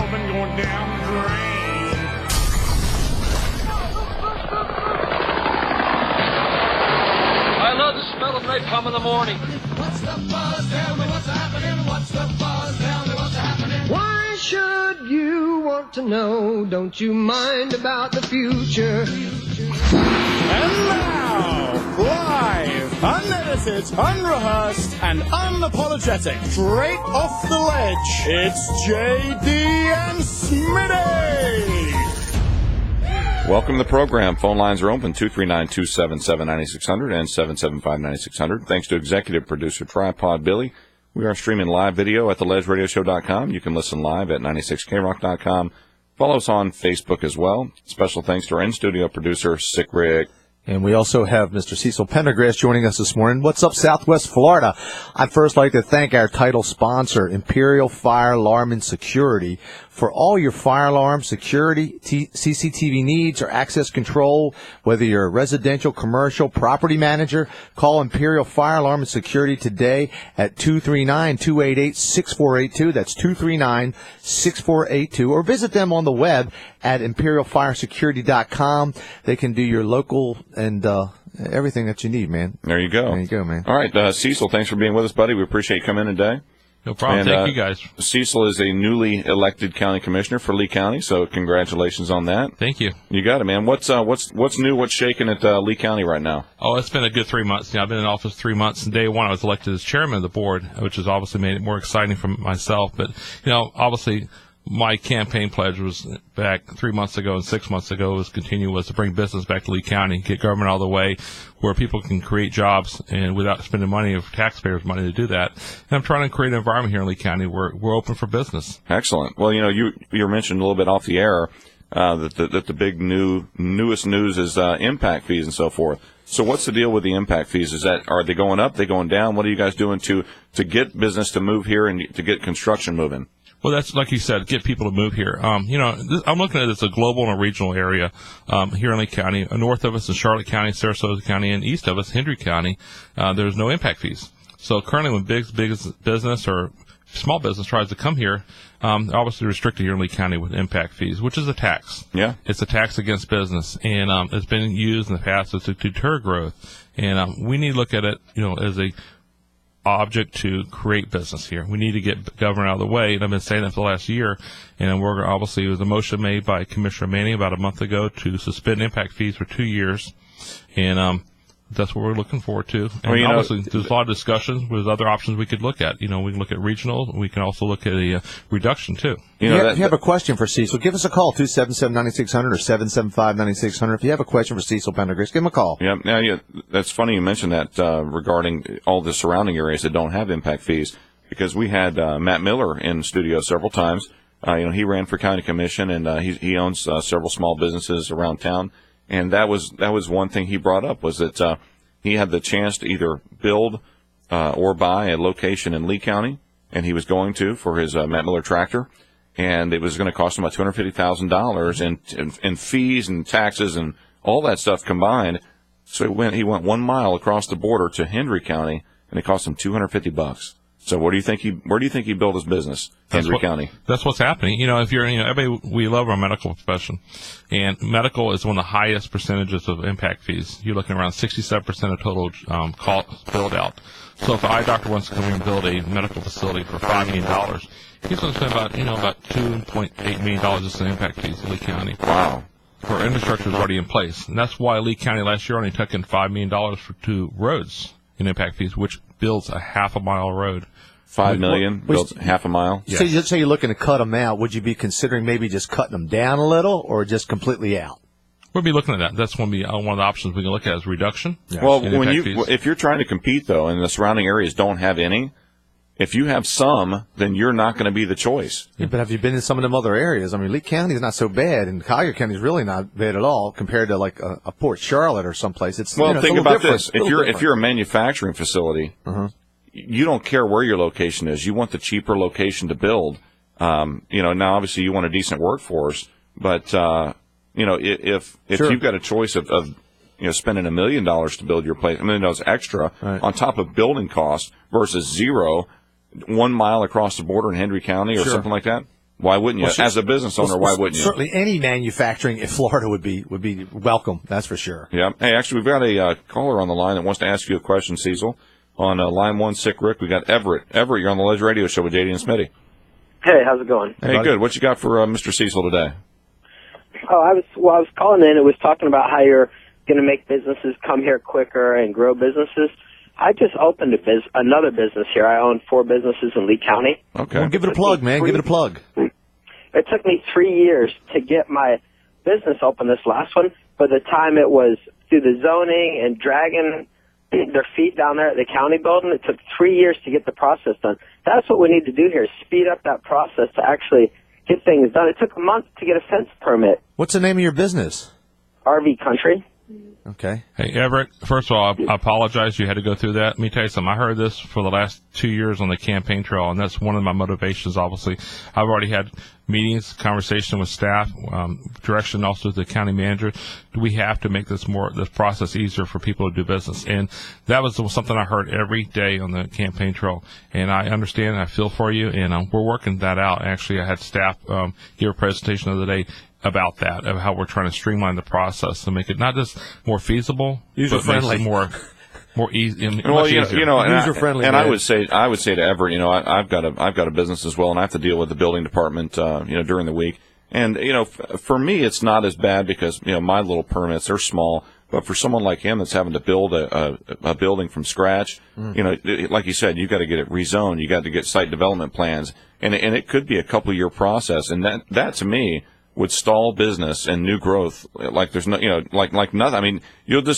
all been going down the drain. I love the smell of napalm in the morning. What's the buzz? Tell me what's happening. What's the buzz? Tell me what's happening. Why should you want to know? Don't you mind about the future? And now, live, unedited, unrehearsed, and unapologetic, straight off the ledge, it's JD and Smitty! Welcome to the program. Phone lines are open, 239-277-9600 and 775-9600. Thanks to executive producer Tripod Billy. We are streaming live video at theledgeradioshow.com. You can listen live at 96krock.com. Follow us on Facebook as well. Special thanks to our in-studio producer, Sick Rick. And we also have Mr. Cecil Pendergrass joining us this morning. What's up, Southwest Florida? I'd first like to thank our title sponsor, Imperial Fire Alarm and Security. For all your fire alarm, security, CCTV needs, or access control, whether you're a residential, commercial, property manager, call Imperial Fire Alarm and Security today at 239-288-6482. That's 239-6482. Or visit them on the web at imperialfiresecurity.com. They can do your local and everything that you need, man. There you go. There you go, man. All right, Cecil, thanks for being with us, buddy. We appreciate you coming in today. No problem. And, thank you, guys. Cecil is a newly elected county commissioner for Lee County, so congratulations on that. Thank you. You got it, man. What's new? What's shaking at Lee County right now? Oh, it's been a good 3 months. I've been in office 3 months, and day one I was elected as chairman of the board, which has obviously made it more exciting for myself. But, obviously my campaign pledge was back 3 months ago and 6 months ago was to bring business back to Lee County, get government out of the way where people can create jobs and without spending money of taxpayers' money to do that. And I'm trying to create an environment here in Lee County where we're open for business. Excellent. Well, you mentioned a little bit off the air that the big newest news is impact fees and so forth. So what's the deal with the impact fees? Are they going up? They going down? What are you guys doing to get business to move here and to get construction moving? Well, that's like you said, get people to move here. I'm looking at it as a global and a regional area here in Lee County. North of us in Charlotte County, Sarasota County, and east of us, Hendry County, there's no impact fees. So currently when big business or small business tries to come here, they're obviously restricted here in Lee County with impact fees, which is a tax. Yeah. It's a tax against business, and it's been used in the past to deter growth. And we need to look at it, as a object to create business here. We need to get government out of the way, and I've been saying that for the last year. And it was a motion made by Commissioner Manning about a month ago to suspend impact fees for 2 years, and that's what we're looking forward to. And obviously, there's a lot of discussions with other options we could look at. We can look at regional. We can also look at a reduction, too. If you have a question for Cecil, give us a call, 277-9600 or 775-9600. If you have a question for Cecil Pendergrass, give him a call. Yeah, that's funny you mentioned that regarding all the surrounding areas that don't have impact fees, because we had Matt Miller in studio several times. He ran for county commission, and he owns several small businesses around town. And that was one thing he brought up, was that he had the chance to either build or buy a location in Lee County, and he was going to for his Matt Miller tractor, and it was going to cost him about $250,000 in fees and taxes and all that stuff combined. So he went 1 mile across the border to Hendry County, and it cost him $250. So where do you think he built his business? Hendry County. That's what's happening. If you're, everybody, we love our medical profession, and medical is one of the highest percentages of impact fees. You're looking around 67% of total cost build out. So if an eye doctor wants to come here and build a medical facility for $5 million, he's going to spend about $2.8 million just in impact fees in Lee County. Wow. Our infrastructure is already in place, and that's why Lee County last year only took in $5 million for 2 roads in impact fees, which builds a half a mile road. $5 million builds half a mile. Yes. So you're looking to cut them out. Would you be considering maybe just cutting them down a little, or just completely out? We'll be looking at that. That's going to be one of the options we can look at is reduction. Yes. Well, if you're trying to compete though, and the surrounding areas don't have any, if you have some, then you're not going to be the choice. Yeah, but have you been in some of them other areas? I mean, Lee County is not so bad, and Collier County is really not bad at all compared to like a Port Charlotte or someplace. It's think about this: if you're a manufacturing facility. You don't care where your location is. You want the cheaper location to build. Now obviously you want a decent workforce, but if you've got a choice of spending $1 million to build your place, $1 million extra on top of building costs versus zero, 1 mile across the border in Hendry County or something like that. why wouldn't you? As a business owner, why wouldn't you? Certainly, any manufacturing in Florida would be welcome. That's for sure. Yeah. Hey, actually, we've got a caller on the line that wants to ask you a question, Cecil. On line 1, Sick Rick, we got Everett. Everett, you're on the Ledge Radio Show with JD and Smitty. Hey, how's it going? Hey, good. What you got for Mr. Cecil today? Oh, I was calling in. It was talking about how you're going to make businesses come here quicker and grow businesses. I just opened another business here. I own 4 businesses in Lee County. Okay. Well, give it a plug, man. Give it a plug. It took me 3 years to get my business open, this last one. By the time it was through the zoning and dragging their feet down there at the county building, it took 3 years to get the process done. That's what we need to do here, is speed up that process to actually get things done. It took a month to get a fence permit. What's the name of your business? RV Country. Okay. Hey, Everett, first of all, I apologize you had to go through that. Let me tell you something. I heard this for the last 2 years on the campaign trail, and that's one of my motivations, obviously. I've already had meetings, conversation with staff, direction also to the county manager. We have to make this process easier for people to do business. And that was something I heard every day on the campaign trail. And I understand, and I feel for you, and we're working that out. Actually, I had staff give a presentation the other day about that, of how we're trying to streamline the process to make it not just more feasible, user-friendly, but more easy. Well, user friendly. And I would say to Everett, I've got a business as well, and I have to deal with the building department, during the week. And for me, it's not as bad because my little permits, they're small. But for someone like him that's having to build a building from scratch, like you said, you got to get it rezoned, you got to get site development plans, and it could be a couple-year process. And that to me would stall business and new growth. Like there's no, like nothing. I mean, you'll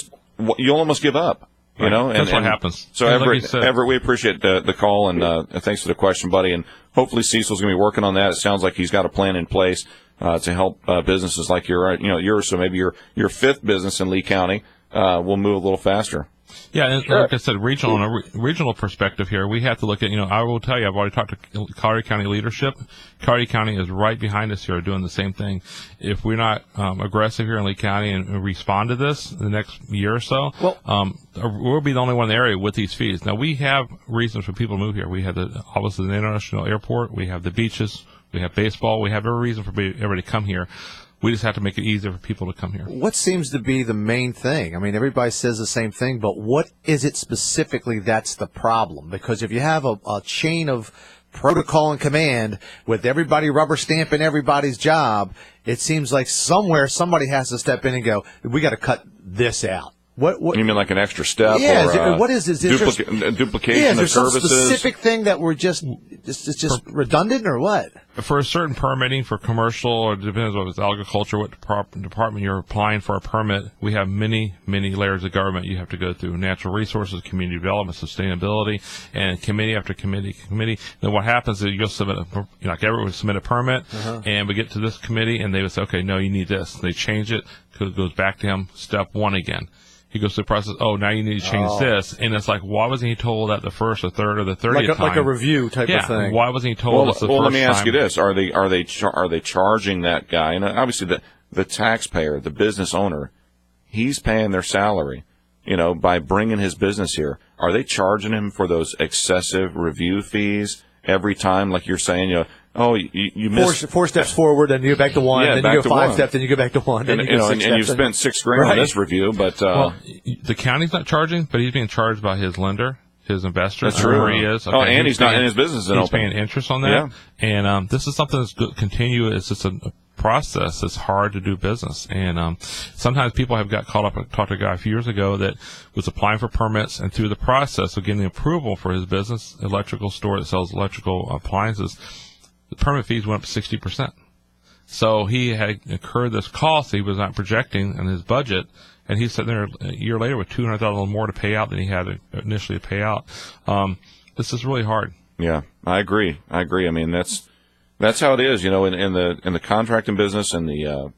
almost give up. Right. And that's what happens. So like Everett, we appreciate the call and thanks for the question, buddy. And hopefully Cecil's going to be working on that. It sounds like he's got a plan in place to help businesses like yours. So maybe your 5th business in Lee County will move a little faster. Yeah, and like I said, on a regional perspective here, we have to look at, I will tell you, I've already talked to Collier County leadership. Collier County is right behind us here doing the same thing. If we're not aggressive here in Lee County and respond to this in the next year or so, we'll be the only one in the area with these fees. Now, we have reasons for people to move here. We have obviously the international airport. We have the beaches. We have baseball. We have every reason for everybody to come here. We just have to make it easier for people to come here. What seems to be the main thing? I mean, everybody says the same thing, but what is it specifically that's the problem? Because if you have a chain of protocol and command with everybody rubber stamping everybody's job, it seems like somewhere somebody has to step in and go, we got to cut this out. What you mean, like an extra step? Yeah. Or, what is this? Duplication of services? Some specific thing that we're just redundant, or what? For a certain permitting for commercial, or depends on if it's agriculture, what department you're applying for a permit, we have many layers of government you have to go through: natural resources, community development, sustainability, and committee after committee. Then what happens is you'll submit like everyone would submit a permit, and we get to this committee, and they would say, okay, no, you need this. They change it, because it goes back to him, step 1 again. He goes through the process. Oh, now you need to change this, and it's like, why wasn't he told that the first, or third, or the 30th time? Like a review type of thing. Why wasn't he told this the first time? Well, let me ask you this: are they charging that guy? And obviously, the taxpayer, the business owner, he's paying their salary, by bringing his business here. Are they charging him for those excessive review fees every time? Like you're saying, you missed four steps forward, then you go back to 1, then you go 5 steps, then you go back to 1, then and, you go 6 steps. And you've spent $6,000 on this review, but the county's not charging, but he's being charged by his lender, his investor. That's true. Where he is. Okay, and he's not in his business. He's paying interest on that. Yeah. And this is something that's continuous. It's a process. It's hard to do business. And sometimes people have got caught up. I talked to a guy a few years ago that was applying for permits, and through the process of getting approval for his business, electrical store that sells electrical appliances, the permit fees went up 60%. So he had incurred this cost he was not projecting in his budget, and he's sitting there a year later with $200,000 more to pay out than he had initially to pay out. This is really hard. Yeah, I agree. I mean, that's how it is, in the contracting business, and the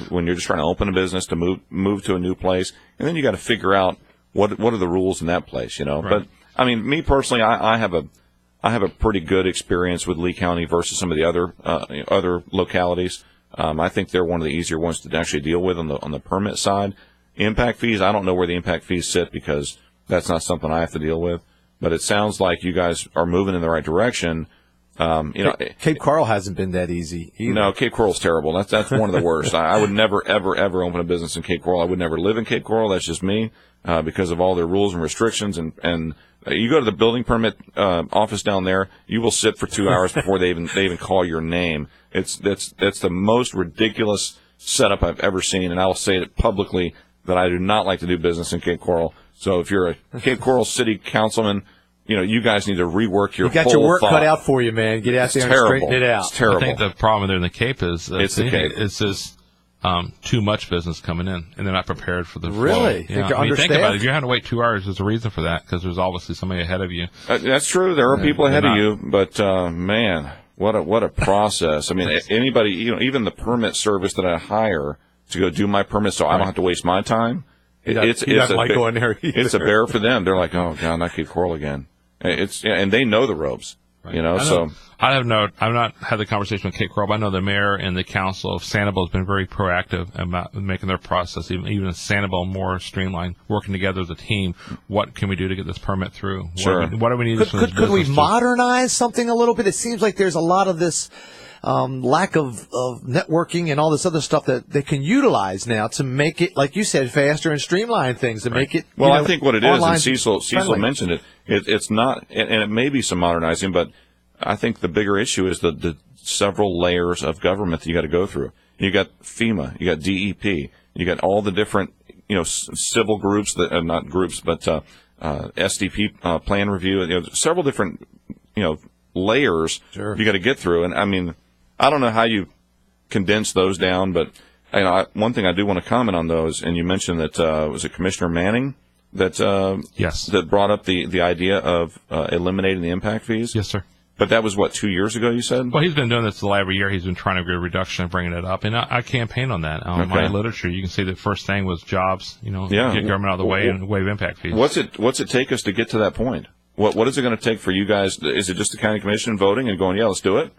when you're just trying to open a business to move to a new place, and then you got to figure out what are the rules in that place, Right. But I mean, me personally, I have a pretty good experience with Lee County versus some of the other localities. I think they're one of the easier ones to actually deal with on the permit side. Impact fees, I don't know where the impact fees sit because that's not something I have to deal with. But it sounds like you guys are moving in the right direction Cape Coral hasn't been that easy either. No, Cape Coral's terrible. That's one of the worst. I would never, ever open a business in Cape Coral. I would never live in Cape Coral. That's just me, because of all their rules and restrictions. And you go to the building permit office down there, you will sit for 2 hours before they even call your name. That's the most ridiculous setup I've ever seen, and I will say it publicly that I do not like to do business in Cape Coral. So if you're a Cape Coral City councilman, you guys need to rework your. You got whole your work thought. cut out for you, man. Get out there and straighten it out. It's terrible. I think the problem there in the Cape is It's the Cape. It's just too much business coming in, and they're not prepared for the Really? flow. Yeah. Think you're think about it. understaffed? If you're having to wait 2 hours, there's a reason for that, because there's obviously somebody ahead of you. That's true. There are people ahead of you, but man, what a process. I mean, anybody, even the permit service that I hire to go do my permit, so I don't have to waste my time. He doesn't like going there either. It's a bear for them. They're like, oh god, not Cape Coral again. And they know the ropes, So I've not had the conversation with Cape Coral, but I know the mayor and the council of Sanibel has been very proactive about making their process, even Sanibel, more streamlined, working together as a team. What can we do to get this permit through? Sure. What do we need? Could we modernize something a little bit? It seems like there's a lot of this lack of networking and all this other stuff that they can utilize now to make it, like you said, faster and streamline things to make it. Well, I think what it is, and Cecil friendly. mentioned it. It's not, and it may be some modernizing, but I think the bigger issue is the several layers of government that you got to go through. You got FEMA, you got DEP, you got all the different, civil groups that not groups, but SDP plan review. Several different, layers you got to get through. And I mean, I don't know how you condense those down, but one thing I do want to comment on those. And you mentioned that was it Commissioner Manning that Yes. that brought up the idea of eliminating the impact fees. Yes, sir. But that was, 2 years ago, you said? Well, he's been doing this every year. He's been trying to get a reduction and bringing it up. And I campaign on that. My literature, you can see the first thing was jobs, get government out of the way and waive impact fees. What's it take us to get to that point? What is it going to take for you guys? Is it just the county commission voting and going, yeah, let's do it?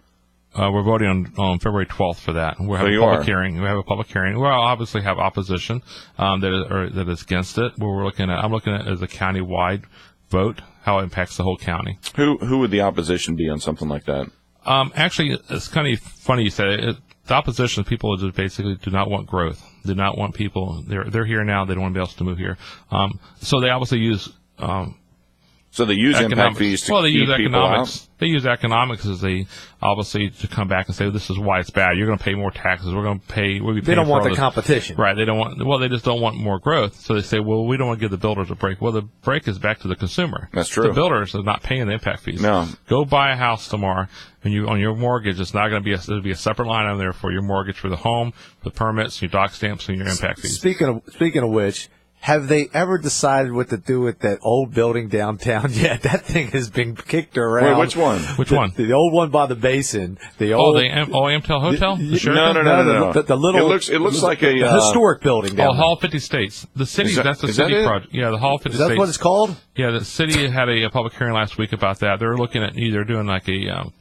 We're voting on February 12th for that. We'll have a public hearing. We have a public hearing. We'll obviously have opposition that is against it. I'm looking at it as a county-wide vote, how it impacts the whole county. Who would the opposition be on something like that? Actually, it's kind of funny you say it. The opposition people just basically do not want growth. Do not want people. They're here now. They don't want anybody else to move here. So they obviously use. So they use impact fees to keep people out? They use economics as obviously to come back and say, this is why it's bad. You're going to pay more taxes. We'll be paying. They don't want the competition. Right. They just don't want more growth. So they say, well, we don't want to give the builders a break. Well, the break is back to the consumer. That's true. The builders are not paying the impact fees. No. Go buy a house tomorrow, and on your mortgage, it's not going to be there'll be a separate line on there for your mortgage, for the home, for the permits, your dock stamps, and your impact fees. Speaking of which, have they ever decided what to do with that old building downtown yet? That thing has been kicked around. Wait, which one? Which one? The old one by the basin. The Amtel Hotel? No. The little. It looks like a historic building down there. Hall 50 States. The city. That's the city project. Yeah, the Hall 50 Is States. that what it's called? Yeah, the city had a public hearing last week about that. They're looking at either doing like a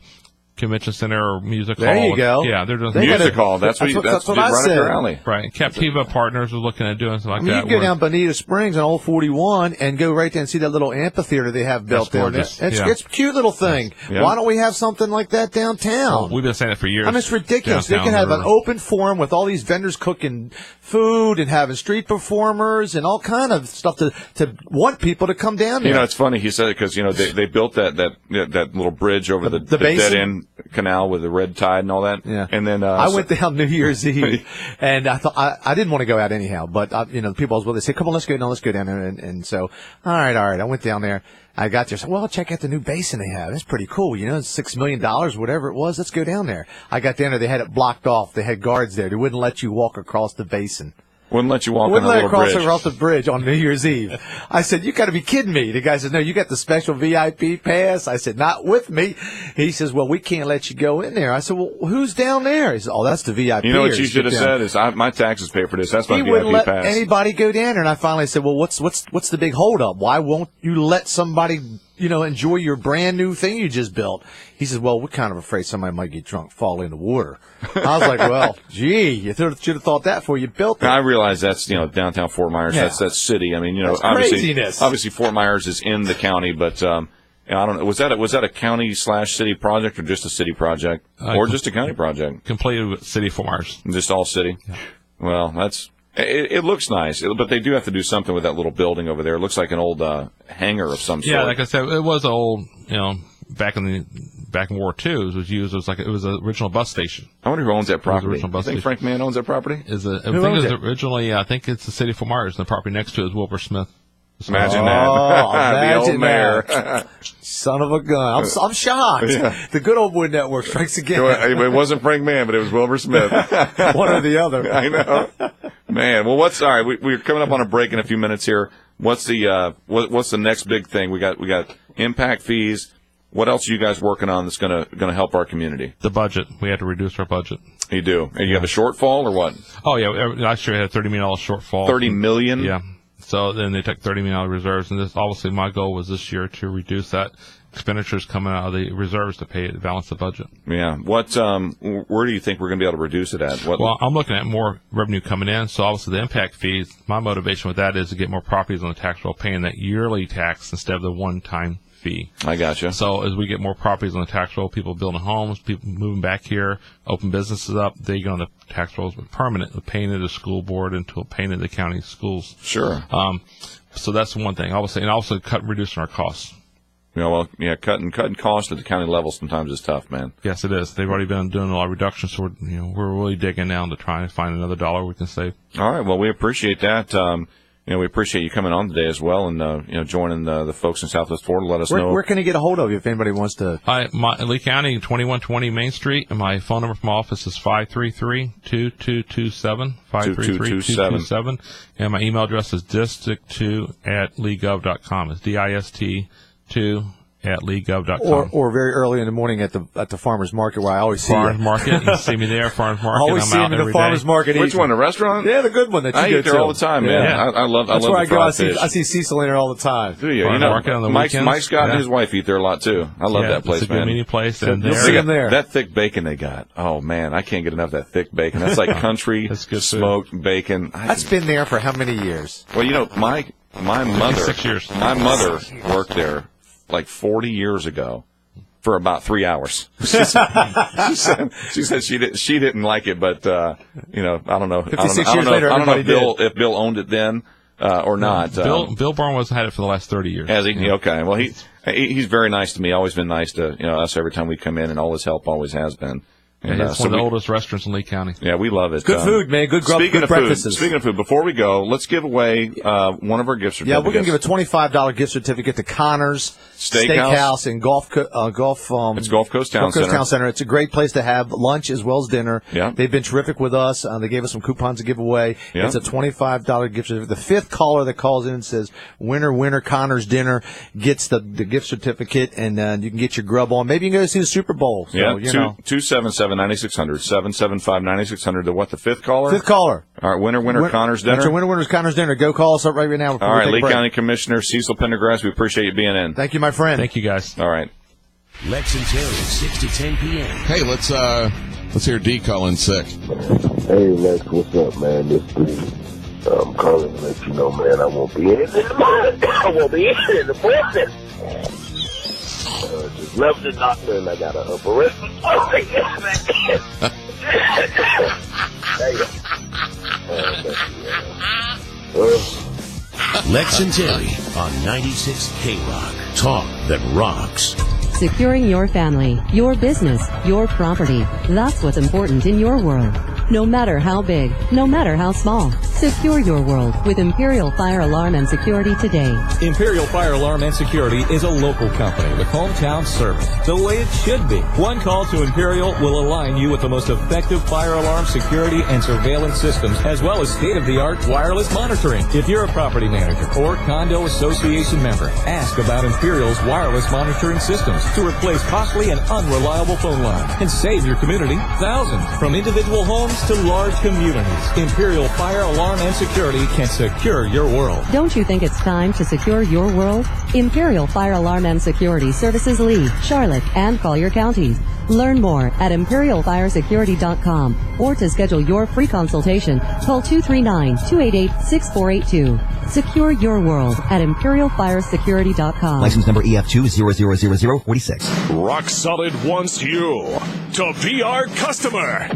convention center or music hall. There you go. Yeah, they're doing music hall. That's what I right said. up your alley. Right. Captiva Partners are looking at doing something like that. You can go down Bonita Springs on Old 41 and go right there and see that little amphitheater they have built there. Gorgeous. It's a cute little thing. Yeah. Why don't we have something like that downtown? Well, we've been saying it for years. I mean, it's ridiculous. They Downtown, can have an open forum with all these vendors cooking food and having street performers and all kind of stuff to want people to come down there. It's funny he said it because they built that little bridge over the basin? dead end canal with the red tide and all that. Yeah. And then I went down New Year's Eve, and I thought I didn't want to go out anyhow. But the people I was with, they said, "Come on, let's go down there." And so, all right. I went down there. I got there. So, well, check out the new basin they have. That's pretty cool. It's $6 million, whatever it was. Let's go down there. I got down there. They had it blocked off. They had guards there. They wouldn't let you walk across the basin. Wouldn't let you walk on Wouldn't a let little cross bridge. across the bridge on New Year's Eve. I said, you got to be kidding me. The guy said, no, you got the special VIP pass. I said, not with me. He says, well, we can't let you go in there. I said, well, who's down there? He said, oh, that's the VIP. You know what you should have said is, my taxes pay for this. That's my He VIP wouldn't let pass. anybody go down there. And I finally said, well, what's the big holdup? Why won't you let somebody, enjoy your brand new thing you just built? He says, well, we're kind of afraid somebody might get drunk, fall in the water. I was like, well, gee, you should have thought that before you built it. I realize that's, downtown Fort Myers. Yeah. That's city. I mean, That's obviously, craziness. obviously Fort Myers is in the county, but, I don't know. Was that a county/city project or just a city project or just a county project? Completed with city fires. Just all city. Yeah. Well, it looks nice, but they do have to do something with that little building over there. It looks like an old hangar of some sort. Yeah, like I said, it was old. Back in World War II, it was used as it was an original bus station. I wonder who owns that property. I think Frank Mann owns that property? I think it's the city of Fort Myers. And the property next to it is Wilbur Smith. Imagine that. The old mayor. Son of a gun. I'm shocked. Yeah. The good old boy network strikes again. It wasn't Frank Mann, but it was Wilbur Smith. One or the other. I know. Man, well, all right, we're coming up on a break in a few minutes here. What's the next big thing? We got impact fees. What else are you guys working on that's gonna help our community? The budget. We had to reduce our budget. You do? And you have a shortfall or what? Oh, yeah. Last year we had a $30 million shortfall. $30 million? Yeah. So then they took $30 million reserves, and obviously my goal was this year to reduce that expenditures coming out of the reserves to balance the budget. Yeah. Where do you think we're going to be able to reduce it at? Well, I'm looking at more revenue coming in. So obviously the impact fees, my motivation with that is to get more properties on the tax roll paying that yearly tax instead of the one-time fee. I gotcha. So as we get more properties on the tax roll, people building homes, people moving back here, open businesses up, they get on the tax rolls permanent, paying to the school board and paying to the county schools. Sure. So that's one thing. Obviously, and also reducing our costs. Cutting costs at the county level sometimes is tough, man. Yes, it is. They've already been doing a lot of reductions, so we're really digging down to try and find another dollar we can save. All right. Well, we appreciate that. We appreciate you coming on today as well, and joining the folks in Southwest Florida. Let us know. Where can you get a hold of you if anybody wants to? Lee County, 2120 Main Street, and my phone number from my office is 533-2227, 533-2227, and my email address is district2@leegov.com. It's DIST2@leegov.com. Or very early in the morning at the farmers market where I always see Farmers Market. You see me there, Farmers Market. Always I'm see out him in the every farmers day. market. Which one? The restaurant? Yeah, the good one that you I go eat there to all the time, man. Yeah. I love. That's I love where I the go. fried fish. I see Cecil in there all the time. Do you? Farmers Market on the Mike weekends. Scott and his wife eat there a lot too. I love that place, it's a man. good meeting place. And You'll see him there. That thick bacon they got. Oh man, I can't get enough of that thick bacon. That's like country That's good smoked bacon. That's been there for how many years? Well, my mother. 6 years. My mother worked there like 40 years ago. For about 3 hours. She said she didn't like it, but I don't know. 56 years later, I don't know everybody if Bill owned it then or not. Bill Barnes had it for the last 30 years. Has he? Yeah. Okay. Well, he's very nice to me. Always been nice to us every time we come in, and all his help always has been. And, it's one of the oldest restaurants in Lee County. Yeah, we love it. Good food, man. Good breakfasts. Speaking of food, before we go, let's give away one of our gift certificates. Yeah, we're going to give a $25 gift certificate to Connor's Steakhouse and Gulf Coast Town Center. It's a great place to have lunch as well as dinner. Yeah. They've been terrific with us. They gave us some coupons to give away. Yeah. It's a $25 gift certificate. The fifth caller that calls in and says, winner, Connor's dinner gets the gift certificate, and you can get your grub on. Maybe you can go see the Super Bowl. So, 277-9600, 775-9600. The fifth caller? Fifth caller. All right, winner, Connor's dinner. That's your winner, Connor's dinner. Go call us up right now. All right, Lee County Commissioner Cecil Pendergrass, we appreciate you being in. Thank you, my friend. Thank you, guys. All right. Lex and Terry, 6 to 10 p.m. Hey, let's hear D call in sick. Hey, Lex, what's up, man? This is I'm calling to let you know, man, I won't be in the morning. I won't be in the morning. Just left the doctor and I got an upper respiratory. Lex and Terry on 96 K-Rock. Talk that rocks. Securing your family, your business, your property. That's what's important in your world. No matter how big, no matter how small. Secure your world with Imperial Fire Alarm and Security today. Imperial Fire Alarm and Security is a local company with hometown service, the way it should be. One call to Imperial will align you with the most effective fire alarm, security, and surveillance systems, as well as state-of-the-art wireless monitoring. If you're a property manager or condo association member, ask about Imperial's wireless monitoring systems to replace costly and unreliable phone lines and save your community thousands. From individual homes homes to large communities. Imperial Fire Alarm and Security can secure your world. Don't you think it's time to secure your world? Imperial Fire Alarm and Security services Lee, Charlotte, and Collier counties. Learn more at imperialfiresecurity.com or to schedule your free consultation, call 239-288-6482. Secure your world at imperialfiresecurity.com. License number EF2000046. Rock Solid wants you to be our customer.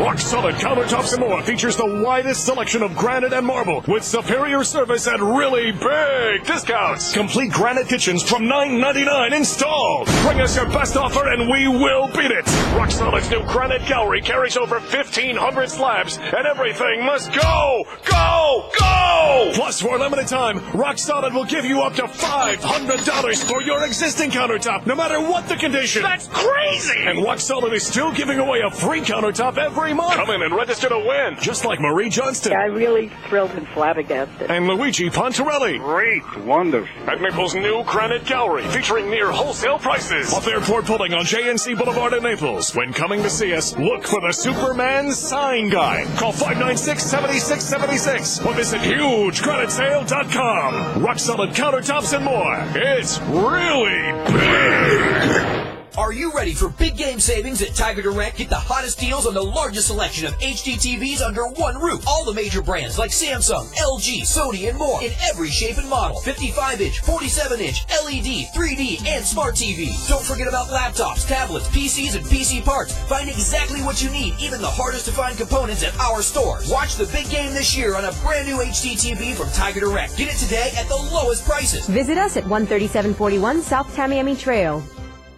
Rock Solid Countertops and More features the widest selection of granite and marble with superior service at really big discounts. Complete granite kitchens from $9.99 installed. Bring us your best offer and we will beat it. Rock Solid's new granite gallery carries over 1,500 slabs and everything must go, go, go! Plus, for a limited time, Rock Solid will give you up to $500 for your existing countertop, no matter what the condition. That's crazy! And Rock Solid is still giving away a free countertop every month. Come in and register to win, just like Marie Johnston. I'm really thrilled and flabbergasted. And Luigi Pontarelli. Great, wonderful. At Naples' new granite gallery, featuring near wholesale prices. Off Airport Building on JNC Boulevard in Naples. When coming to see us, look for the Superman sign guy. Call 596-7676 or visit hugegranitesale.com. Rock Solid Countertops and More. It's really big. Are you ready for big game savings at Tiger Direct? Get the hottest deals on the largest selection of HD TVs under one roof. All the major brands like Samsung, LG, Sony, and more in every shape and model. 55-inch, 47-inch, LED, 3D, and Smart TV. Don't forget about laptops, tablets, PCs, and PC parts. Find exactly what you need, even the hardest to find components at our stores. Watch the big game this year on a brand new HD TV from Tiger Direct. Get it today at the lowest prices. Visit us at 13741 South Tamiami Trail.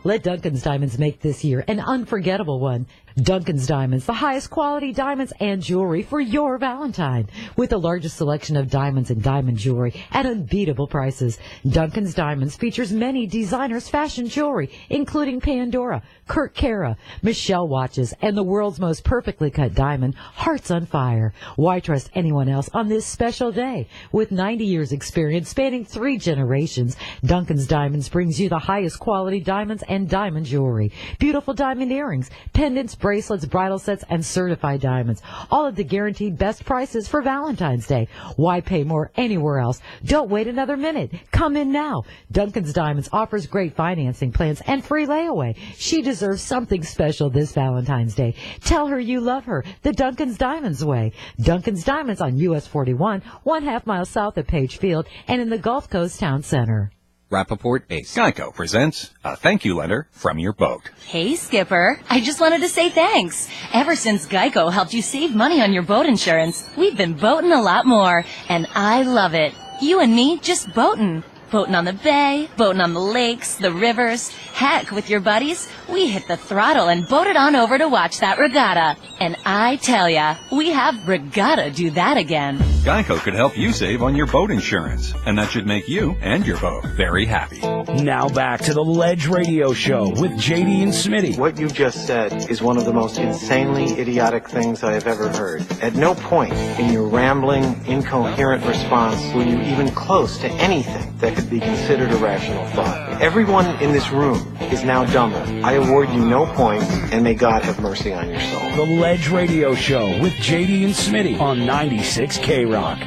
Let Duncan's Diamonds make this year an unforgettable one. Duncan's Diamonds, the highest quality diamonds and jewelry for your Valentine. With the largest selection of diamonds and diamond jewelry at unbeatable prices. Duncan's Diamonds features many designers' fashion jewelry, including Pandora, Kurt Kara, Michelle watches, and the world's most perfectly cut diamond, Hearts on Fire. Why trust anyone else on this special day? With 90 years experience spanning 3 generations, Duncan's Diamonds brings you the highest quality diamonds and diamond jewelry. Beautiful diamond earrings, pendants, bracelets, bridal sets, and certified diamonds. All at the guaranteed best prices for Valentine's Day. Why pay more anywhere else? Don't wait another minute. Come in now. Duncan's Diamonds offers great financing plans and free layaway. She deserves something special this Valentine's Day. Tell her you love her the Duncan's Diamonds way. Duncan's Diamonds on US 41, 1/2 mile south of Page Field, and in the Gulf Coast Town Center. Rappaport Ace. Geico presents a thank you letter from your boat. Hey, Skipper. I just wanted to say thanks. Ever since Geico helped you save money on your boat insurance, we've been boating a lot more, and I love it. You and me just boating. Boating on the bay, boating on the lakes, the rivers. Heck, with your buddies, we hit the throttle and boated on over to watch that regatta. And I tell ya, we have regatta do that again. Geico could help you save on your boat insurance, and that should make you and your boat very happy. Now back to the Ledge Radio Show with JD and Smitty. What you just said is one of the most insanely idiotic things I have ever heard. At no point in your rambling, incoherent response were you even close to anything that could be considered a rational thought. Everyone in this room is now dumber. I award you no points, and may God have mercy on your soul. The Ledge Radio Show with JD and Smitty on 96 K-Rock.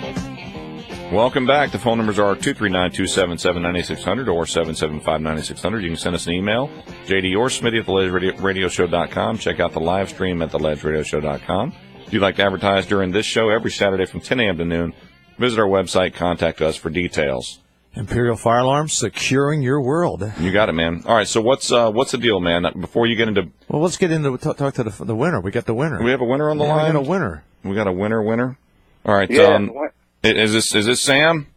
Welcome back. The phone numbers are 239-277-9600 or 775-9600. You can send us an email, JD or Smitty at theledgeradioshow.com. Check out the live stream at theledgeradioshow.com. If you'd like to advertise during this show every Saturday from 10 a.m. to noon, visit our website, contact us for details. Imperial Fire Alarm, securing your world. You got it, man. All right, so what's the deal, man? Before you get into... Well, let's get into talk to the winner. We got the winner. We have a winner on the line? We got a winner. We got a winner. All right. Yeah, is this Sam?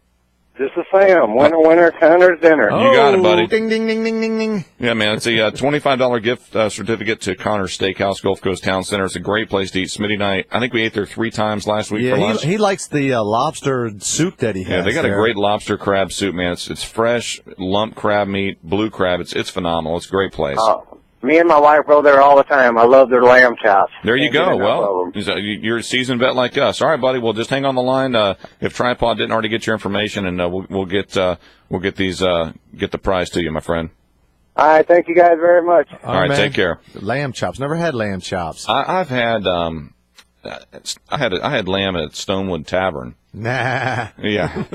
This is Sam. Winner, Connor's dinner. You got it, buddy. Ding, ding, ding, ding, ding, ding. Yeah, man. It's a $25 gift certificate to Connor's Steakhouse, Gulf Coast Town Center. It's a great place to eat. Smitty and I think we ate there 3 times last week for lunch. He likes the lobster soup that he has. Yeah, they got there. a great lobster crab soup, man. It's fresh, lump crab meat, blue crab. It's phenomenal. It's a great place. Me and my wife go there all the time. I love their lamb chops. There you go. Well, you're a seasoned vet like us. All right, buddy. Well, just hang on the line. If Tripod didn't already get your information, and we'll get the prize to you, my friend. All right. Thank you guys very much. All right. Man. Take care. Lamb chops. Never had lamb chops. I've had I had lamb at Stonewood Tavern. Nah. Yeah.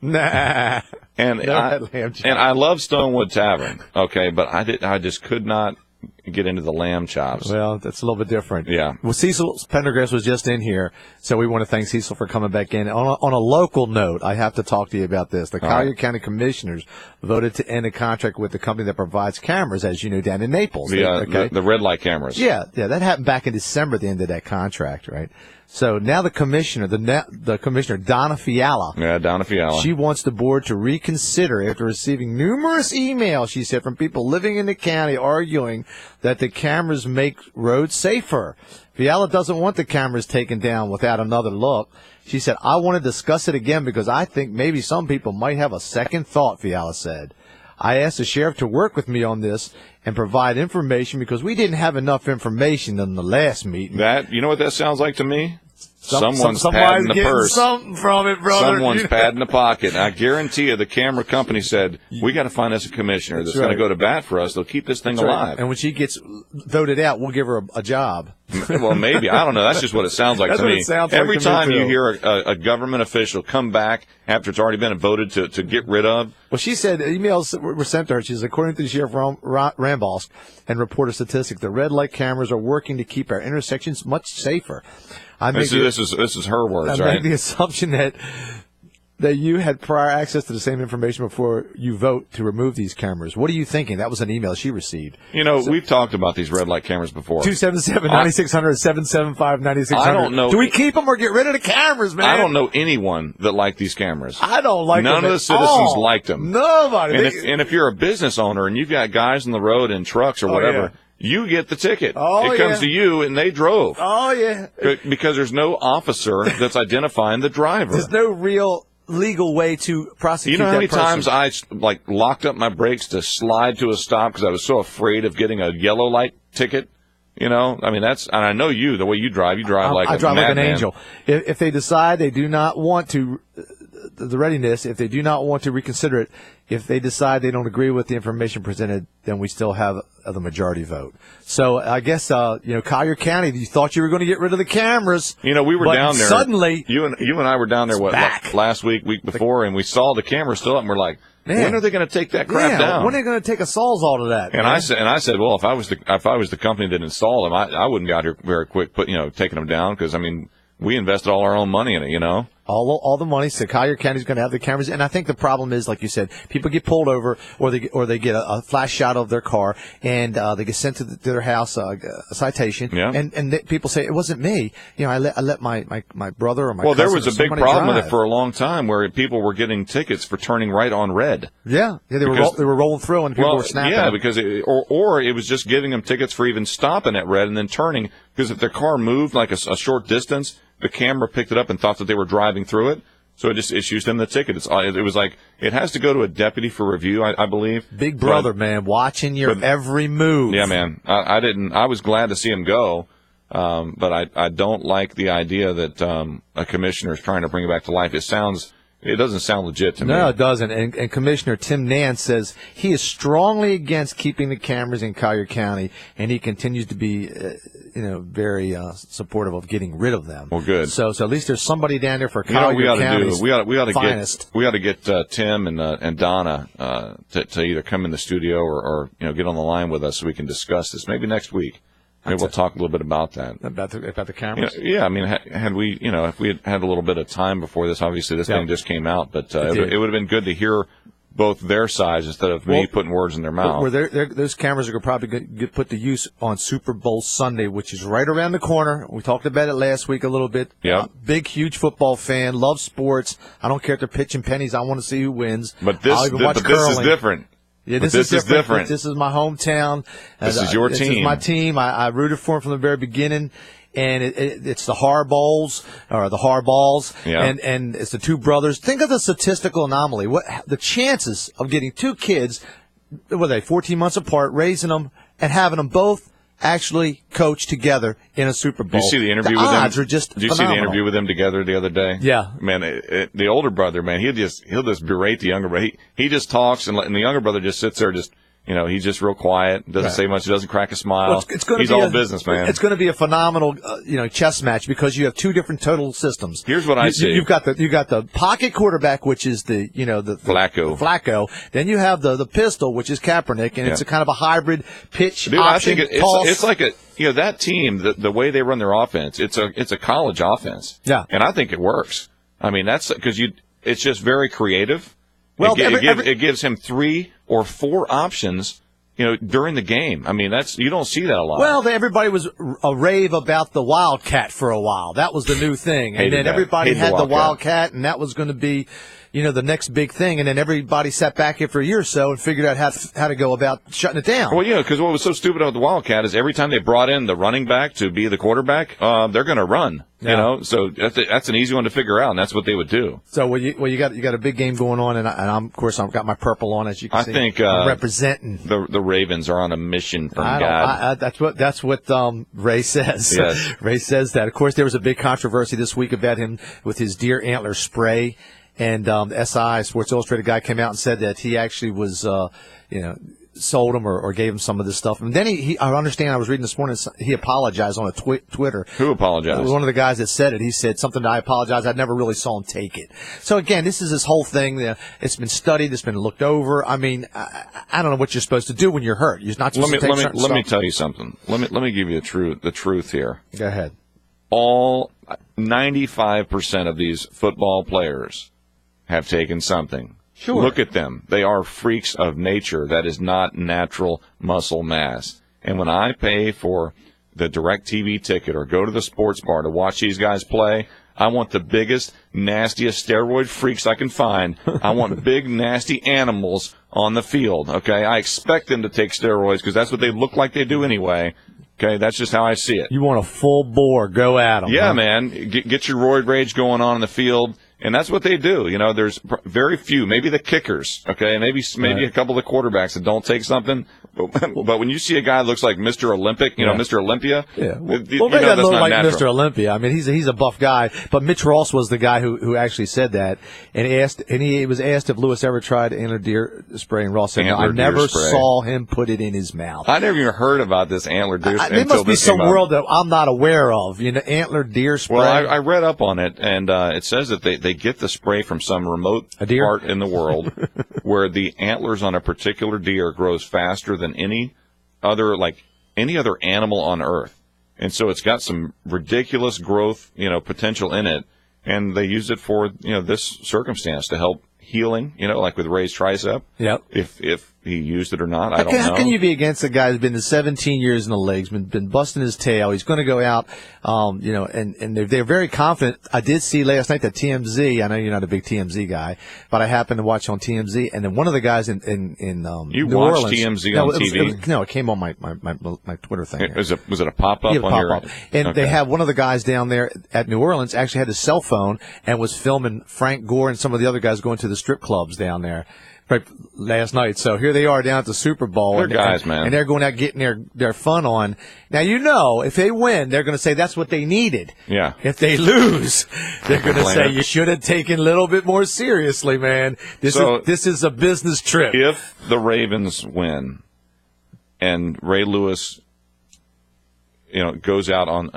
Nah. And I love Stonewood Tavern. Okay, but I just could not get into the lamb chops. Well, that's a little bit different. Yeah. Well, Cecil Pendergrass was just in here, so we want to thank Cecil for coming back in. On a local note, I have to talk to you about this. The Collier County Commissioners voted to end a contract with the company that provides cameras, as you know, down in Naples. The red light cameras. Yeah, that happened back in December, the end of that contract, right? So now the commissioner, the commissioner, Donna Fiala. Yeah, Donna Fiala. She wants the board to reconsider after receiving numerous emails, she said, from people living in the county arguing that the cameras make roads safer. Fiala doesn't want the cameras taken down without another look. She said, I want to discuss it again because I think maybe some people might have a second thought, Fiala said. I asked the sheriff to work with me on this and provide information because we didn't have enough information in the last meeting. You know what that sounds like to me? Someone's padding the purse. Something from it, brother. Someone's padding the pocket. I guarantee you the camera company said, we got to find us a commissioner that's going to go to bat for us. They'll keep this thing alive. Right. And when she gets voted out, we'll give her a job. Well, maybe. I don't know. That's just what it sounds like to me. Every time you hear a government official come back after it's already been voted to get rid of. Well, she said emails were sent to her. She says, according to the Sheriff Rambosk and reporter statistics, the red light cameras are working to keep our intersections much safer. This is her words, right? I make the assumption that you had prior access to the same information before you vote to remove these cameras. What are you thinking? That was an email she received. We've talked about these red light cameras before. 277-9600, 775-9600. I don't know. Do we keep them or get rid of the cameras, man? I don't know anyone that liked these cameras. I don't like them. None of the citizens liked them. Nobody. And if you're a business owner and you've got guys on the road in trucks or whatever, you get the ticket. It comes to you, and they drove. Oh, yeah. Because there's no officer that's identifying the driver. There's no real legal way to prosecute that person. You know how many times I locked up my brakes to slide to a stop because I was so afraid of getting a yellow light ticket? I mean, and I know you, the way you drive like I drive like an madman. angel. If they decide they do not want to, the readiness, if they do not want to reconsider it, if they decide they don't agree with the information presented, then we still have the majority vote. So I guess, Collier County, you thought you were going to get rid of the cameras. We were down there. Suddenly, you and I were down there, last week before, and we saw the cameras still up, and we're like, when are they going to take that crap down? When are they going to take a Sawzall to that? And I said, well, if I was the company that installed them, I wouldn't get out here very quick, taking them down because we invested all our own money in it, All the money. So Collier County's going to have the cameras, and I think the problem is, like you said, people get pulled over, or they get a flash shot of their car, and they get sent to their house a citation. Yeah. And people say it wasn't me. I let my brother or my well, cousin there was a big or problem drive. with it for a long time, where people were getting tickets for turning right on red. Yeah, they were rolling through, and people were snapping. Yeah, because or it was just giving them tickets for even stopping at red and then turning, because if their car moved like a short distance, the camera picked it up and thought that they were driving through it, so it just issues them the ticket. It was like it has to go to a deputy for review, I believe. Big brother, man, watching your every move. Yeah, man. I was glad to see him go, but I don't like the idea that a commissioner is trying to bring it back to life. It doesn't sound legit to me. No, it doesn't. And Commissioner Tim Nance says he is strongly against keeping the cameras in Collier County, and he continues to be, very supportive of getting rid of them. Well, good. So at least there's somebody down there for Collier County's finest. We ought to get Tim and Donna to either come in the studio or get on the line with us so we can discuss this. Maybe next week. Maybe we'll talk a little bit about that. About the cameras? I mean, had we, if we had a little bit of time before this, obviously this thing just came out, but it would have been good to hear both their sides instead of me putting words in their mouth. Those cameras are probably going to get put to use on Super Bowl Sunday, which is right around the corner. We talked about it last week a little bit. Yeah. Big, huge football fan, love sports. I don't care if they're pitching pennies. I want to see who wins. But this is different. Yeah, this is different. This is my hometown. This is your team. This is my team. I rooted for him from the very beginning. And it's the Harbaughs, or the Harbaughs, and it's the two brothers. Think of the statistical anomaly. The chances of getting two kids, 14 months apart, raising them, and having them both actually coach together in a Super Bowl. Did you see the interview with them? Odds are just phenomenal. Did you see the interview with them together the other day? Yeah. Man, the older brother, man, he'll just berate the younger brother. He just talks, and the younger brother just sits there He's just real quiet, doesn't say much, doesn't crack a smile. Well, it's gonna he's be all business, man. It's going to be a phenomenal, chess match because you have two different total systems. Here's what I see. You've got the pocket quarterback, which is the Flacco. Then you have the pistol, which is Kaepernick, and it's a kind of a hybrid pitch option. I think it's like that team, the way they run their offense, it's a college offense. Yeah. And I think it works. I mean, that's because it's just very creative. Well, it gives him 3 or 4 options, during the game. I mean, you don't see that a lot. Well, everybody was a rave about the Wildcat for a while. That was the new thing. And then everybody had the Wildcat, and that was going to be, the next big thing. And then everybody sat back after a year or so and figured out how to go about shutting it down. Well, because what was so stupid about the Wildcat is every time they brought in the running back to be the quarterback, they're going to run. Yeah. So that's an easy one to figure out, and that's what they would do. So you got a big game going on, and I've got my purple on, as you can see. I think I'm representing the Ravens are on a mission from God. That's what Ray says. Yes. Ray says that. Of course, there was a big controversy this week about him with his deer antler spray, and SI Sports Illustrated guy came out and said that he actually was sold him or gave him some of this stuff. And then I understand, I was reading this morning, he apologized on a Twitter. Who apologized? It was one of the guys that said it. He said something that I apologize. I never really saw him take it. So again, this is this whole thing. It's been studied. It's been looked over. I mean, I don't know what you're supposed to do when you're hurt. You're not supposed to take certain Let me tell you something. Let me give you the truth here. Go ahead. All 95% of these football players have taken something. Sure. Look at them. They are freaks of nature. That is not natural muscle mass. And when I pay for the DirecTV ticket or go to the sports bar to watch these guys play, I want the biggest, nastiest steroid freaks I can find. I want big, nasty animals on the field, okay? I expect them to take steroids because that's what they look like they do anyway. Okay, that's just how I see it. You want a full bore, go at them. Yeah, man. Get your roid rage going on in the field. And that's what they do. There's very few, maybe the kickers, okay, maybe a couple of the quarterbacks that don't take something. But when you see a guy that looks like Mr. Olympic, Mr. Olympia, maybe that look like natural. Mr. Olympia. I mean, he's a buff guy. But Mitch Ross was the guy who actually said that, and he was asked if Lewis ever tried antler deer spray, and Ross said, "No, I never saw him put it in his mouth." I never even heard about this antler deer spray. There must be some world that I'm not aware of. Antler deer spray. Well, I read up on it, and it says that they get the spray from some remote part in the world where the antlers on a particular deer grows faster than any other animal on earth. And so it's got some ridiculous growth, potential in it. And they use it for, this circumstance to help healing, like with Ray's tricep. Yep. If he used it or not, I don't know. How can you be against a guy who's been 17 years in the leagues, been busting his tail? He's going to go out, and they're very confident. I did see last night that TMZ. I know you're not a big TMZ guy, but I happened to watch on TMZ, and then one of the guys in you New watched Orleans, TMZ on TV? It came on my Twitter thing. Was it a pop up? Yeah, pop up. And okay. They had one of the guys down there at New Orleans actually had his cell phone and was filming Frank Gore and some of the other guys going to the strip clubs down there last night. So here they are down at the Super Bowl. They're guys, man. And they're going out getting their fun on. Now, if they win, they're going to say that's what they needed. Yeah. If they lose, they're going to say you should have taken a little bit more seriously, man. This is a business trip. If the Ravens win and Ray Lewis goes out on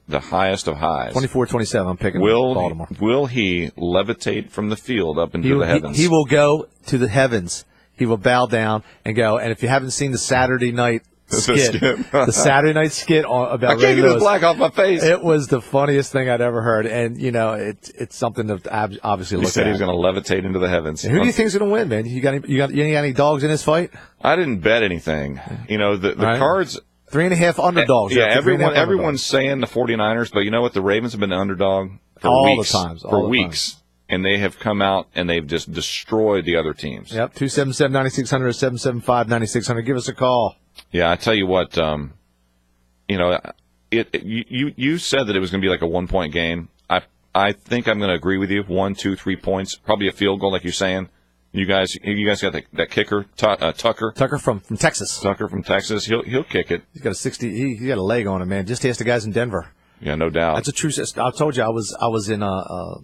the highest of highs. 24-27, I'm picking Baltimore. Will he levitate from the field up into the heavens? He will go to the heavens. He will bow down and go. And if you haven't seen the Saturday night skit, the Saturday night skit about Ray Lewis, I can't get the black off my face. It was the funniest thing I'd ever heard. And, it's something to obviously look at. He said he was going to levitate into the heavens. And who do you think is going to win, man? You got any dogs in this fight? I didn't bet anything. The cards... 3.5 underdogs. Yeah, everyone's saying the 49ers, but you know what? The Ravens have been the underdog for all weeks. The times. For weeks. And they have come out and they've just destroyed the other teams. Yep, 277-9600, 775-9600. Give us a call. Yeah, I tell you what, you said that it was going to be like a 1-point game. I think I'm going to agree with you. 1, 2, 3 points, probably a field goal, like you're saying. You guys got that kicker, Tucker. Tucker from Texas. Tucker from Texas. He'll kick it. He's got a 60. He got a leg on him, man. Just ask the guys in Denver. Yeah, no doubt. That's a true. I told you I was in a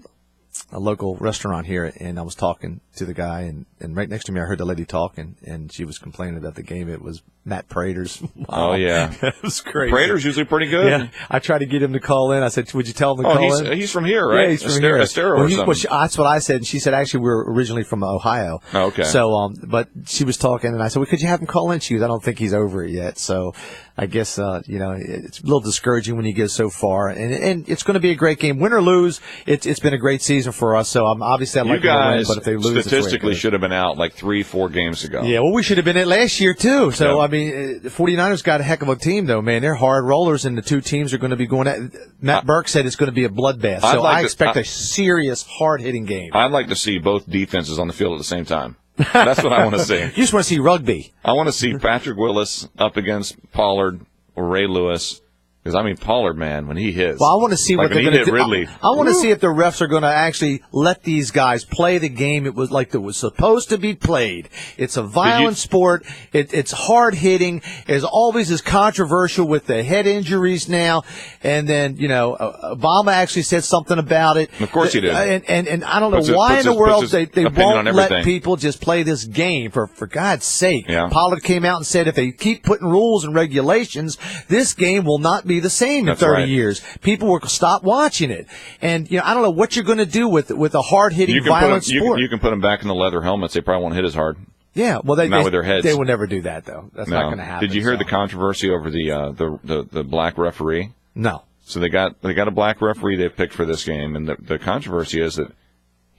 local restaurant here, and I was talking to the guy, and right next to me I heard the lady talking, and she was complaining about the game. It was Matt Prater's. Wow. Oh, yeah. It was crazy. Prater's usually pretty good. Yeah. I tried to get him to call in. I said, would you tell him to call in? He's from here, right? Yeah, he's from here. Estero or something. That's what I said, and she said, actually, we're originally from Ohio. Oh, okay. So, but she was talking, and I said, well, could you have him call in? She goes, I don't think he's over it yet. So I guess, it's a little discouraging when you get so far, and it's going to be a great game. Win or lose, it's been a great season for us. So obviously I'd like to win, but if they lose, statistically should have been out like 3-4 games ago. Yeah, well, we should have been at last year too. So I mean, the 49ers got a heck of a team though, man. They're hard rollers, and the two teams are going to be going at. Matt Burke said it's going to be a bloodbath. So I expect a serious, hard-hitting game. I'd like to see both defenses on the field at the same time. That's what I want to see. You just want to see rugby. I want to see Patrick Willis up against Pollard or Ray Lewis. Because, I mean, Pollard, man, when he hits. Well, I want to see what they're going to do. Ridley. I want to see if the refs are going to actually let these guys play the game it was like it was supposed to be played. It's a violent sport. It's hard hitting. As always is controversial with the head injuries now. And then, Obama actually said something about it. Of course he did. And I don't know why in the world they won't let people just play this game, for God's sake. Yeah. Pollard came out and said if they keep putting rules and regulations, this game will not be the same in 30 years. People will stop watching it. And, I don't know what you're going to do with a hard-hitting, violent sport. You can put them back in the leather helmets. They probably won't hit as hard. Yeah, well, not with their heads. They will never do that, though. That's not going to happen. Did you hear the controversy over the black referee? No. So they got a black referee they picked for this game, and the controversy is that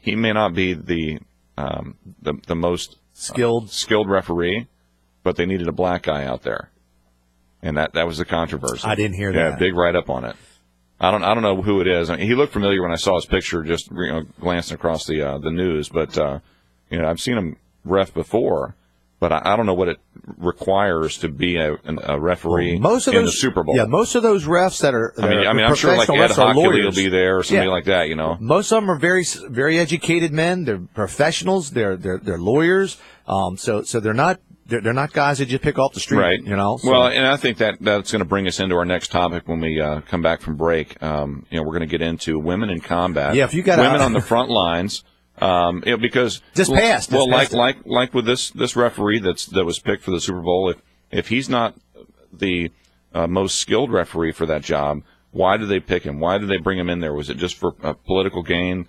he may not be the most skilled referee, but they needed a black guy out there. And that was the controversy. I didn't hear that. Yeah, big write-up on it. I don't know who it is. I mean, he looked familiar when I saw his picture, just glancing across the news. But I've seen him ref before, but I don't know what it requires to be a referee in the Super Bowl. Yeah, most of those refs that are. I'm sure like Ed Hockley will be there or somebody like that. Most of them are very, very educated men. They're professionals. They're lawyers. So they're not. They're not guys that you pick off the street, right? So. Well, and I think that's going to bring us into our next topic when we come back from break. We're going to get into women in combat. Yeah, if you got women on the front lines, because like with this referee that was picked for the Super Bowl, if he's not the most skilled referee for that job, why did they pick him? Why did they bring him in there? Was it just for political gain?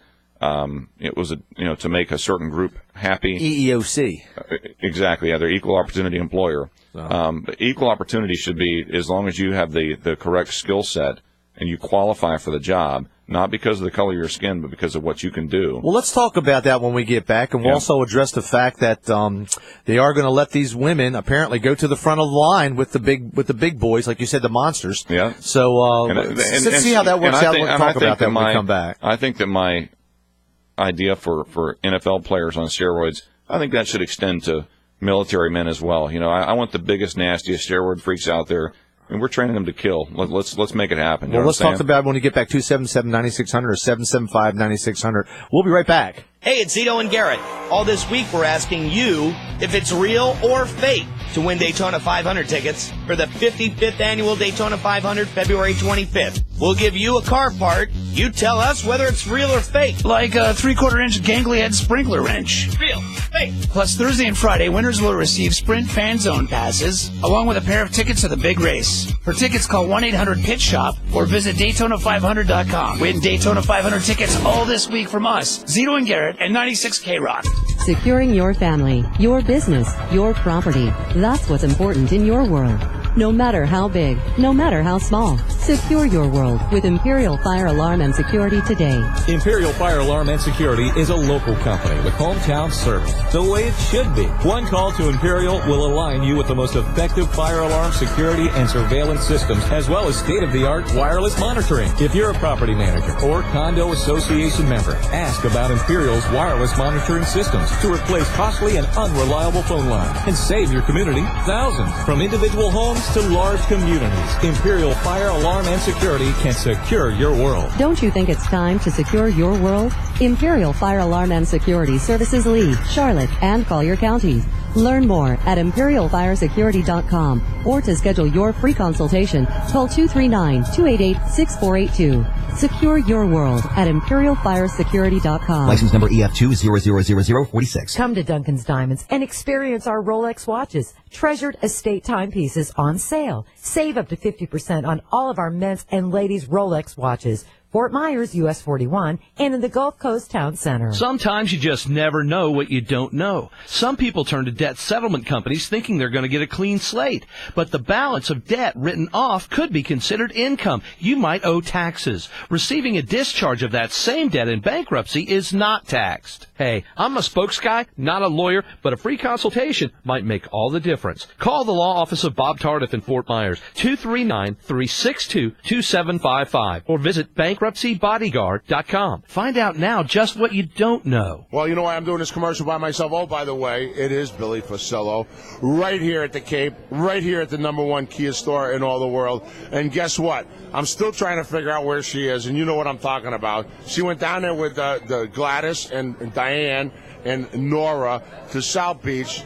It was to make a certain group happy. EEOC. Exactly. Yeah, they're equal opportunity employer. But equal opportunity should be as long as you have the correct skill set and you qualify for the job, not because of the color of your skin, but because of what you can do. Well, let's talk about that when we get back, and we'll also address the fact that they are going to let these women apparently go to the front of the line with the big boys, like you said, the monsters. Yeah. So let's see how that works out. We'll talk about that when we come back. I think that my idea for NFL players on steroids, I think that should extend to military men as well. I want the biggest, nastiest steroid freaks out there, and we're training them to kill. Let's make it happen. Well, let's talk about it when we get back. 277-9600 or 775-9600. We'll be right back. Hey, it's Zito and Garrett. All this week we're asking you if it's real or fake to win Daytona 500 tickets for the 55th annual Daytona 500 February 25th. We'll give you a car part. You tell us whether it's real or fake. Like a 3/4-inch gangly head sprinkler wrench. Real. Fake. Plus, Thursday and Friday, winners will receive Sprint Fan Zone passes, along with a pair of tickets to the big race. For tickets, call 1-800-PIT-SHOP or visit Daytona500.com. Win Daytona 500 tickets all this week from us, Zito and Garrett, and 96 K-Rock. Securing your family, your business, your property. That's what's important in your world. No matter how big, no matter how small, secure your world with Imperial Fire Alarm and Security today. Imperial Fire Alarm and Security is a local company with hometown service, the way it should be. One call to Imperial will align you with the most effective fire alarm security and surveillance systems, as well as state-of-the-art wireless monitoring. If you're a property manager or condo association member, ask about Imperial's wireless monitoring systems to replace costly and unreliable phone lines and save your community thousands. From individual homes thanks to large communities, Imperial Fire Alarm and Security can secure your world. Don't you think it's time to secure your world? Imperial Fire Alarm and Security services Lee, Charlotte, and Collier counties. Learn more at imperialfiresecurity.com or to schedule your free consultation, call 239-288-6482. Secure your world at imperialfiresecurity.com. License number EF2000046. Come to Duncan's Diamonds and experience our Rolex watches, treasured estate timepieces on sale. Save up to 50% on all of our men's and ladies' Rolex watches. Fort Myers, US 41, and in the Gulf Coast Town Center. Sometimes you just never know what you don't know. Some people turn to debt settlement companies thinking they're going to get a clean slate. But the balance of debt written off could be considered income. You might owe taxes. Receiving a discharge of that same debt in bankruptcy is not taxed. Hey, I'm a spokes guy, not a lawyer, but a free consultation might make all the difference. Call the law office of Bob Tardif in Fort Myers, 239-362-2755, or visit bankruptcybodyguard.com. Find out now just what you don't know. Well, you know why I'm doing this commercial by myself? Oh, by the way, it is Billy Fusillo, right here at the Cape, right here at the #1 Kia store in all the world. And guess what? I'm still trying to figure out where she is, and you know what I'm talking about. She went down there with the Gladys and Diane and Nora to South Beach,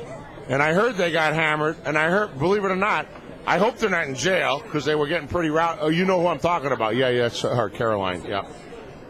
and I heard they got hammered, and I heard, believe it or not, I hope they're not in jail because they were getting pretty rowdy. Oh, you know who I'm talking about. Yeah, it's her, Caroline, yeah.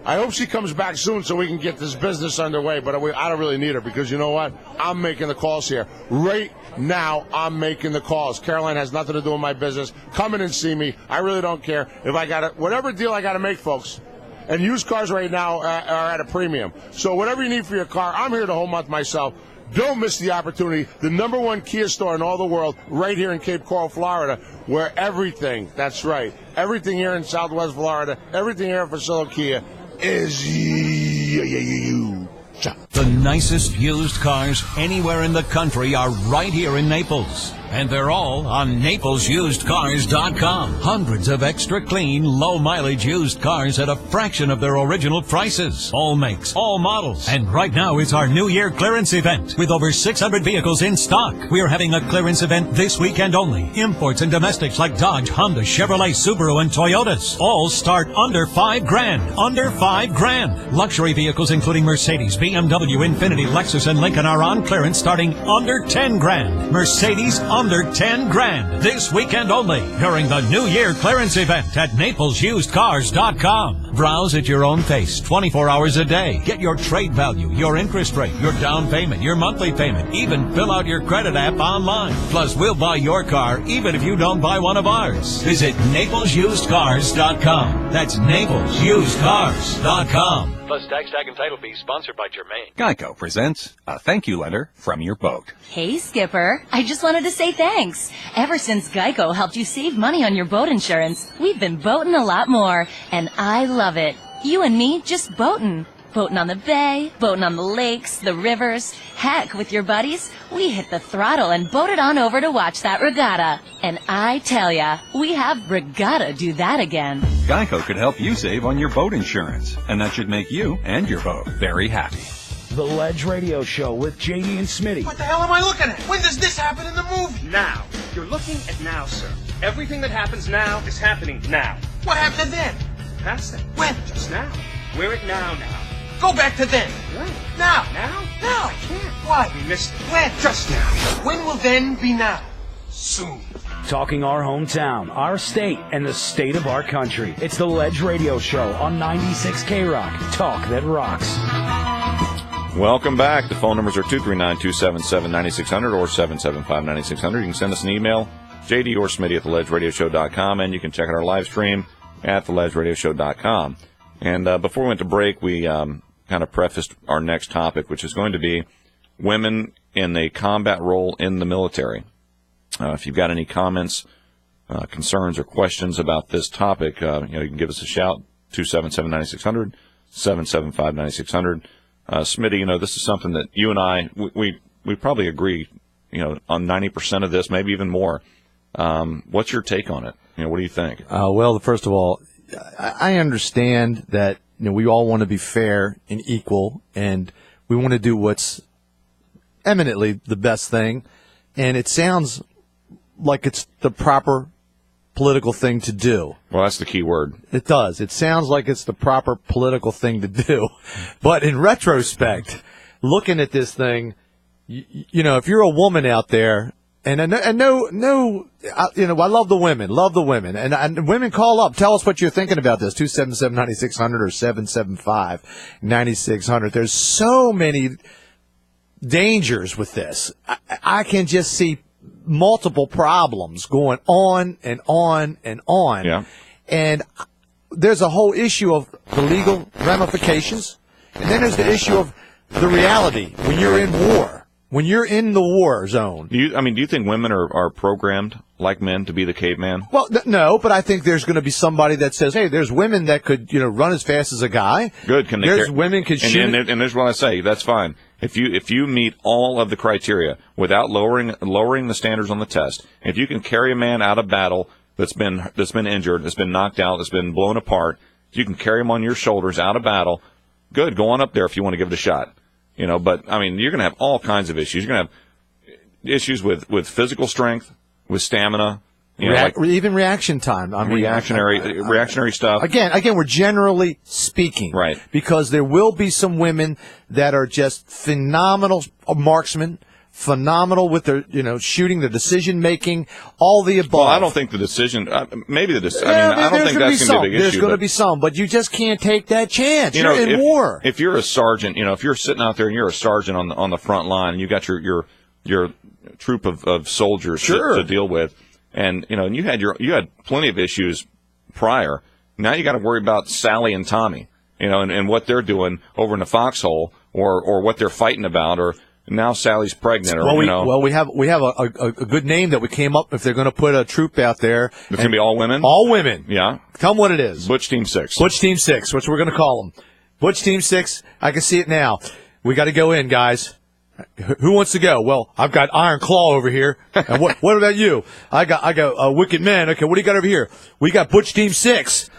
I hope she comes back soon so we can get this business underway, but I don't really need her because you know what? I'm making the calls here. Right now, I'm making the calls. Caroline has nothing to do with my business. Come in and see me. I really don't care. If I got whatever deal I got to make, folks. And used cars right now are at a premium. So whatever you need for your car, I'm here the whole month myself. Don't miss the opportunity. The #1 Kia store in all the world, right here in Cape Coral, Florida, where everything, that's right, everything here in Southwest Florida, everything here at Fusillo Kia is you. The nicest used cars anywhere in the country are right here in Naples. And they're all on NaplesUsedCars.com. Hundreds of extra clean, low-mileage used cars at a fraction of their original prices. All makes, all models. And right now is our New Year clearance event. With over 600 vehicles in stock, we're having a clearance event this weekend only. Imports and domestics like Dodge, Honda, Chevrolet, Subaru, and Toyotas all start under $5,000. Under $5,000. Luxury vehicles including Mercedes, BMW, Infiniti, Lexus, and Lincoln are on clearance starting under $10,000. Mercedes under $10,000 this weekend only during the New Year clearance event at NaplesUsedCars.com. Browse at your own pace 24 hours a day. Get your trade value, your interest rate, your down payment, your monthly payment. Even fill out your credit app online. Plus, we'll buy your car even if you don't buy one of ours. Visit NaplesUsedCars.com. That's NaplesUsedCars.com. Plus tax, tag, and title fees, sponsored by Germain. Geico presents a thank you letter from your boat. Hey, Skipper. I just wanted to say thanks. Ever since Geico helped you save money on your boat insurance, we've been boating a lot more, and I love it. You and me just boating. Boating on the bay, boating on the lakes, the rivers. Heck, with your buddies, we hit the throttle and boated on over to watch that regatta. And I tell ya, we have regatta do that again. Geico could help you save on your boat insurance, and that should make you and your boat very happy. The Ledge Radio Show with JD and Smitty. What the hell am I looking at? When does this happen in the movie? Now. You're looking at now, sir. Everything that happens now is happening now. What happened then? Past it. When? Just now. We're at now. Go back to then. When? Now. Now? I can't. Why? We missed it. When? Just now. When will then be now? Soon. Talking our hometown, our state, and the state of our country. It's the Ledge Radio Show on 96 K-Rock. Talk that rocks. Welcome back. The phone numbers are 239-277-9600 or 775-9600. You can send us an email, JD or Smitty at theledgeradioshow.com, and you can check out our live stream at theledgeradioshow.com. And before we went to break, we kind of prefaced our next topic, which is going to be women in a combat role in the military. If you've got any comments, concerns, or questions about this topic, you can give us a shout, 277-9600, 775-9600. Smitty, this is something that you and I, we probably agree, on 90% of this, maybe even more. What's your take on it? What do you think? Well, first of all, I understand that we all want to be fair and equal, and we want to do what's eminently the best thing. And it sounds like it's the proper political thing to do. Well, that's the key word. It does. It sounds like it's the proper political thing to do. But in retrospect, looking at this thing, you know, if you're a woman out there, and I love the women, and women call up, tell us what you're thinking about this, 277-9600 or 775-9600. There's so many dangers with this. I can just see multiple problems going on and on and on. Yeah. And there's a whole issue of the legal ramifications, and then there's the issue of the reality when you're in war. When you're in the war zone. Do you think women are programmed like men to be the caveman? Well, no, but I think there's going to be somebody that says, hey, there's women that could, run as fast as a guy. Good. There's women could shoot. And there's what I say. That's fine. If you meet all of the criteria without lowering the standards on the test, if you can carry a man out of battle that's been injured, that's been knocked out, that's been blown apart, if you can carry him on your shoulders out of battle, good. Go on up there if you want to give it a shot. But you're going to have all kinds of issues. You're going to have issues with physical strength, with stamina, even reaction time. Reactionary stuff. Again, we're generally speaking, right? Because there will be some women that are just phenomenal marksmen, phenomenal with their, shooting, their decision making, all the above. Well, I don't think the decision. Maybe the decision. I don't think that's going to be a big issue. There's going to be some, but you just can't take that chance. You're in war. If you're a sergeant, if you're sitting out there and you're a sergeant on the front line, and you got your troop of soldiers to deal with, and and you had plenty of issues prior. Now you got to worry about Sally and Tommy, and what they're doing over in the foxhole, or what they're fighting about, or now Sally's pregnant. We have a good name that we came up if they're going to put a troop out there. It's going to be all women? All women. Yeah. Tell them what it is. Butch Team 6. Butch Team 6, which we're going to call them. Butch Team 6, I can see it now. We got to go in, guys. Who wants to go? Well, I've got Iron Claw over here. And what about you? I got Wicked Man. Okay, what do you got over here? We got Butch Team 6.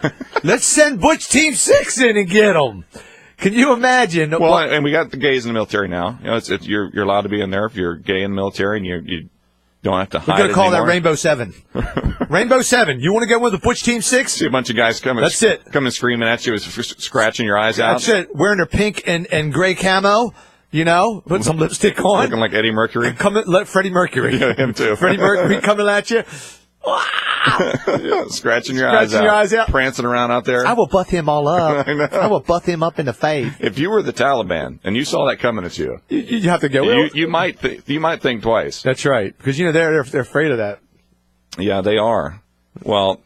Let's send Butch Team 6 in and get them. Can you imagine? Well, and we got the gays in the military now. You're allowed to be in there if you're gay in the military, and you don't have to hide. We're going to call that Rainbow 7. Rainbow 7. You want to go with the Butch Team 6? See a bunch of guys coming screaming at you, scratching your eyes out. That's it. Wearing their pink and gray camo. Put some lipstick on. Looking like Eddie Mercury. Freddie Mercury. Yeah, him too. Freddie Mercury coming at you. Scratching your eyes out. Prancing around out there. I will buff him all up. I know. I will buff him up in the face. If you were the Taliban and you saw that coming at you, you have to go. You might think twice. That's right, because they're afraid of that. Yeah, they are. Well,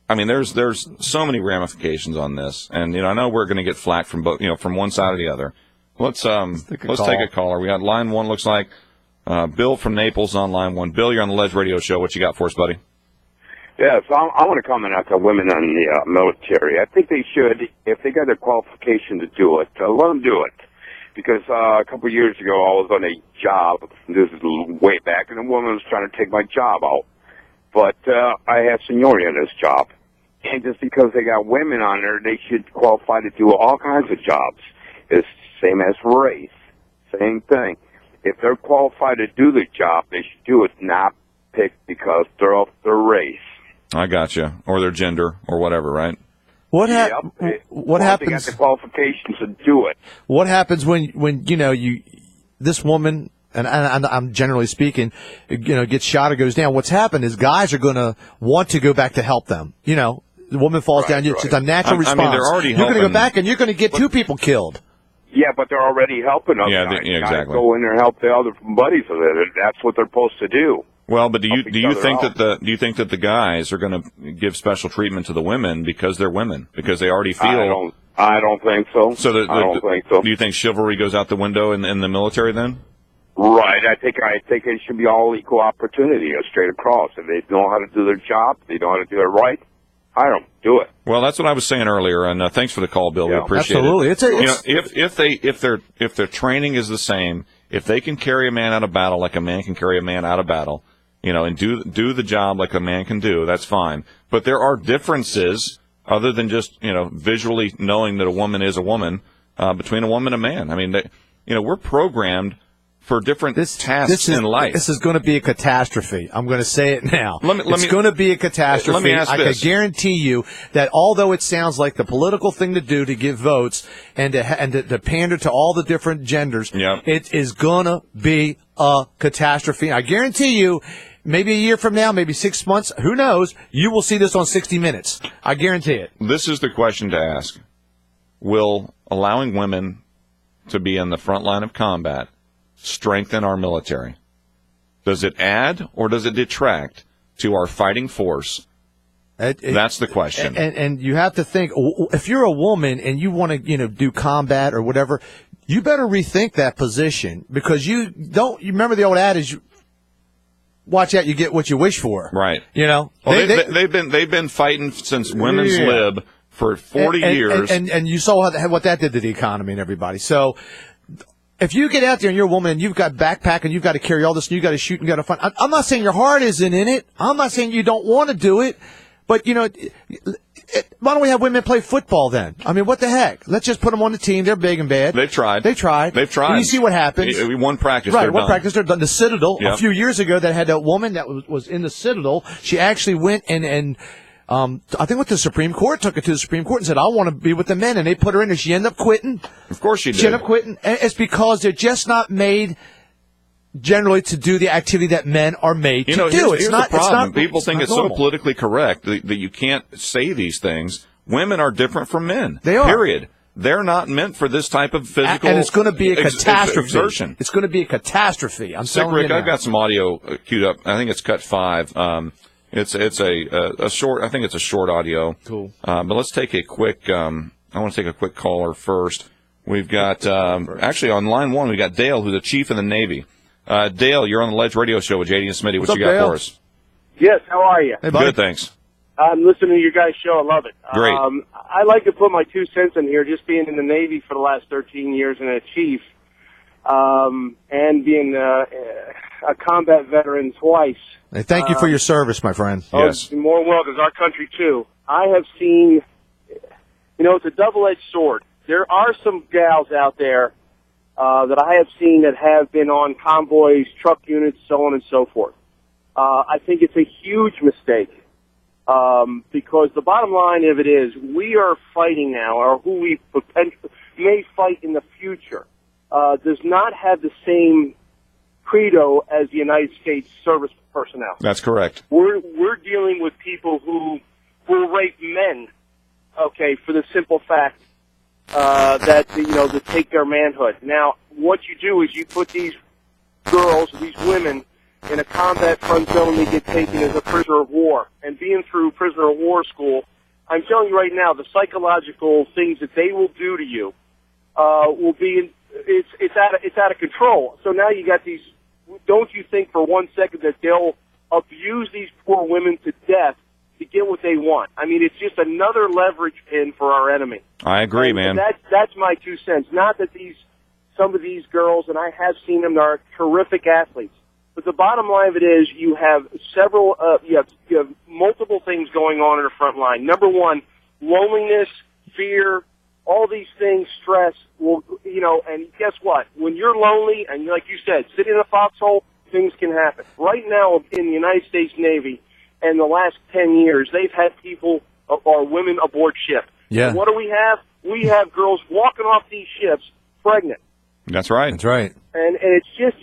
there's so many ramifications on this, and I know we're going to get flack from both, from one side or the other. Let's take a caller. We got line 1. Looks like Bill from Naples on line 1. Bill, you're on the Ledge Radio Show. What you got for us, buddy? Yeah, so I want to comment out to women in the military. I think they should, if they got their qualification to do it, let them do it. Because a couple of years ago, I was on a job. This is way back, and a woman was trying to take my job out. But I have seniority in this job. And just because they got women on there, they should qualify to do all kinds of jobs. It's same as race. Same thing. If they're qualified to do the job, they should do it, not pick because they're of their race. I gotcha. Or their gender, or whatever, right? What happens? They got the qualifications to do it. What happens when this woman, and I'm generally speaking, gets shot or goes down? What's happened is guys are going to want to go back to help them. The woman falls down. It's a natural response. They're already You're going to go back and you're going to get 2 people killed. Yeah, but they're already helping us. Yeah, exactly. Guys go in there and help the other buddies of it. That's what they're supposed to do. Well, but do you think that the guys are going to give special treatment to the women because they're women, because they already feel? I don't think so. I don't think so. Do you think chivalry goes out the window in the military then? Right. I think it should be all equal opportunity, straight across. If they know how to do their job, they know how to do it right. I don't do it. Well, that's what I was saying earlier, and thanks for the call, Bill. Yeah, we appreciate it. If their training is the same, if they can carry a man out of battle like a man can carry a man out of battle, and do the job like a man can do, that's fine. But there are differences other than just visually knowing that a woman is a woman between a woman and a man. We're programmed for different tasks in life. This is going to be a catastrophe. I'm going to say it now. It's going to be a catastrophe. Let me ask I this. can guarantee you that although it sounds like the political thing to do to get votes and to pander to all the different genders, it is going to be a catastrophe. I guarantee you, maybe a year from now, maybe 6 months, who knows, you will see this on 60 Minutes. I guarantee it. This is the question to ask. Will allowing women to be in the front line of combat strengthen our military? Does it add or does it detract to our fighting force? That's the question. And you have to think, if you're a woman and you want to, do combat or whatever, you better rethink that position, because you remember the old adage, watch out, you get what you wish for. Right. Well, they've been fighting since women's lib for 40 years. And you saw what that did to the economy and everybody. So if you get out there and you're a woman and you've got backpack and you've got to carry all this and you've got to shoot and you've got to find, I'm not saying your heart isn't in it. I'm not saying you don't want to do it. But, why don't we have women play football then? I mean, what the heck? Let's just put them on the team. They're big and bad. They've tried. And you see what happens. One practice. Right, one practice. They're done. The Citadel, Yep. a few years ago, that had a woman that was in the Citadel. She actually went and I think with the Supreme Court, took it to the Supreme Court and said, I want to be with the men. And they put her in and she ended up quitting. Of course she did. She ended up quitting. And it's because they're just not made generally to do the activity that men are made to do. Here's the problem. People think it's so politically correct that you can't say these things. Women are different from men. They are. Period. They're not meant for this type of physical and it's going to be a catastrophe. Exertion. It's going to be a catastrophe. I'm Sick telling Rick, you now. I've got some audio queued up. I think it's cut 5. It's a short. I think it's a short audio. Cool. But let's take a quick. I want to take a quick caller first. We've got actually on line 1. We got Dale, who's the chief in the Navy. Dale, you're on the Ledge Radio Show with JD and Smitty. What you got Dale? for us? Yes, how are you? Hey, buddy. Good, thanks. I'm listening to your guys' show. I love it. Great. I like to put my 2 cents in here, just being in the Navy for the last 13 years and a chief, and being a combat veteran twice. Hey, thank you for your service, my friend. Yes. More well, because our country, too. I have seen, it's a double-edged sword. There are some gals out there that I have seen that have been on convoys, truck units, so on and so forth. I think it's a huge mistake. Because the bottom line of it is, we are fighting now, or who we potentially may fight in the future, does not have the same credo as the United States service personnel. That's correct. We're dealing with people who will rape men, okay, for the simple fact that to take their manhood. Now, what you do is you put these girls, these women, in a combat front zone, they get taken as a prisoner of war. And being through prisoner of war school, I'm telling you right now, the psychological things that they will do to you will be it's out of control. So now you got these. Don't you think for 1 second that they'll abuse these poor women to death to get what they want? I mean, it's just another leverage pin for our enemy. I agree, man. That's my 2 cents. Not that some of these girls, and I have seen them, are terrific athletes. But the bottom line of it is, you have you have multiple things going on in the front line. Number one, loneliness, fear, all these things, stress. And guess what? When you're lonely and, like you said, sitting in a foxhole, things can happen. Right now in the United States Navy, in the last 10 years, they've had people or women aboard ship. Yeah. And what do we have? We have girls walking off these ships pregnant. That's right. That's right. And it's just,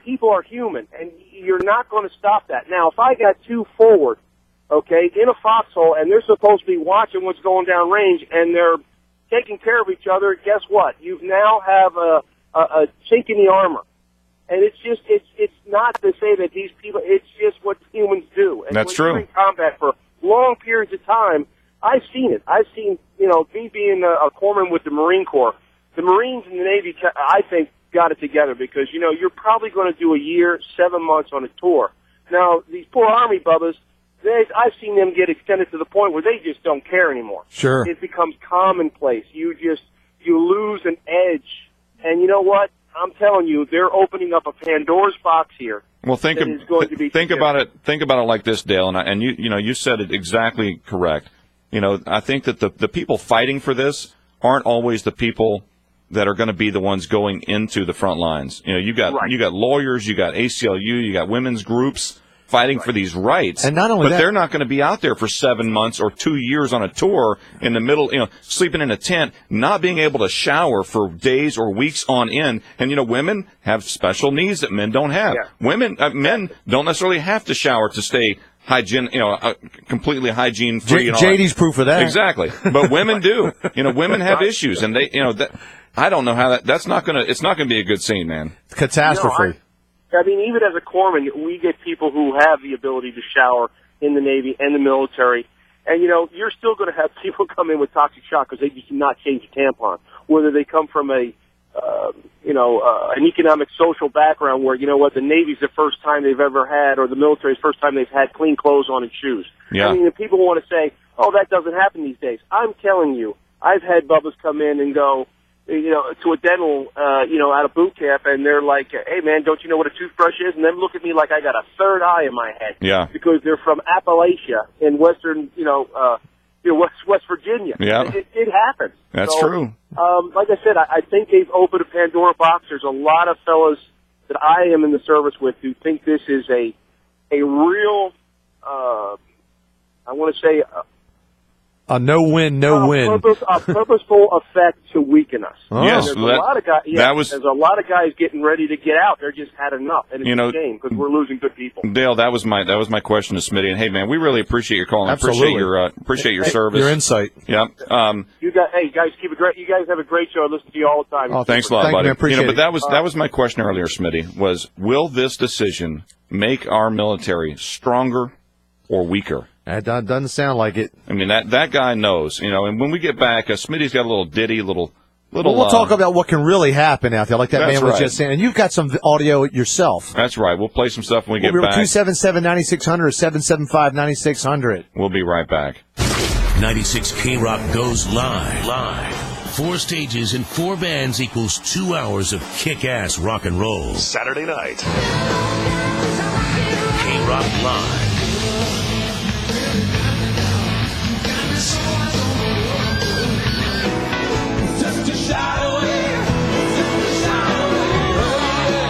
people are human, and you're not going to stop that. Now, if I got 2 forward, okay, in a foxhole, and they're supposed to be watching what's going down range, and they're taking care of each other, guess what? You now have a chink in the armor. And it's not to say that these people, it's just what humans do. And That's when true. you're in combat for long periods of time, I've seen it. I've seen, me being a corpsman with the Marine Corps, the Marines and the Navy, I think, got it together because, you're probably going to do a year, 7 months on a tour. Now, these poor Army bubbas, I've seen them get extended to the point where they just don't care anymore. Sure. It becomes commonplace. You lose an edge. And you know what? I'm telling you, they're opening up a Pandora's box here. Well, think about it. Think about it like this, Dale, and you said it exactly correct. I think that the people fighting for this aren't always the people that are going to be the ones going into the front lines. You know, you got lawyers, you got ACLU, you got women's groups fighting for these rights. And not only that, they're not going to be out there for 7 months or 2 years on a tour in the middle, you know, sleeping in a tent, not being able to shower for days or weeks on end. And, you know, women have special needs that men don't have. Yeah. Men don't necessarily have to shower to stay hygiene, you know, completely hygiene free. JD's proof of that. Exactly. But women do. You know, women have issues, and they, you know, I don't know how it's not going to be a good scene, man. Catastrophe. I mean, even as a corpsman, we get people who have the ability to shower in the Navy and the military. And, you know, you're still going to have people come in with toxic shock because they cannot change a tampon. Whether they come from an economic, social background where, you know what, the Navy's the first time they've ever had, or the military's first time they've had clean clothes on and shoes. Yeah. I mean, if people want to say, oh, that doesn't happen these days. I'm telling you, I've had Bubbas come in and go, you know, to a dental, out of boot camp, and they're like, hey, man, don't you know what a toothbrush is? And then look at me like I got a third eye in my head. Yeah. Because they're from Appalachia in western, West Virginia. Yeah. It happens. That's true. Like I said, I think they've opened a Pandora box. There's a lot of fellas that I am in the service with who think this is a real, I want to say, a no-win, no-win. A purposeful effect to weaken us. Oh. Yes, there's a lot of guys. Yeah, there's a lot of guys getting ready to get out. They're just had enough, and it's a shame because we're losing good people. Dale, that was my question to Smitty. And hey, man, we really appreciate your call. Absolutely. Appreciate your service, your insight. Yeah. You guys keep it great. You guys have a great show. I listen to you all the time. Oh, thanks a lot, buddy. Appreciate but that was my question earlier, Smitty. Was will this decision make our military stronger or weaker? That doesn't sound like it. I mean, that guy knows, you know. And when we get back, Smitty's got a little ditty, little. Well, we'll talk about what can really happen out there, like that man was right. just saying. And you've got some audio yourself. That's right. We'll play some stuff when we get back. 277-9600 or 775-9600. We'll be right back. 96 K-Rock goes live. 4 stages and 4 bands equals 2 hours of kick-ass rock and roll. Saturday night. K-Rock Live.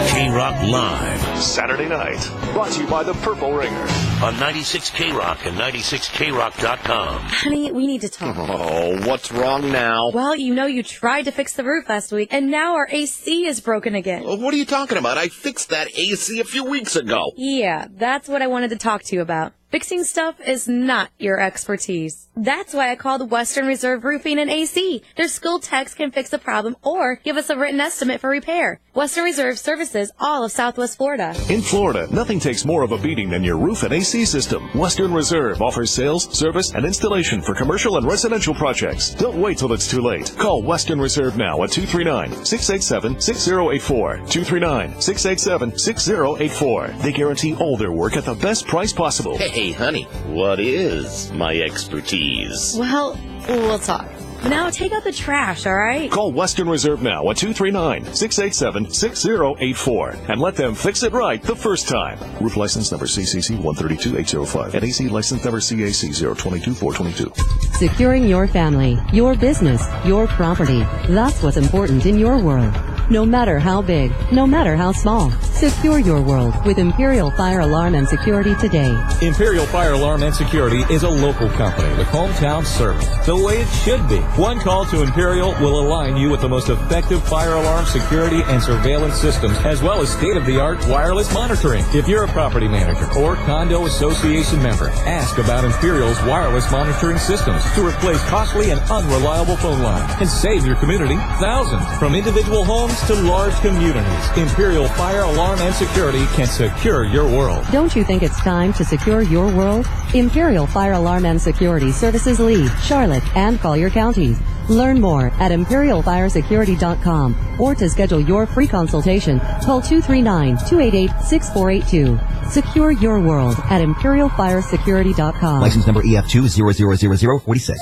K-Rock Live. Saturday night. Brought to you by the Purple Ringer. On 96 K-Rock and 96KRock.com. Honey, we need to talk. Oh, what's wrong now? Well, you know you tried to fix the roof last week, and now our AC is broken again. What are you talking about? I fixed that AC a few weeks ago. Yeah, that's what I wanted to talk to you about. Fixing stuff is not your expertise. That's why I called Western Reserve Roofing and AC. Their skilled techs can fix the problem or give us a written estimate for repair. Western Reserve services all of Southwest Florida. In Florida, nothing takes more of a beating than your roof and AC system. Western Reserve offers sales, service, and installation for commercial and residential projects. Don't wait till it's too late. Call Western Reserve now at 239-687-6084. 239-687-6084. They guarantee all their work at the best price possible. Hey, honey, what is my expertise? Well, we'll talk. Now take out the trash, all right? Call Western Reserve now at 239-687-6084 and let them fix it right the first time. Roof license number CCC 132805 and AC license number CAC 022422. Securing your family, your business, your property. That's what's important in your world. No matter how big, no matter how small. Secure your world with Imperial Fire Alarm and Security today. Imperial Fire Alarm and Security is a local company with hometown service, the way it should be. One call to Imperial will align you with the most effective fire alarm security and surveillance systems, as well as state-of-the-art wireless monitoring. If you're a property manager or condo association member, ask about Imperial's wireless monitoring systems to replace costly and unreliable phone lines and save your community thousands. From individual homes to large communities, Imperial Fire Alarm and Security can secure your world. Don't you think it's time to secure your world? Imperial Fire Alarm and Security services Lee, Charlotte, and Collier counties. Learn more at imperialfiresecurity.com or to schedule your free consultation, call 239-288-6482. Secure your world at imperialfiresecurity.com. License number EF2000046.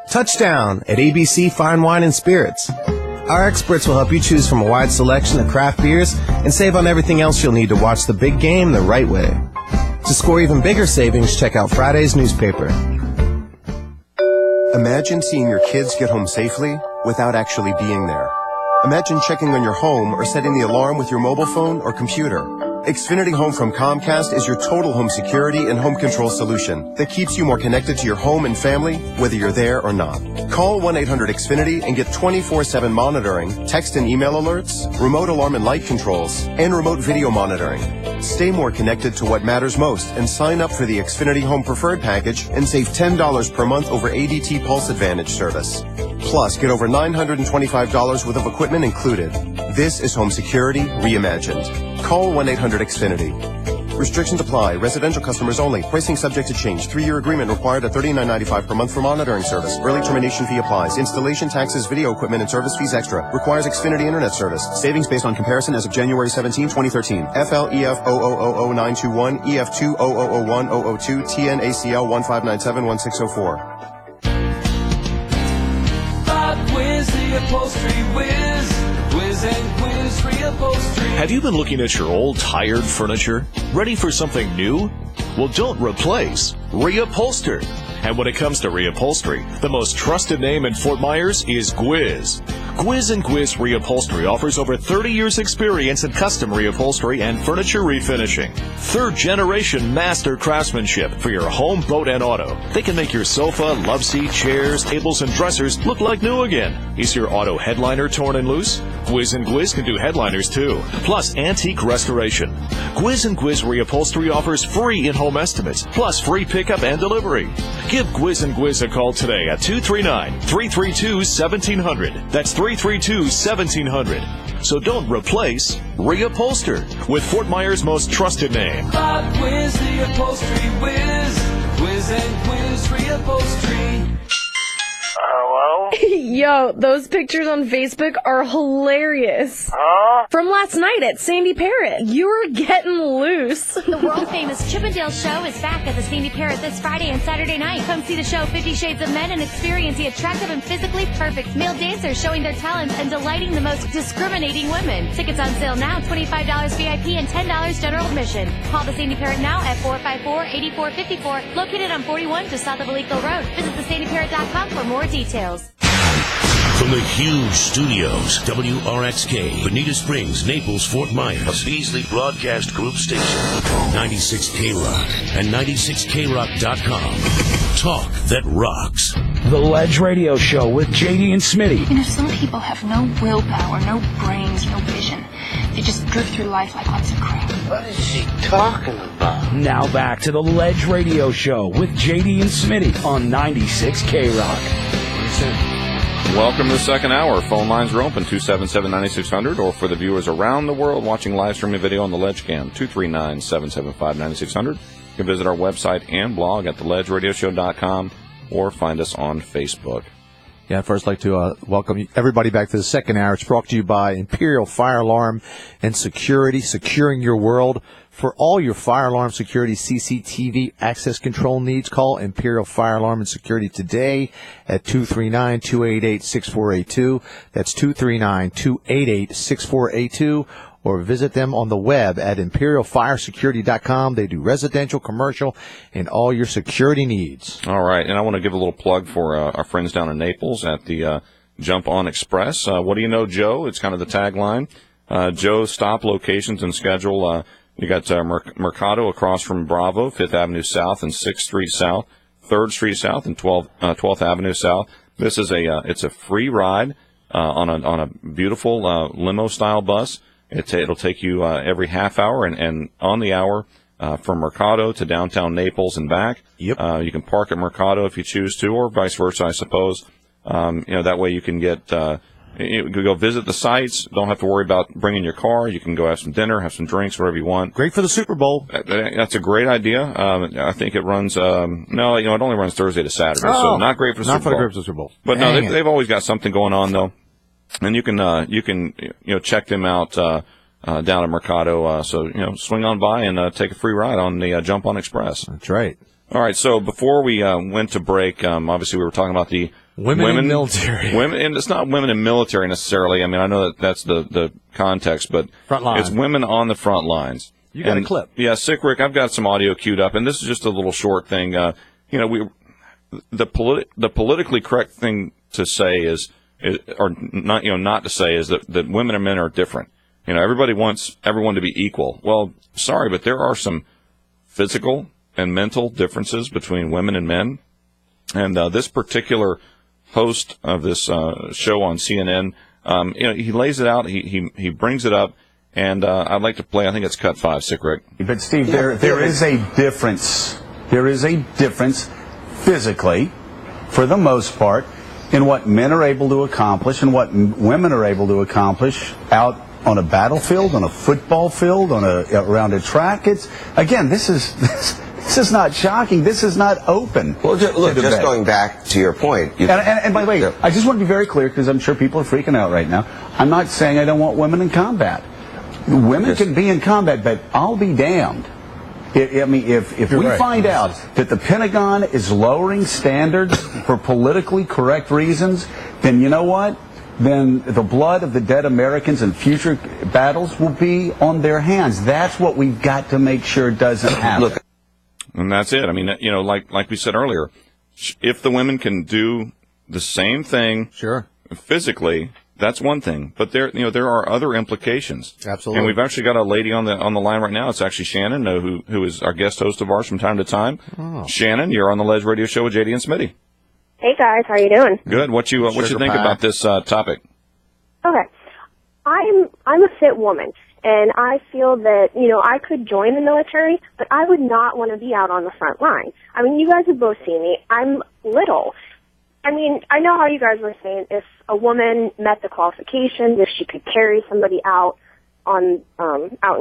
Touchdown at ABC Fine Wine and Spirits. Our experts will help you choose from a wide selection of craft beers and save on everything else you'll need to watch the big game the right way. To score even bigger savings, check out Friday's newspaper. Imagine seeing your kids get home safely without actually being there. Imagine checking on your home or setting the alarm with your mobile phone or computer. Xfinity Home from Comcast is your total home security and home control solution that keeps you more connected to your home and family, whether you're there or not. Call 1-800-XFINITY and get 24/7 monitoring, text and email alerts, remote alarm and light controls, and remote video monitoring. Stay more connected to what matters most and sign up for the Xfinity Home Preferred package and save $10 per month over ADT Pulse Advantage service. Plus, get over $925 worth of equipment included. This is home security reimagined. Call 1-800-XFINITY. Restrictions apply. Residential customers only. Pricing subject to change. 3-year agreement required at $39.95 per month for monitoring service. Early termination fee applies. Installation taxes, video equipment, and service fees extra. Requires Xfinity Internet service. Savings based on comparison as of January 17, 2013. FLEF 0000921, EF2 0001002, TNACL 15971604. Whiz, the upholstery whiz. Whiz and Quiz Reupholstery. Have you been looking at your old, tired furniture? Ready for something new? Well, don't replace. Reupholster. And when it comes to reupholstery, the most trusted name in Fort Myers is Gwiz. Gwiz & Gwiz Reupholstery offers over 30 years experience in custom reupholstery and furniture refinishing. 3rd-generation master craftsmanship for your home, boat, and auto. They can make your sofa, loveseat, chairs, tables, and dressers look like new again. Is your auto headliner torn and loose? Gwiz & Gwiz can do headliners too, plus antique restoration. Gwiz & Gwiz Reupholstery offers free in-home estimates, plus free pickup and delivery. Give Gwiz & Gwiz a call today at 239-332-1700. That's 332-1700. So don't replace, reupholster with Fort Myers' most trusted name. Bob Quiz, the upholstery whiz. Whiz and Quiz Reupholstery. Hello? Yo, those pictures on Facebook are hilarious. Huh? From last night at Sandy Parrot. You're getting loose. The world-famous Chippendale Show is back at the Sandy Parrot this Friday and Saturday night. Come see the show 50 Shades of Men and experience the attractive and physically perfect male dancers showing their talents and delighting the most discriminating women. Tickets on sale now, $25 VIP and $10 general admission. Call the Sandy Parrot now at 454-8454, located on 41 just south of Alico Road. Visit thesandyparrot.com for more details. From the huge studios, WRXK, Bonita Springs, Naples, Fort Myers, a Beasley Broadcast Group station, 96K Rock, and 96krock.com. Talk that rocks. The Ledge Radio Show with JD and Smitty. You know, some people have no willpower, no brains, no vision. They just drift through life like lots of crap. What is she talking about? Now back to the Ledge Radio Show with JD and Smitty on 96K Rock. Welcome to the second hour. Phone lines are open, 277-9600, or for the viewers around the world watching live streaming video on the Ledge Cam, 239-775-9600. You can visit our website and blog at theledgeradioshow.com or find us on Facebook. Yeah, I'd first like to welcome everybody back to the second hour. It's brought to you by Imperial Fire Alarm and Security, securing your world. For all your fire alarm security CCTV access control needs, call Imperial Fire Alarm and Security today at 239-288-6482. That's 239-288-6482. Or visit them on the web at imperialfiresecurity.com. They do residential, commercial, and all your security needs. All right, and I want to give a little plug for our friends down in Naples at the Jump On Express. What do you know, Joe? It's kind of the tagline. Joe's stop locations and schedule. You got Mercado across from Bravo, 5th Avenue South and 6th Street South, 3rd Street South and 12th Avenue South. This is it's a free ride on a beautiful limo-style bus. It'll take you every half hour and on the hour from Mercado to downtown Naples and back. Yep. You can park at Mercado if you choose to, or vice versa, I suppose. That way you can get you can go visit the sites. Don't have to worry about bringing your car. You can go have some dinner, have some drinks, whatever you want. Great for the Super Bowl. That's a great idea. I think it runs. It only runs Thursday to Saturday, so not great for the Super Bowl. Not great for the Super Bowl. But no, they've always got something going on though, and you can check them out down at Mercado. So swing on by and take a free ride on the Jump On Express. That's right. All right. So before we went to break, obviously we were talking about the women in military. Women, and it's not women in military necessarily. I mean, I know that's the context, but it's women on the front lines. You got a clip. Yeah, Sick Rick, I've got some audio queued up, and this is just a little short thing. The politically correct thing to say is or not, not to say is that women and men are different. Everybody wants everyone to be equal. Well, sorry, but there are some physical and mental differences between women and men. And this particular host of this show on CNN, he lays it out. He brings it up, and I'd like to play. I think it's cut 5. Sick Rick. But Steve, there is a difference. There is a difference physically, for the most part, in what men are able to accomplish and what women are able to accomplish out on a battlefield, on a football field, around a track. This is not shocking. This is not open. Well, just going back to your point. And by the way, I just want to be very clear, because I'm sure people are freaking out right now. I'm not saying I don't want women in combat. Women can be in combat, but I'll be damned. If we find out that the Pentagon is lowering standards for politically correct reasons, then you know what? Then the blood of the dead Americans in future battles will be on their hands. That's what we've got to make sure doesn't happen. Look, and that's it. I mean, like we said earlier, if the women can do the same thing, physically, that's one thing. But there are other implications. Absolutely. And we've actually got a lady on the line right now. It's actually Shannon, who is our guest host of ours from time to time. Oh. Shannon, you're on the Ledge Radio Show with JD and Smitty. Hey guys, how you doing? Good. What you think about this topic? Okay, I'm a fit woman, and I feel that I could join the military, but I would not want to be out on the front line. I mean, you guys have both seen me. I'm little. I mean, I know how you guys were saying if a woman met the qualifications, if she could carry somebody out in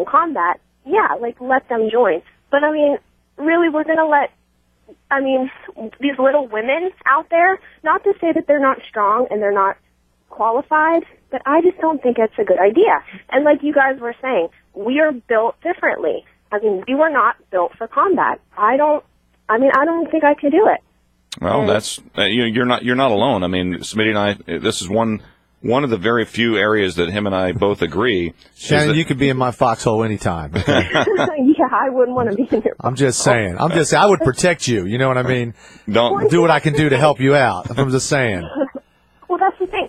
combat, yeah, let them join. But I mean, really, we're gonna let. I mean, these little women out there, not to say that they're not strong and they're not qualified, but I just don't think it's a good idea. And like you guys were saying, we are built differently. I mean, we were not built for combat. I don't think I could do it. Well, that's you're not alone. I mean, Smitty and I, this is one of the very few areas that him and I both agree. Shannon, you could be in my foxhole anytime. Okay? Yeah, I wouldn't want to be in your I'm just saying. I would protect you. You know what I mean? Don't do what I can do to help you out. I'm just saying. Well, that's the thing.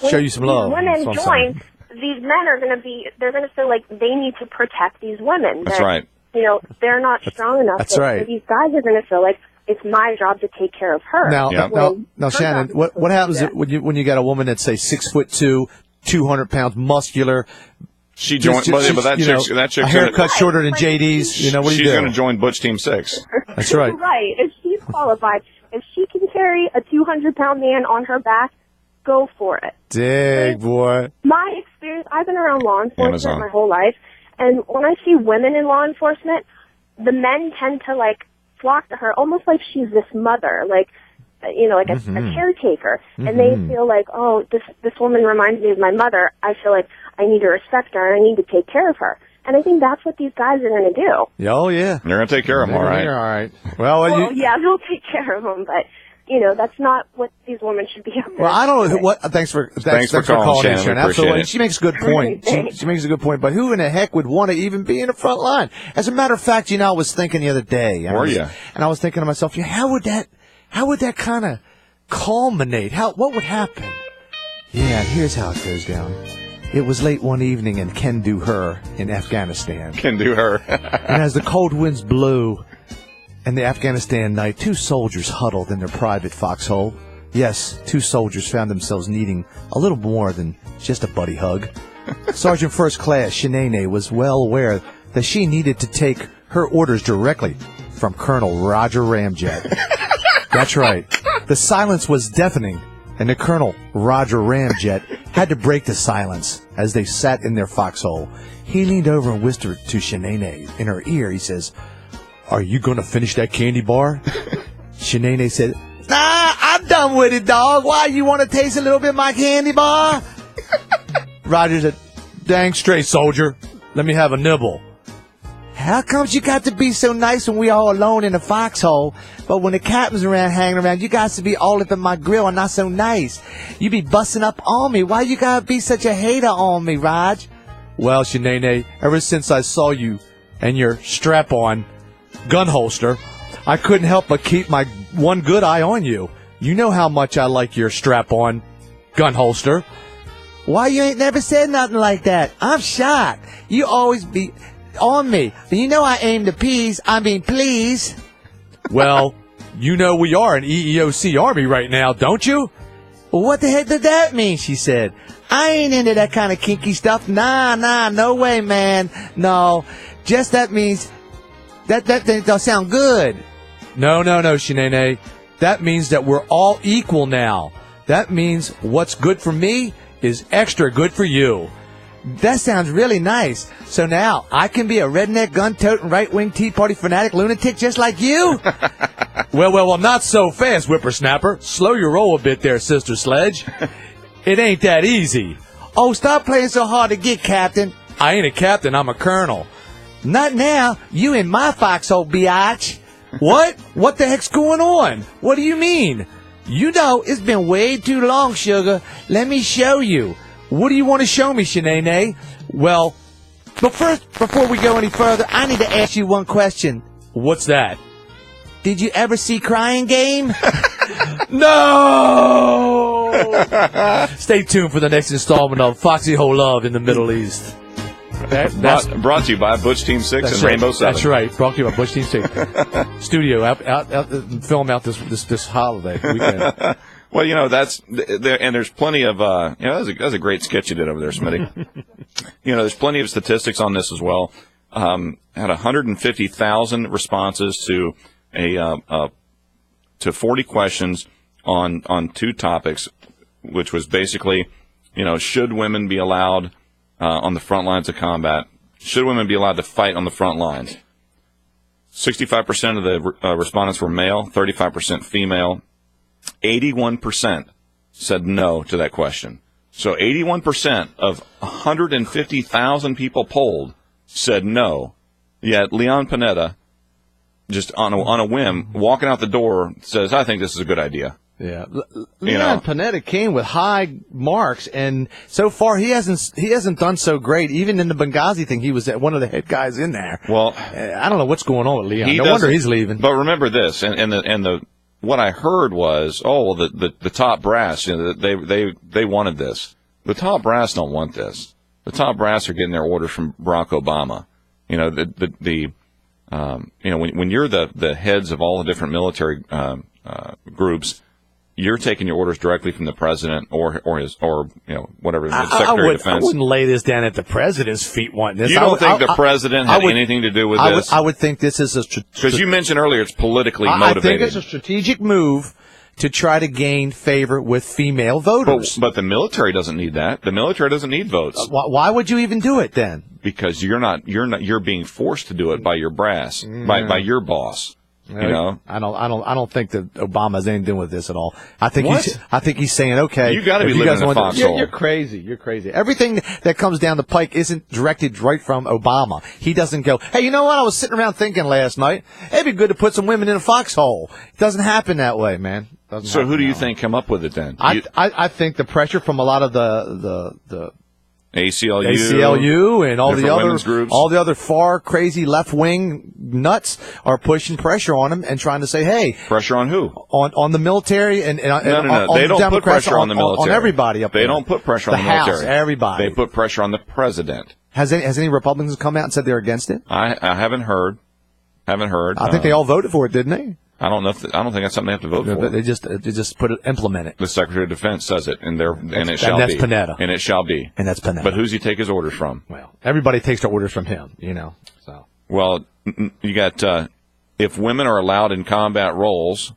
Show you some love. When women join, these men are they're going to feel like they need to protect these women. That's right. They're not strong enough. That's right. So these guys are going to feel like it's my job to take care of her. Now, Shannon, what happens when you got a woman that's say 6'2", 200 pounds, muscular? She joined, but that chick's a haircut shorter than JD's. What do you do? She's going to join Butch Team 6. That's right. Right. If she's qualified, if she can carry a 200-pound man on her back, go for it. Dig, boy. My experience, I've been around law enforcement my whole life, and when I see women in law enforcement, the men tend to flock to her almost like she's this mother, a caretaker, and they feel like, oh, this woman reminds me of my mother. I feel like I need to respect her and I need to take care of her. And I think that's what these guys are going to do. Oh yeah, they're going to take care of them, all right. All right. Well, yeah, they'll take care of them, but that's not what these women should be up there. Well, I don't know what. Thanks for calling, Shannon. Absolutely, she makes a good point. She makes a good point. But who in the heck would want to even be in the front line? As a matter of fact, I was thinking the other day. And I was thinking to myself, how would that kind of culminate? What would happen? Yeah, here's how it goes down. It was late one evening in Kandahar in Afghanistan. Kandahar. And as the cold winds blew, in the Afghanistan night, 2 soldiers huddled in their private foxhole. Yes, 2 soldiers found themselves needing a little more than just a buddy hug. Sergeant First Class Shanae was well aware that she needed to take her orders directly from Colonel Roger Ramjet. That's right. The silence was deafening, and the Colonel, Roger Ramjet, had to break the silence as they sat in their foxhole. He leaned over and whispered to Shanae in her ear. He says, "Are you going to finish that candy bar?" Shanae said, "Nah, I'm done with it, dog. Why, you want to taste a little bit of my candy bar?" Roger said, "Dang straight, soldier. Let me have a nibble." "How comes you got to be so nice when we all alone in the foxhole, but when the captain's around hanging around, you got to be all up in my grill and not so nice? You be busting up on me. Why you got to be such a hater on me, Raj?" "Well, Shanae, ever since I saw you and your strap-on gun holster, I couldn't help but keep my one good eye on you. You know how much I like your strap-on gun holster. Why you ain't never said nothing like that? I'm shocked. You always be on me. You know I aim to please. Well, you know we are an EEOC Army right now, don't you? Well, what the heck does that mean, she said. I ain't into that kind of kinky stuff. Nah, no way, man. No, just that means that don't sound good. No, Shanae. That means that we're all equal now. That means what's good for me is extra good for you. That sounds really nice. So now I can be a redneck, gun-toting, right-wing Tea Party fanatic lunatic just like you? Well, not so fast, whippersnapper. Slow your roll a bit there, Sister Sledge. It ain't that easy. Oh, stop playing so hard to get, Captain. I ain't a captain, I'm a colonel. Not now. You in my foxhole, biatch. What? What the heck's going on? What do you mean? You know, it's been way too long, sugar. Let me show you. What do you want to show me, Shanae? Well, but first, before we go any further, I need to ask you one question. What's that? Did you ever see Crying Game? No! Stay tuned for the next installment of Foxy Ho Love in the Middle East. That's brought to you by Butch Team 6 and Rainbow 7. That's right. Brought to you by Butch Team 6. Studio out film out this holiday weekend. Well, you know, there's plenty of, that's a great sketch you did over there, Smitty. You know, there's plenty of statistics on this as well. Had 150,000 responses to to 40 questions on two topics, which was basically, you know, should women be allowed on the front lines of combat? Should women be allowed to fight on the front lines? 65% of the respondents were male, 35% female. 81% said no to that question. So 81% of 150,000 people polled said no. Yet Leon Panetta, just on a whim, walking out the door, says, I think this is a good idea. Yeah, Leon Panetta came with high marks, and so far he hasn't done so great. Even in the Benghazi thing, he was one of the head guys in there. Well, I don't know what's going on with Leon. No wonder he's leaving. But remember this, and what I heard was, the top brass, you know, they wanted this. The top brass don't want this. The top brass are getting their orders from Barack Obama. You know, when you're the heads of all the different military groups, you're taking your orders directly from the president or whatever, the Secretary of Defense. I wouldn't lay this down at the president's feet wanting this. You don't think the president had anything to do with this? I would think this is because you mentioned earlier it's politically motivated. I think it's a strategic move to try to gain favor with female voters. But the military doesn't need that. The military doesn't need votes. Why would you even do it then? Because you're being forced to do it by your brass, by your boss. You know, I don't think that Obama has anything to do with this at all. I think he's saying, okay, you got to be living in a foxhole. You're crazy. You're crazy. Everything that comes down the pike isn't directed right from Obama. He doesn't go, hey, you know what? I was sitting around thinking last night, it'd be good to put some women in a foxhole. It doesn't happen that way, man. So who do you think come up with it then? I think the pressure from a lot of the ACLU and all the other far crazy left wing nuts are pushing pressure on him and trying to say, hey, pressure on who? On the military and no. They don't put pressure on the military. On everybody up there. They don't put pressure on the military. Everybody. They put pressure on the president. Has any Republicans come out and said they're against it? I haven't heard. I think they all voted for it, didn't they? I don't know. I don't think that's something they have to vote for. They just implement it. The Secretary of Defense says it, and it shall be. And that's Panetta. And it shall be. And that's Panetta. But who's he take his orders from? Well, everybody takes their orders from him, you know. So. Well, you got if women are allowed in combat roles,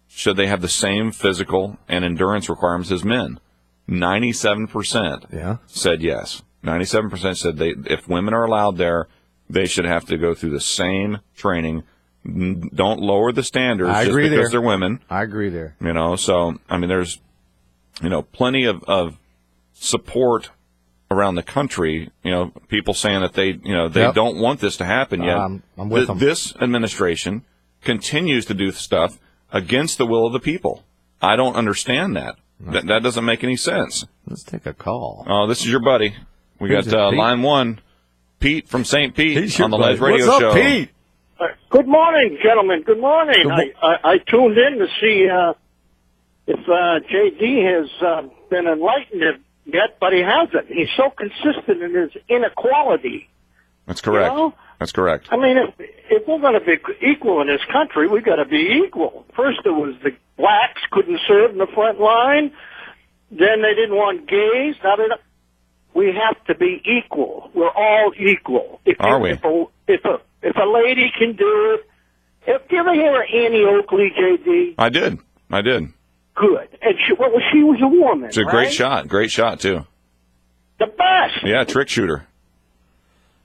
should they have the same physical and endurance requirements as men? 97% said yes. 97% said if women are allowed there, they should have to go through the same training. Don't lower the standards just because they're women. I agree there. You know, so, I mean, there's, plenty of support around the country, people saying that they don't want this to happen yet. I'm with them. This administration continues to do stuff against the will of the people. I don't understand that. That doesn't make any sense. Let's take a call. Oh, this is your buddy. We got line one, Pete from St. Pete on the Ledge Radio Show. Show. What's up, Pete? Good morning, gentlemen. Good morning. I tuned in to see if JD has been enlightened yet, but he hasn't. He's so consistent in his inequality. That's correct. You know? That's correct. I mean, if we're going to be equal in this country, we've got to be equal. First, it was the blacks couldn't serve in the front line. Then they didn't want gays. Now we have to be equal. We're all equal. Are we? If a lady can do it, do you ever hear of Annie Oakley, JD? I did. Good. And she was a woman. It's a great shot. Great shot too. The best. Yeah, trick shooter.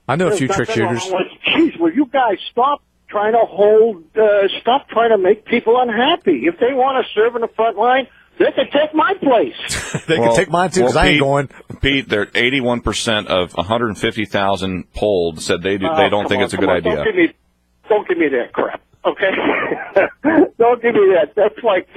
I know a few trick shooters. Geez, will you guys stop trying to make people unhappy? If they want to serve in the front line, they can take my place. They can take mine too, because I ain't going. Pete, they're 81% of 150,000 polled said they don't think it's a good idea. Don't give me that crap, okay? Don't give me that. That's like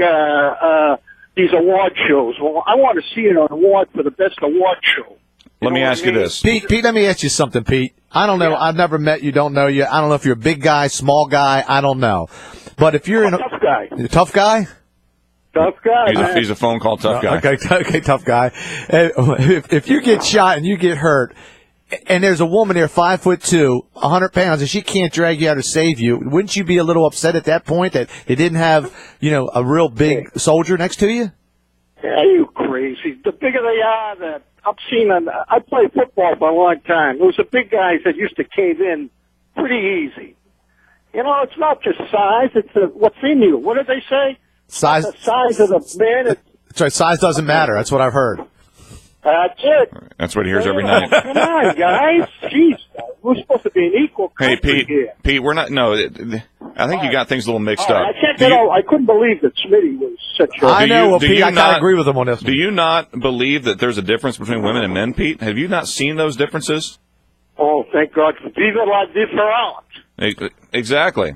these award shows. Well, I want to see an award for the best award show. Let me ask you this. Pete, let me ask you something, Pete. I don't know. Yeah. I've never met you, don't know you. I don't know if you're a big guy, small guy. I don't know. But if you're tough guy. Tough guy? Tough guy. He's a phone call tough guy. Okay, tough guy. If you get shot and you get hurt, and there's a woman there, 5'2", 100 pounds, and she can't drag you out or save you, wouldn't you be a little upset at that point that they didn't have, a real big soldier next to you? Yeah, you crazy. The bigger they are, I played football for a long time. There was a big guys that used to cave in pretty easy. It's not just size, it's what's in you. What did they say? Size. The size of the man. That's right, size doesn't matter. That's what I've heard. That's it. That's what he hears every night. Come on, guys. Jeez, we're supposed to be an equal country. Hey, Pete. Here. Pete, we're not. No, I think you got things a little mixed up. I couldn't believe that Smitty was such a. I know. Pete, I gotta agree with him on this. Do you not believe that there's a difference between women and men, Pete? Have you not seen those differences? Oh, thank God. Vive la différence. Exactly.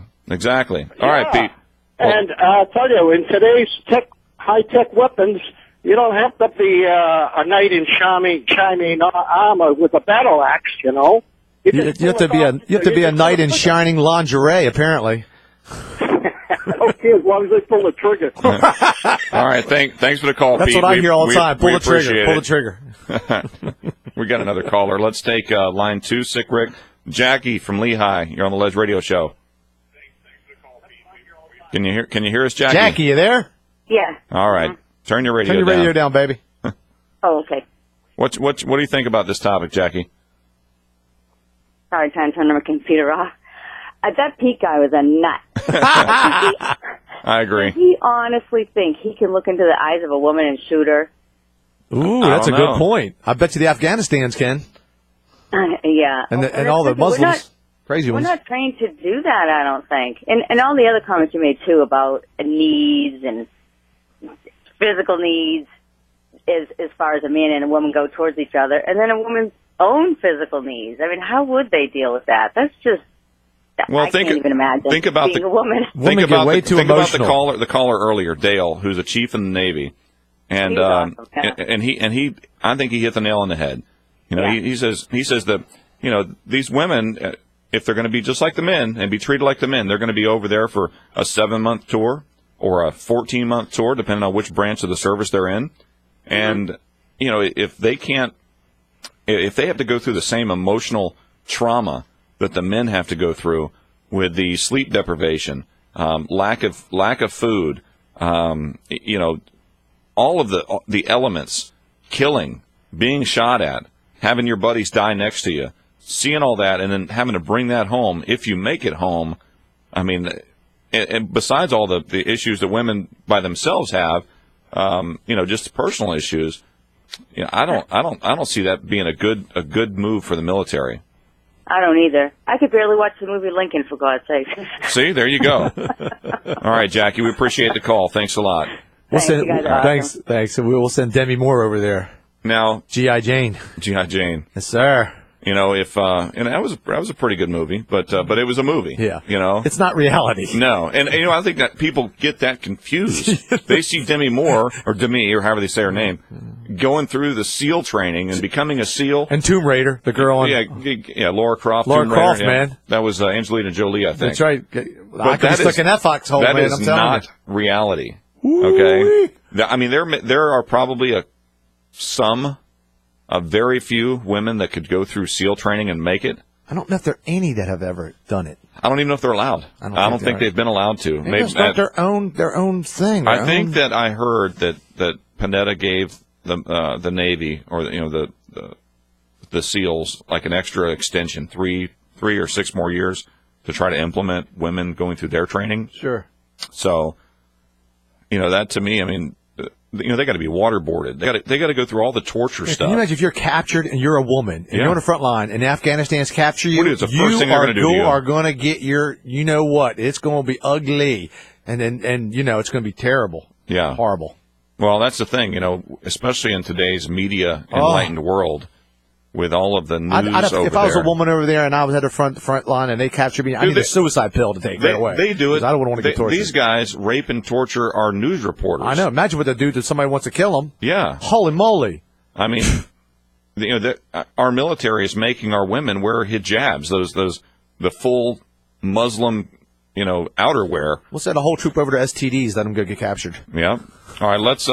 All right, Pete. And I'll tell you, in today's high-tech weapons, you don't have to be a knight in shining armor with a battle axe, You have to be a knight in shining lingerie, apparently. Okay, as long as they pull the trigger. All right, thanks for the call, That's Pete. That's what I hear all the time. Pull the trigger. Pull the trigger. We got another caller. Let's take line 2, Sick Rick. Jackie from Lehigh. You're on the Ledge Radio Show. Can you hear us, Jackie? Jackie, you there? Yeah. All right. Turn your radio down. Turn your radio down, baby. Oh, okay. What do you think about this topic, Jackie? Sorry, trying to turn my computer off. That Pete guy was a nut. I agree. Does he honestly think he can look into the eyes of a woman and shoot her? Ooh, that's a good point. I bet you the Afghanistans can. Yeah. And all the Muslims. Crazy ones. We're not trained to do that, I don't think. And all the other comments you made, too, about needs and physical needs as far as a man and a woman go towards each other, and then a woman's own physical needs. I mean, how would they deal with that? That's just... I can't even imagine think about being a woman. Think about emotional. the caller earlier, Dale, who's a chief in the Navy, and he I think he hit the nail on the head. He says that these women, if they're going to be just like the men and be treated like the men, they're going to be over there for a 7-month tour or a 14-month tour, depending on which branch of the service they're in. And if they have to go through the same emotional trauma that the men have to go through with the sleep deprivation, lack of food, all of the elements, killing, being shot at, having your buddies die next to you, seeing all that, and then having to bring that home, if you make it home, I mean, and besides all the issues that women by themselves have, just personal issues, I don't see that being a good move for the military. I don't either. I could barely watch the movie Lincoln, for God's sake. See, there you go. All right, Jackie, we appreciate the call. Thanks a lot. Thanks. And we will send Demi Moore over there. Now, G.I. Jane. G.I. Jane. Yes, sir. And that was a pretty good movie, but it was a movie. Yeah. It's not reality. No. And I think that people get that confused. They see Demi Moore, or Demi, or however they say her name, going through the SEAL training and becoming a SEAL. And Tomb Raider, the girl on. Yeah, Laura Croft. Laura Tomb Croft, Raider, man. That was Angelina Jolie, I think. That's right. I could be stuck in that foxhole, man. That is not reality. Okay, I mean there are probably a very few women that could go through SEAL training and make it. I don't know if there are any that have ever done it. I don't even know if they're allowed. I don't think they've been allowed to. Maybe it's not their own thing. I think that I heard that Panetta gave the Navy or the SEALs like an extra extension, three or 6 more years to try to implement women going through their training. Sure. So, that to me, I mean, they got to be waterboarded. They got to go through all the torture stuff. Can you imagine if you're captured and you're a woman and you're on the front line and Afghanistan's capture you? What is the first thing they're going to do? You are going to get your, what? It's going to be ugly, and it's going to be terrible. Yeah, horrible. Well, that's the thing, especially in today's media enlightened world. With all of the news if I was a woman over there and I was at the front line and they captured me, I need a suicide pill to take right away. They do it. I don't want to get tortured. These guys rape and torture our news reporters. I know. Imagine what they do to somebody who wants to kill them. Yeah. Holy moly. I mean, our military is making our women wear hijabs, the full Muslim, outerwear. We'll send a whole troop over to STDs, let them go get captured. Yeah. All right, let's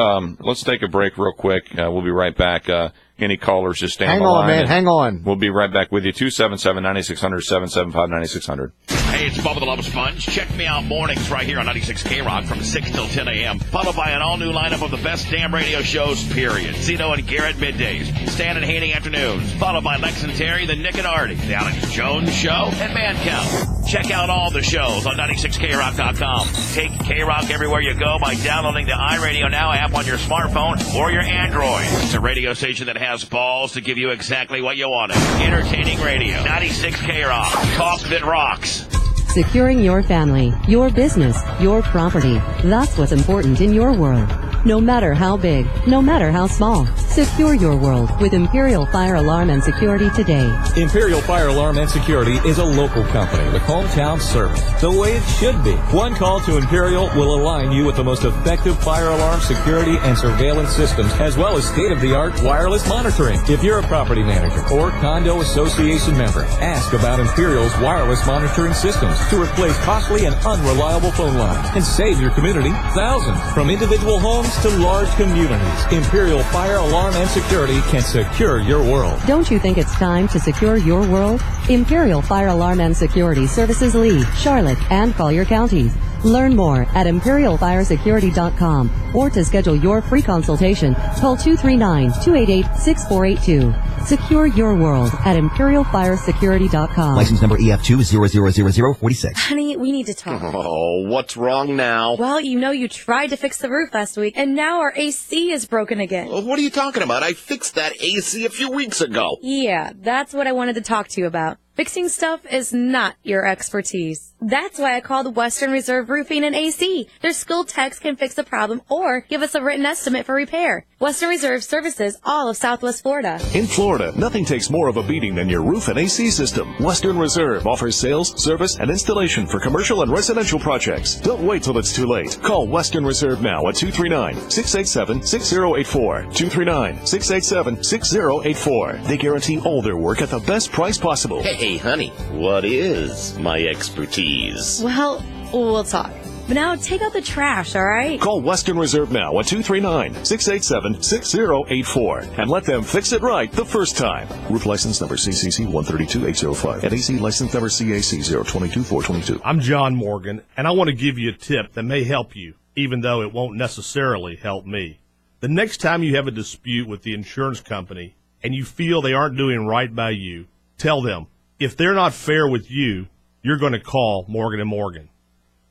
take a break real quick. We'll be right back. Any callers, just stay on the line. Hang on. We'll be right back with you. 277-9600, 775-9600. Hey, it's Bubba the Love Sponge. Check me out mornings right here on 96 K-Rock from 6 till 10 a.m. Followed by an all-new lineup of the best damn radio shows, period. Zeno and Garrett middays. Stan and Haney afternoons. Followed by Lex and Terry, the Nick and Artie, the Alex Jones Show, and Man Count. Check out all the shows on 96krock.com. Take K-Rock everywhere you go by downloading the iRadio Now app on your smartphone or your Android. It's a radio station that has balls to give you exactly what you wanted. Entertaining radio. 96 K-Rock. Talk that rocks. Securing your family, your business, your property. That's what's important in your world. No matter how big, no matter how small. Secure your world with Imperial Fire Alarm and Security today. Imperial Fire Alarm and Security is a local company with hometown service, the way it should be. One call to Imperial will align you with the most effective fire alarm security and surveillance systems, as well as state-of-the-art wireless monitoring. If you're a property manager or condo association member, ask about Imperial's wireless monitoring systems to replace costly and unreliable phone lines and save your community thousands. From individual homes to large communities, Imperial Fire Alarm and Security can secure your world. Don't you think it's time to secure your world? Imperial Fire Alarm and Security services Lee, Charlotte, and Collier counties. Learn more at imperialfiresecurity.com or to schedule your free consultation, call 239-288-6482. Secure your world at imperialfiresecurity.com. License number EF2000046. Honey, we need to talk. Oh, what's wrong now? Well, you tried to fix the roof last week, and now our AC is broken again. Well, what are you talking about? I fixed that AC a few weeks ago. Yeah, that's what I wanted to talk to you about. Fixing stuff is not your expertise. That's why I called Western Reserve Roofing and AC. Their skilled techs can fix the problem or give us a written estimate for repair. Western Reserve services all of Southwest Florida. In Florida, nothing takes more of a beating than your roof and AC system. Western Reserve offers sales, service, and installation for commercial and residential projects. Don't wait till it's too late. Call Western Reserve now at 239-687-6084. 239-687-6084. They guarantee all their work at the best price possible. Hey, honey, what is my expertise? Well, we'll talk. But now take out the trash, all right? Call Western Reserve now at 239-687-6084 and let them fix it right the first time. Roof license number CCC 132805 and AC license number CAC 022422. I'm John Morgan, and I want to give you a tip that may help you, even though it won't necessarily help me. The next time you have a dispute with the insurance company and you feel they aren't doing right by you, tell them, if they're not fair with you, you're going to call Morgan & Morgan.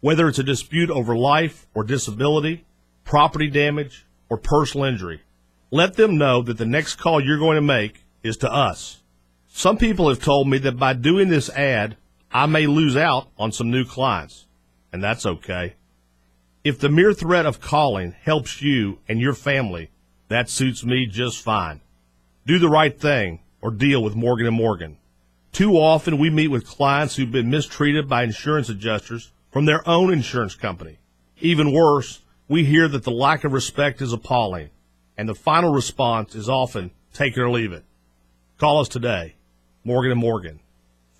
Whether it's a dispute over life or disability, property damage, or personal injury, let them know that the next call you're going to make is to us. Some people have told me that by doing this ad, I may lose out on some new clients, and that's okay. If the mere threat of calling helps you and your family, that suits me just fine. Do the right thing or deal with Morgan & Morgan. Too often we meet with clients who've been mistreated by insurance adjusters from their own insurance company. Even worse, we hear that the lack of respect is appalling, and the final response is often take it or leave it. Call us today, Morgan & Morgan,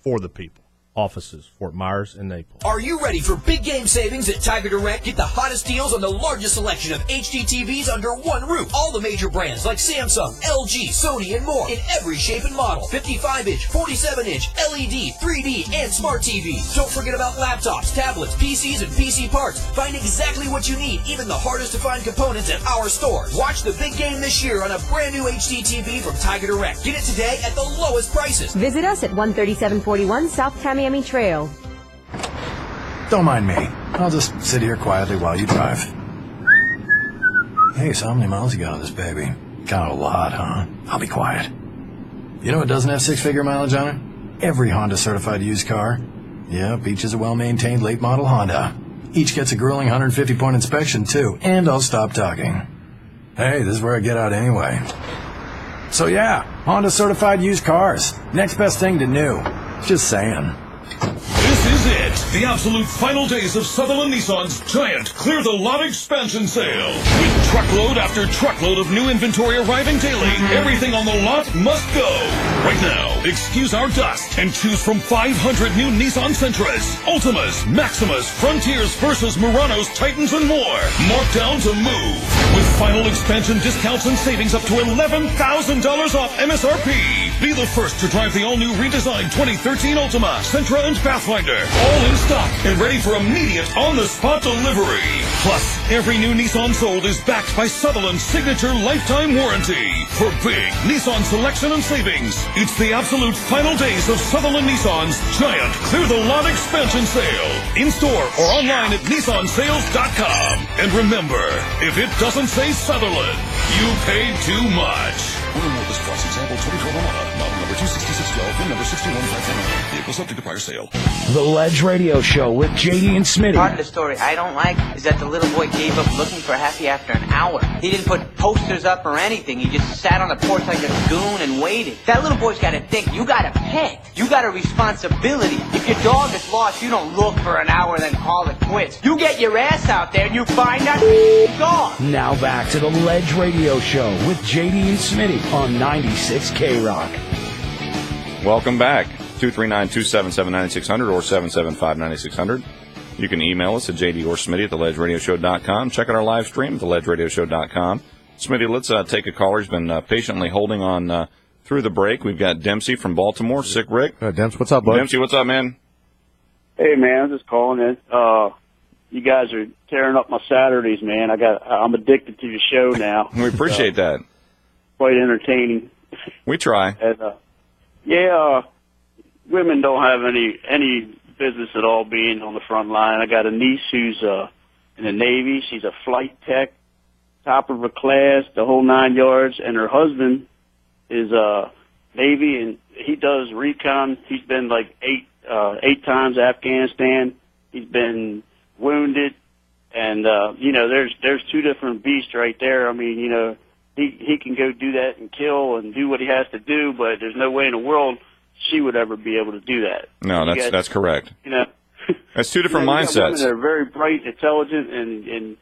for the people. offices, Fort Myers and Naples. Are you ready for big game savings at Tiger Direct? Get the hottest deals on the largest selection of HD TVs under one roof. All the major brands like Samsung, LG, Sony, and more in every shape and model. 55-inch, 47-inch, LED, 3D, and smart TVs. Don't forget about laptops, tablets, PCs, and PC parts. Find exactly what you need, even the hardest to find components at our stores. Watch the big game this year on a brand new HD TV from Tiger Direct. Get it today at the lowest prices. Visit us at 13741 South Tamiami Trail. Don't mind me. I'll just sit here quietly while you drive. Hey, so how many miles you got on this baby? Kind of a lot, huh? I'll be quiet. You know what doesn't have six-figure mileage on it? Every Honda certified used car. Yep, each is a well-maintained late-model Honda. Each gets a grueling 150-point inspection, too. And I'll stop talking. Hey, this is where I get out anyway. So yeah, Honda certified used cars. Next best thing to new. Just saying. This is it. The absolute final days of Sutherland Nissan's giant Clear the Lot expansion sale. With truckload after truckload of new inventory arriving daily, everything on the lot must go. Right now, excuse our dust and choose from 500 new Nissan Sentras, Ultimas, Maximas, Frontiers, Versas, Muranos, Titans, and more. Marked down to move. With final expansion discounts and savings up to $11,000 off MSRP. Be the first to drive the all-new redesigned 2013 Ultima, Sentra, and Pathfinder. All in stock and ready for immediate on-the-spot delivery. Plus, every new Nissan sold is backed by Sutherland's signature lifetime warranty. For big Nissan selection and savings, it's the absolute final days of Sutherland Nissan's giant Clear the Lot expansion sale. In-store or online at nissansales.com. And remember, if it doesn't say Sutherland, you paid too much. Order more this price. Example 2012 Armada. Model number 26612. VIN number 61549. Vehicle subject to prior sale. The Ledge Radio Show with JD and Smitty. Part of the story I don't like is that the little boy gave up looking for Happy after an hour. He didn't put posters up or anything. He just sat on the porch like a goon and waited. That little boy's got to think. You got a pet. You got a responsibility. If your dog is lost, you don't look for an hour and then call it quits. You get your ass out there and you find that dog. Now back to the Ledge Radio Show with JD and Smitty on 96 K-Rock. Welcome back. 239-277-9600 or 775-9600. You can email us at JD or Smitty at theledgeradioshow.com. Check out our live stream at theledgeradioshow.com. Smitty, let's take a caller. He's been patiently holding on through the break. We've got Dempsey from Baltimore. Sick Rick. Dempsey, what's up, bud? Dempsey, what's up, man? Hey, man, I'm just calling in. You guys are tearing up my Saturdays, man. I'm addicted to your show now. We appreciate that. Quite entertaining. We try. And, women don't have any business at all being on the front line. I got a niece who's in the Navy. She's a flight tech, top of her class, the whole 9 yards. And her husband is Navy, and he does recon. He's been like eight times Afghanistan. He's been wounded, and there's two different beasts right there. I mean, he can go do that and kill and do what he has to do, but there's no way in the world she would ever be able to do that. No, that's correct. That's two different mindsets. Women that are very bright, intelligent, and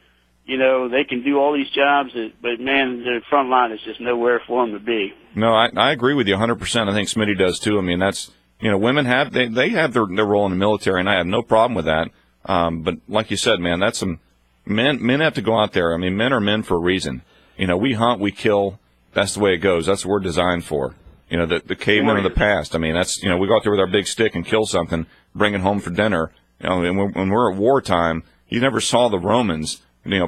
they can do all these jobs, but man, the front line is just nowhere for them to be. No, I agree with you 100%. I think Smitty does too. I mean, that's women have they have their role in the military, and I have no problem with that. But like you said, man, that's some men have to go out there. I mean, men are men for a reason. We hunt, we kill. That's the way it goes. That's what we're designed for. The cavemen of the past. I mean, that's, we go out there with our big stick and kill something, bring it home for dinner. And when we're at wartime, you never saw the Romans,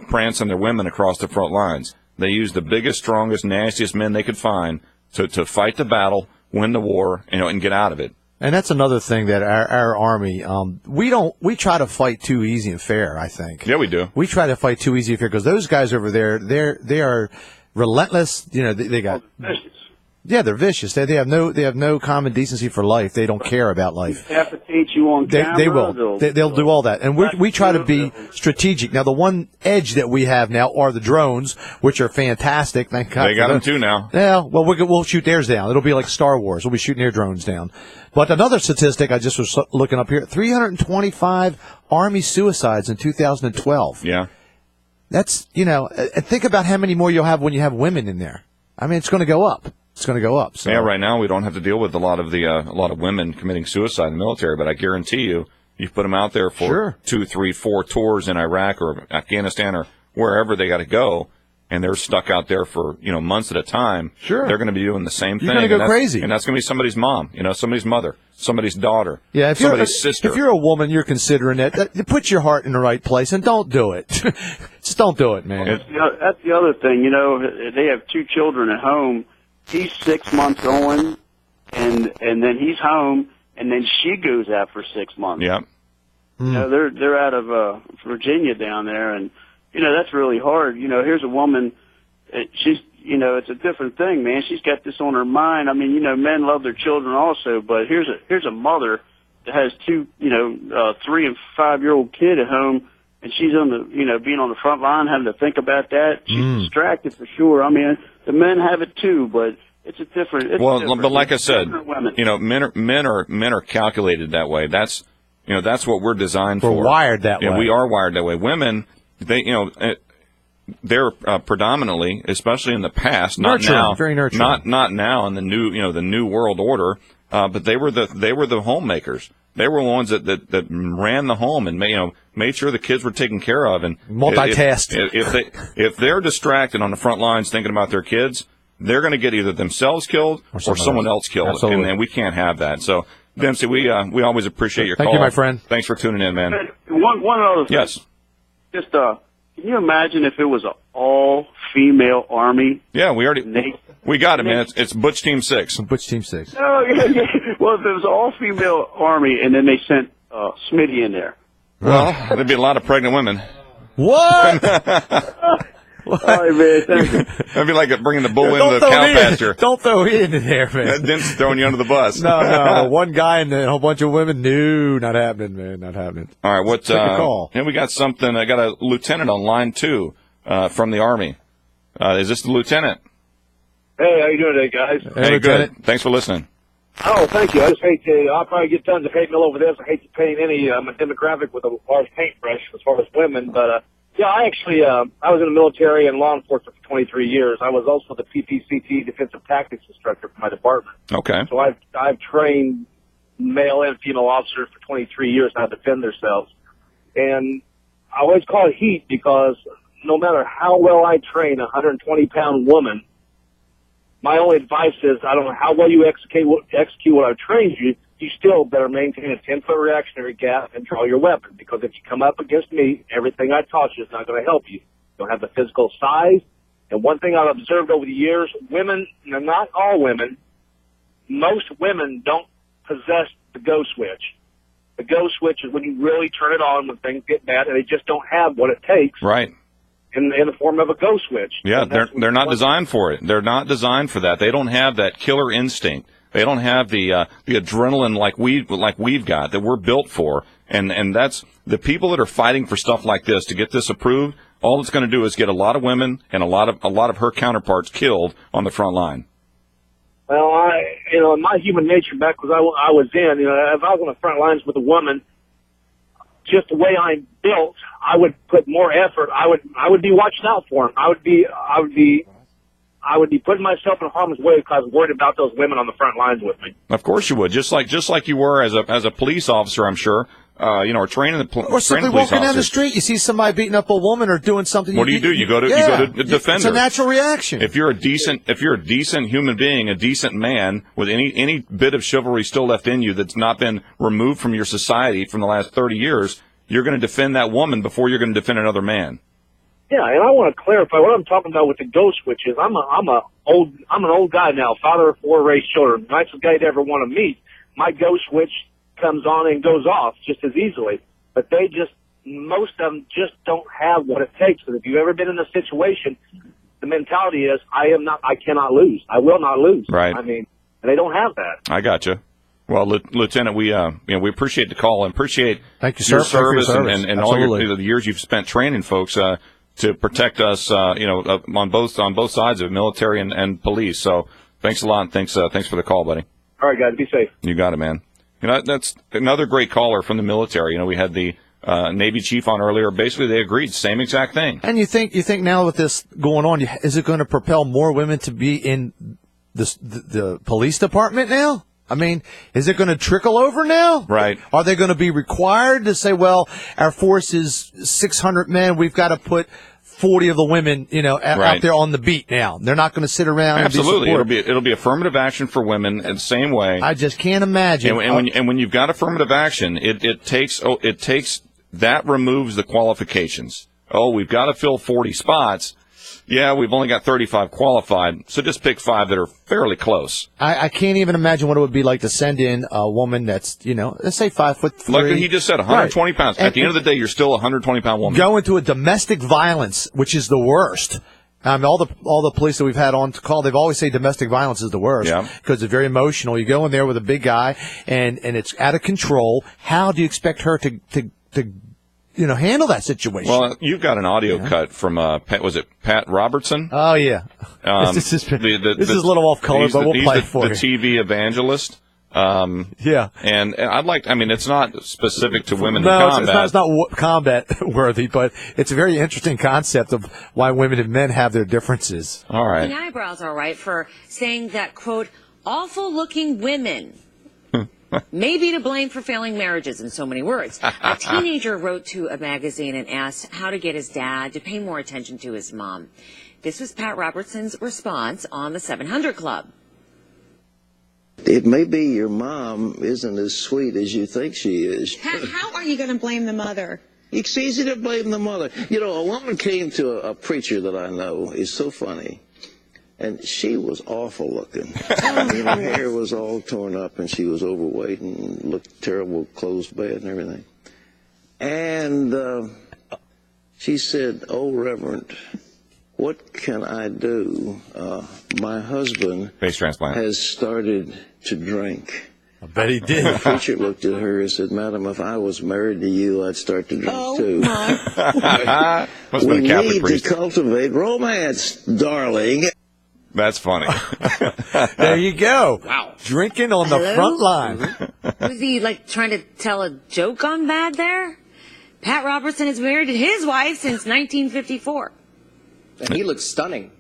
prancing their women across the front lines. They used the biggest, strongest, nastiest men they could find to fight the battle, win the war, and get out of it. And that's another thing that our Army, we try to fight too easy and fair, I think. Yeah, we do. We try to fight too easy and fair because those guys over there, they are relentless. They got. Yeah, they're vicious. They have no common decency for life. They don't care about life. Decapitate you on camera. They will. They'll do all that. And we try to be strategic. Now, the one edge that we have now are the drones, which are fantastic. Thank God. They got them too now. Yeah. Well, we'll shoot theirs down. It'll be like Star Wars. We'll be shooting their drones down. But another statistic I just was looking up here: 325 Army suicides in 2012. Yeah. That's think about how many more you'll have when you have women in there. I mean, it's going to go up. it's going to go up. So yeah, right now we don't have to deal with a lot of women committing suicide in the military, but I guarantee you put them out there for 2, 3, 4 tours in Iraq or Afghanistan or wherever they got to go, and they're stuck out there for months at a time. Sure, they're going to be doing the same thing. You're going to go crazy, and that's going to be somebody's mom, somebody's mother, somebody's daughter, somebody's sister. If you're a woman, you're considering it. Put your heart in the right place and don't do it. Just don't do it, man. That's the other thing. They have 2 children at home. He's 6 months on, and then he's home, and then she goes out for 6 months. Yeah. They're out of Virginia down there, and that's really hard. Here's a woman. She's it's a different thing, man. She's got this on her mind. I mean, men love their children also, but here's a mother that has 2 3 and 5-year-old kid at home, and she's on the being on the front line, having to think about that. She's distracted for sure. I mean, the men have it too, but it's a different. But like I said, men are calculated that way. That's what we're designed for. We're wired that way. We are wired that way. Women, they're predominantly, especially in the past, not nurturing, now, very nurturing. not now in the new world order. But they were the homemakers. They were the ones that ran the home and made sure the kids were taken care of, and multitask. If they're distracted on the front lines thinking about their kids, they're going to get either themselves killed or someone else killed. Absolutely. And we can't have that. So, Dempsey, we always appreciate your call. Thank you, my friend. Thanks for tuning in, man. One other thing. Yes. Just can you imagine if it was an all-female army? Yeah, we got it, man. It's Butch Team 6. Butch Team 6. Oh, yeah. Well, if it was an all-female army and then they sent Smitty in there. Well, there'd be a lot of pregnant women. What? All right, man. Thank you. That'd be like bringing the bull into the cow pasture. Don't throw me into there, man. Dempsey's throwing you under the bus. No. One guy and a whole bunch of women. No, not happening, man. Not happening. All right, Take a call. And we got something. I got a lieutenant on line 2 from the Army. Is this the lieutenant? Hey, how you doing today, guys? Hey, good. Thanks for listening. Oh, thank you. I just hate to, I'll probably get tons of hate mail over this. I hate to paint any demographic with a large paintbrush as far as women, but yeah, I actually, I was in the military and law enforcement for 23 years. I was also the PPCT defensive tactics instructor for my department. Okay. So I've trained male and female officers for 23 years how to defend themselves. And I always call it heat because no matter how well I train a 120-pound woman, my only advice is I don't know how well you execute what I've trained you, you still better maintain a 10-foot reactionary gap and draw your weapon, because if you come up against me, everything I taught you is not going to help you. You don't have the physical size. And one thing I've observed over the years, women, not all women, most women don't possess the go switch. The go switch is when you really turn it on when things get bad, and they just don't have what it takes. Right. In the form of a go switch. Yeah, they're not designed for it. They're not designed for that. They don't have that killer instinct. They don't have the adrenaline like we've got, that we're built for. And that's the people that are fighting for stuff like this to get this approved. All it's going to do is get a lot of women and a lot of her counterparts killed on the front line. Well, in my human nature back when I was in, if I was on the front lines with a woman, just the way I'm built, I would put more effort. I would be watching out for him. I would be putting myself in harm's way because I was worried about those women on the front lines with me. Of course you would, just like you were as a police officer, I'm sure. Or training the or simply walking down the street, you see somebody beating up a woman or doing something. What do? You go to defend It's her. a natural reaction. If you're a decent human being, a decent man with any bit of chivalry still left in you that's not been removed from your society from the last 30 years, you're going to defend that woman before you're going to defend another man. Yeah, and I want to clarify what I'm talking about with the go switch is I'm an old guy now, father of 4 raised children, nicest guy you'd ever want to meet. My go switch comes on and goes off just as easily, but most of them just don't have what it takes. And if you've ever been in a situation, the mentality is I cannot lose. I will not lose. Right. I mean, and they don't have that. I gotcha. Well, Lieutenant, we appreciate the call and appreciate Thank you, sir. your service Thank you and all the years you've spent training folks to protect us, on both sides of it, military and police. So thanks a lot. Thanks for the call, buddy. All right, guys, be safe. You got it, man. That's another great caller from the military. We had the Navy chief on earlier. Basically, they agreed, same exact thing. And you think now with this going on, is it going to propel more women to be in the police department now? I mean, is it going to trickle over now? Right. Are they going to be required to say, well, our force is 600 men, we've got to put 40 of the women, out there on the beat now. They're not going to sit around. Absolutely. And be it'll be affirmative action for women in the same way. I just can't imagine. And when you've got affirmative action, it takes that removes the qualifications. Oh, we've got to fill 40 spots. Yeah, we've only got 35 qualified, so just pick 5 that are fairly close. I can't even imagine what it would be like to send in a woman that's, let's say 5'3". Like he just said, 120 pounds. At the end of the day, you're still a 120-pound woman. Go into a domestic violence, which is the worst. All the police that we've had on call, they've always say domestic violence is the worst because it's very emotional. You go in there with a big guy and it's out of control. How do you expect her to handle that situation? Well, you've got an audio cut from was it Pat Robertson? Oh yeah. This is a little off color, but we'll play it for you. The TV evangelist. And it's not specific to women in combat. It's not combat worthy, but it's a very interesting concept of why women and men have their differences. All right. The eyebrows are right for saying that, quote, awful looking women may be to blame for failing marriages, in so many words. A teenager wrote to a magazine and asked how to get his dad to pay more attention to his mom. This was Pat Robertson's response on the 700 Club. It may be your mom isn't as sweet as you think she is. How are you going to blame the mother? It's easy to blame the mother. A woman came to a preacher that I know. He's so funny. And she was awful looking. Her hair was all torn up, and she was overweight and looked terrible, clothes bad and everything. And she said, "Oh, Reverend, what can I do? My husband has started to drink." I bet he did. The preacher looked at her and said, "Madam, if I was married to you, I'd start to drink too." We need to cultivate romance, darling. That's funny. There you go. Wow. Drinking on the front line. Was he trying to tell a joke on bad there? Pat Robertson has married his wife since 1954. And he looks stunning.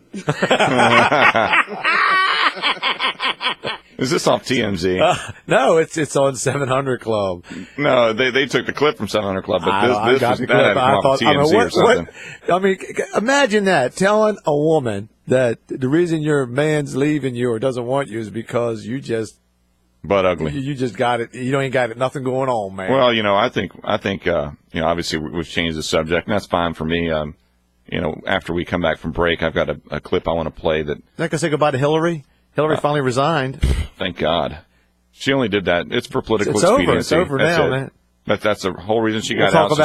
Is this off TMZ? No, it's on 700 Club. No, they took the clip from 700 Club, but this was the clip. I thought, TMZ or something. Imagine that, telling a woman that the reason your man's leaving you or doesn't want you is because you just butt ugly. You just got it. You ain't got nothing going on, man. Well, I think obviously we've changed the subject, and that's fine for me. After we come back from break, I've got a clip I want to play that. Not gonna say goodbye to Hillary. Hillary finally resigned. Thank God. She only did that. It's for political expediency. It's over now, man. That's the whole reason she got out. She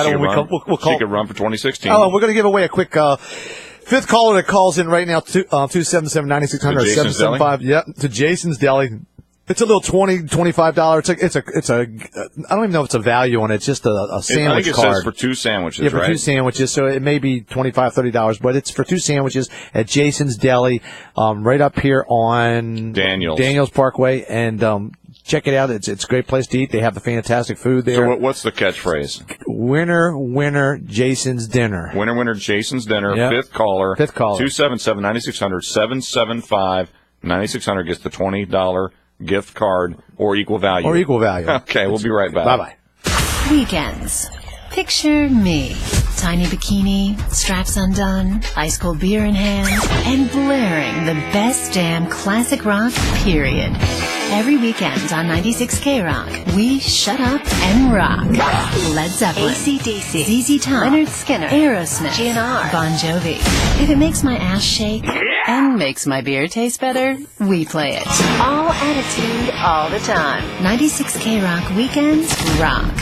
could run for 2016. Oh, we're going to give away a quick fifth caller that calls in right now, 277-9600-775. Yep, to Jason's Deli. It's a little $20, $25. It's a. I don't even know if it's a value on it. It's just a sandwich I think it card. says for 2 sandwiches. Yeah, for 2 sandwiches. So it may be $25, $30, but it's for 2 sandwiches at Jason's Deli, right up here on Daniels Parkway, and check it out. It's a great place to eat. They have the fantastic food there. So what's the catchphrase? Winner, Jason's dinner. Winner, Jason's dinner. Yep. Fifth caller. 277-9600-775. 9600 gets the $20 gift card or equal value. Okay, we'll be right back. Bye-bye. Weekends. Picture me. Tiny bikini, straps undone, ice cold beer in hand, and blaring the best damn classic rock, period. Every weekend on 96K Rock, we shut up and rock. Led Zeppelin, AC/DC, ZZ Top, Leonard Skinner, Aerosmith, GNR, Bon Jovi. If it makes my ass shake and makes my beer taste better, we play it. All attitude, all the time. 96K Rock weekends rock.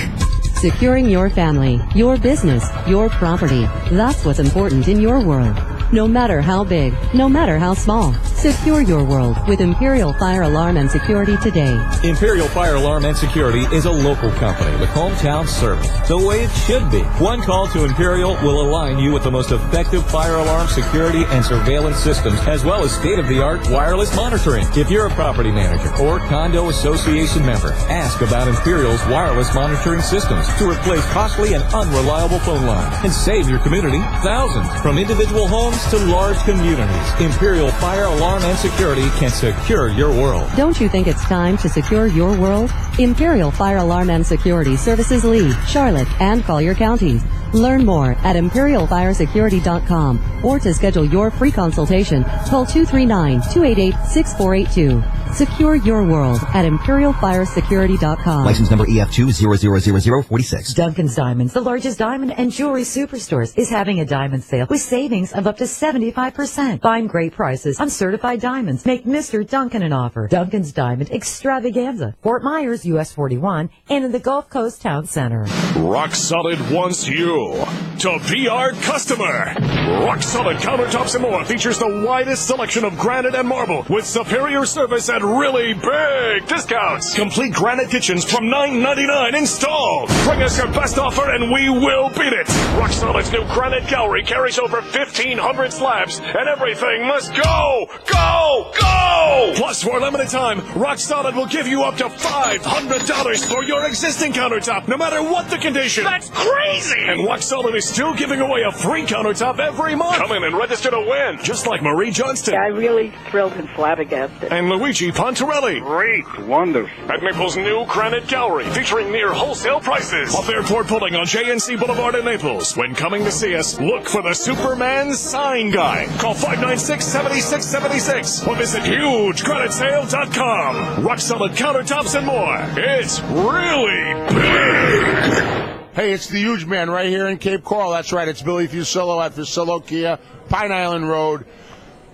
Securing your family, your business, your property. That's what's important in your world. No matter how big, no matter how small. Secure your world with Imperial Fire Alarm and Security today. Imperial Fire Alarm and Security is a local company with hometown service, the way it should be. One call to Imperial will align you with the most effective fire alarm security and surveillance systems, as well as state-of-the-art wireless monitoring. If you're a property manager or condo association member, ask about Imperial's wireless monitoring systems to replace costly and unreliable phone lines and save your community thousands. From individual homes homes to large communities, Imperial Fire Alarm and Security can secure your world. Don't you think it's time to secure your world? Imperial Fire Alarm and Security services Lee, Charlotte, and Collier counties. Learn more at imperialfiresecurity.com or to schedule your free consultation, call 239-288-6482. Secure your world at imperialfiresecurity.com. License number EF2000046. Duncan's Diamonds, the largest diamond and jewelry superstores, is having a diamond sale with savings of up to 75%. Find great prices on certified diamonds. Make Mr. Duncan an offer. Duncan's Diamond Extravaganza, Fort Myers, US 41, and in the Gulf Coast Town Center. Rock Solid wants you to be our customer. Rock Solid Countertops and More features the widest selection of granite and marble with superior service and really big discounts. Complete granite kitchens from $9.99 installed. Bring us your best offer and we will beat it. Rock Solid's new granite gallery carries over 1,500 slabs and everything must go, go, go! Plus, for a limited time, Rock Solid will give you up to $500 for your existing countertop, no matter what the condition. That's crazy! And Rock Solid is still giving away a free countertop every month. Come in and register to win, just like Marie Johnston. I'm really thrilled and flabbergasted. And Luigi Pontarelli. Great, wonderful. At Maple's new Granite Gallery, featuring near wholesale prices. Off Airport Building on JNC Boulevard in Naples. When coming to see us, look for the Superman sign guy. Call 596-7676 or visit hugegranitesale.com. Rock Solid Countertops and More. It's really big. Hey, it's the huge man right here in Cape Coral. That's right. It's Billy Fusillo at Fusillo Kia, Pine Island Road,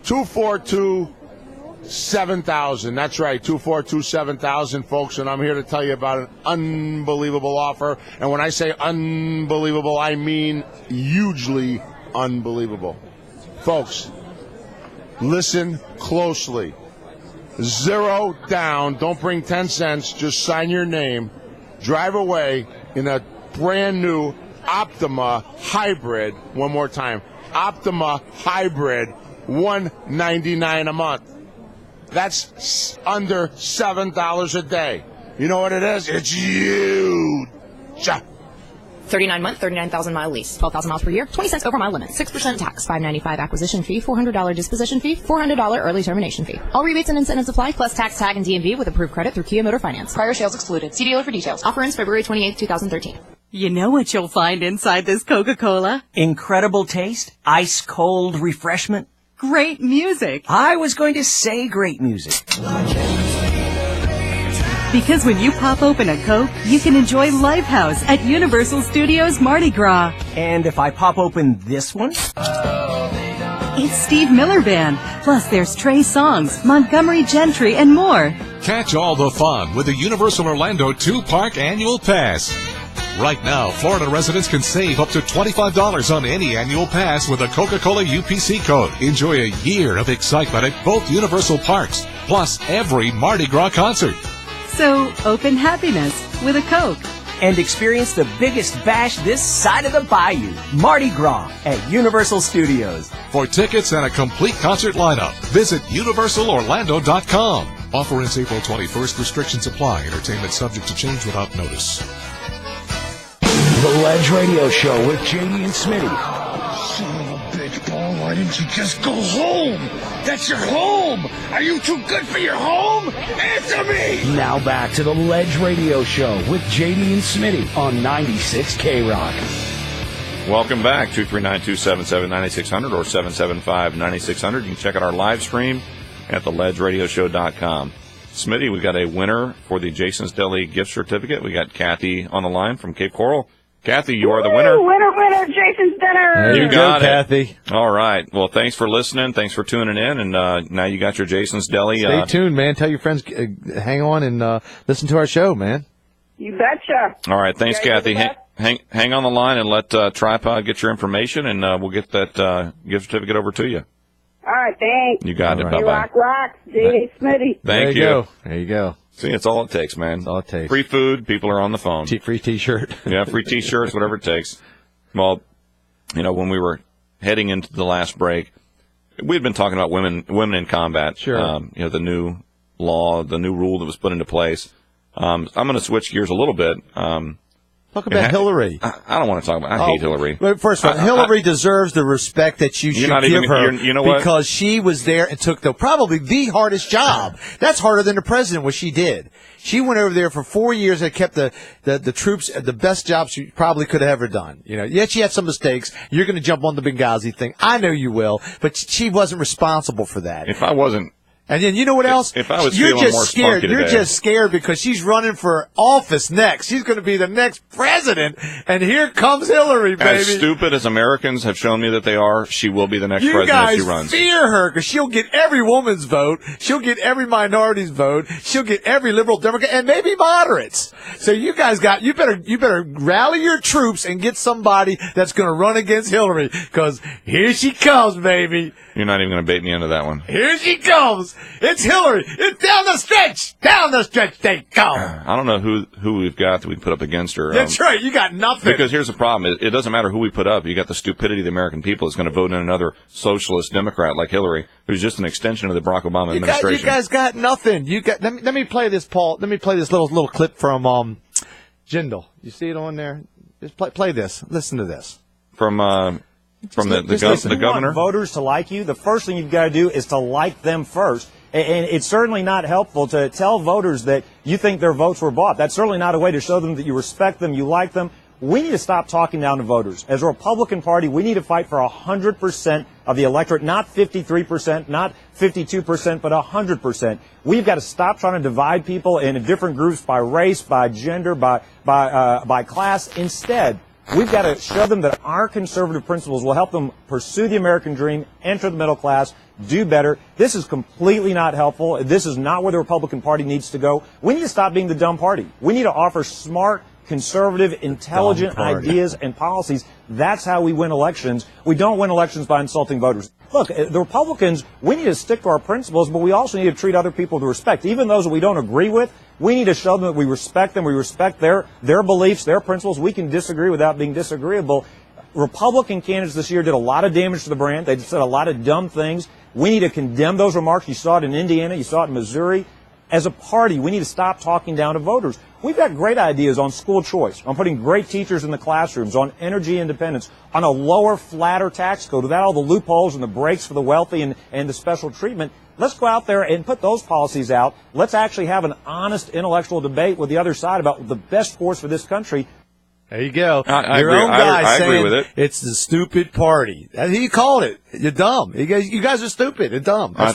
242-7000. That's right, 242-7000, folks. And I'm here to tell you about an unbelievable offer. And when I say unbelievable, I mean hugely unbelievable. Folks, listen closely. 0 down. Don't bring 10 cents. Just sign your name. Drive away in a brand new Optima Hybrid. One more time. Optima Hybrid, $199 a month. That's under $7 a day. You know what it is? It's huge. 39-month, 39,000-mile lease, 12,000 miles per year, 20 cents over mile limit, 6% tax, $595 acquisition fee, $400 disposition fee, $400 early termination fee. All rebates and incentives apply, plus tax, tag, and DMV with approved credit through Kia Motor Finance. Prior sales excluded. See dealer for details. Offer ends February 28, 2013. You know what you'll find inside this Coca-Cola? Incredible taste, ice-cold refreshment. Great music. I was going to say great music. Because when you pop open a Coke, you can enjoy Lifehouse at Universal Studios Mardi Gras. And if I pop open this one? It's Steve Miller Band. Plus there's Trey Songz, Montgomery Gentry, and more. Catch all the fun with the Universal Orlando 2-Park Annual Pass. Right now, Florida residents can save up to $25 on any annual pass with a Coca-Cola UPC code. Enjoy a year of excitement at both Universal Parks, plus every Mardi Gras concert. So, open happiness with a Coke. And experience the biggest bash this side of the bayou, Mardi Gras at Universal Studios. For tickets and a complete concert lineup, visit UniversalOrlando.com. Offer ends April 21st. Restrictions apply. Entertainment subject to change without notice. The Ledge Radio Show with JD and Smitty. Son of a bitch, Paul, why didn't you just go home? That's your home! Are you too good for your home? Answer me! Now back to the Ledge Radio Show with JD and Smitty on 96 K-Rock. Welcome back, 239-277-9600 or 775-9600. You can check out our live stream at theledgeradioshow.com. Smitty, we got a winner for the Jason's Deli gift certificate. We got Kathy on the line from Cape Coral. Kathy, you are the winner. Winner, Jason's dinner. There you go, Kathy. All right. Well, thanks for listening. Thanks for tuning in. And now you got your Jason's Deli. Stay tuned, man. Tell your friends, hang on and listen to our show, man. You betcha. All right. Thanks, Kathy. Hang on the line and let Tripod get your information, and we'll get that gift certificate over to you. All right, thanks. You got it. Bye-bye. Rock, JD Smitty. Thank you. There you go. See, it's all it takes, man. That's all it takes. Free food, people are on the phone. Free T-shirt. Yeah, free T-shirts, whatever it takes. Well, when we were heading into the last break, we had been talking about women in combat. Sure. The new law, the new rule that was put into place. I'm going to switch gears a little bit. Talk about Hillary. I don't want to talk about. I hate Hillary. Well, first of all, Hillary deserves the respect that you should give her. You know what? Because she was there and took probably the hardest job. That's harder than the president. What she did. She went over there for 4 years and kept the troops the best job she probably could have ever done. Yet she had some mistakes. You're going to jump on the Benghazi thing. I know you will, but she wasn't responsible for that. If I wasn't. And then you know what else? If I was You're feeling just more scared. spunky You're today. just scared because she's running for office next. She's going to be the next president, and here comes Hillary, baby. As stupid as Americans have shown me that they are, she will be the next president if she runs. You guys fear her because she'll get every woman's vote. She'll get every minority's vote. She'll get every liberal Democrat and maybe moderates. So you guys you better rally your troops and get somebody that's going to run against Hillary because here she comes, baby. You're not even going to bait me into that one. Here she comes. It's Hillary. It's down the stretch. Down the stretch they come. I don't know who we've got that we put up against her. That's right. You got nothing. Because here's the problem. It doesn't matter who we put up. You got the stupidity of the American people is going to vote in another socialist Democrat like Hillary, who's just an extension of the Barack Obama administration. You guys got nothing. Let me play this, Paul. Let me play this little clip from Jindal. You see it on there? Just play this. Listen to this. From the governor? Voters to like you, the first thing you've got to do is to like them first. And it's certainly not helpful to tell voters that you think their votes were bought. That's certainly not a way to show them that you respect them, you like them. We need to stop talking down to voters. As a Republican Party, we need to fight for 100% of the electorate, not 53%, not 52%, but 100%. We've got to stop trying to divide people into different groups by race, by gender, by class. Instead, we've got to show them that our conservative principles will help them pursue the American dream, enter the middle class, do better. This is completely not helpful. This is not where the Republican Party needs to go. We need to stop being the dumb party. We need to offer smart, conservative, intelligent ideas and policies. That's how we win elections. We don't win elections by insulting voters. Look, the Republicans, we need to stick to our principles, but we also need to treat other people with respect. Even those that we don't agree with, we need to show them that we respect them, we respect their beliefs, their principles. We can disagree without being disagreeable. Republican candidates this year did a lot of damage to the brand. They said a lot of dumb things. We need to condemn those remarks. You saw it in Indiana. You saw it in Missouri. As a party, we need to stop talking down to voters. We've got great ideas on school choice, on putting great teachers in the classrooms, on energy independence, on a lower, flatter tax code without all the loopholes and the breaks for the wealthy and the special treatment. Let's go out there and put those policies out. Let's actually have an honest intellectual debate with the other side about the best course for this country. There you go. I Your agree. own guy I saying agree with it. It's the stupid party. He called it. You're dumb. You guys are stupid and dumb. I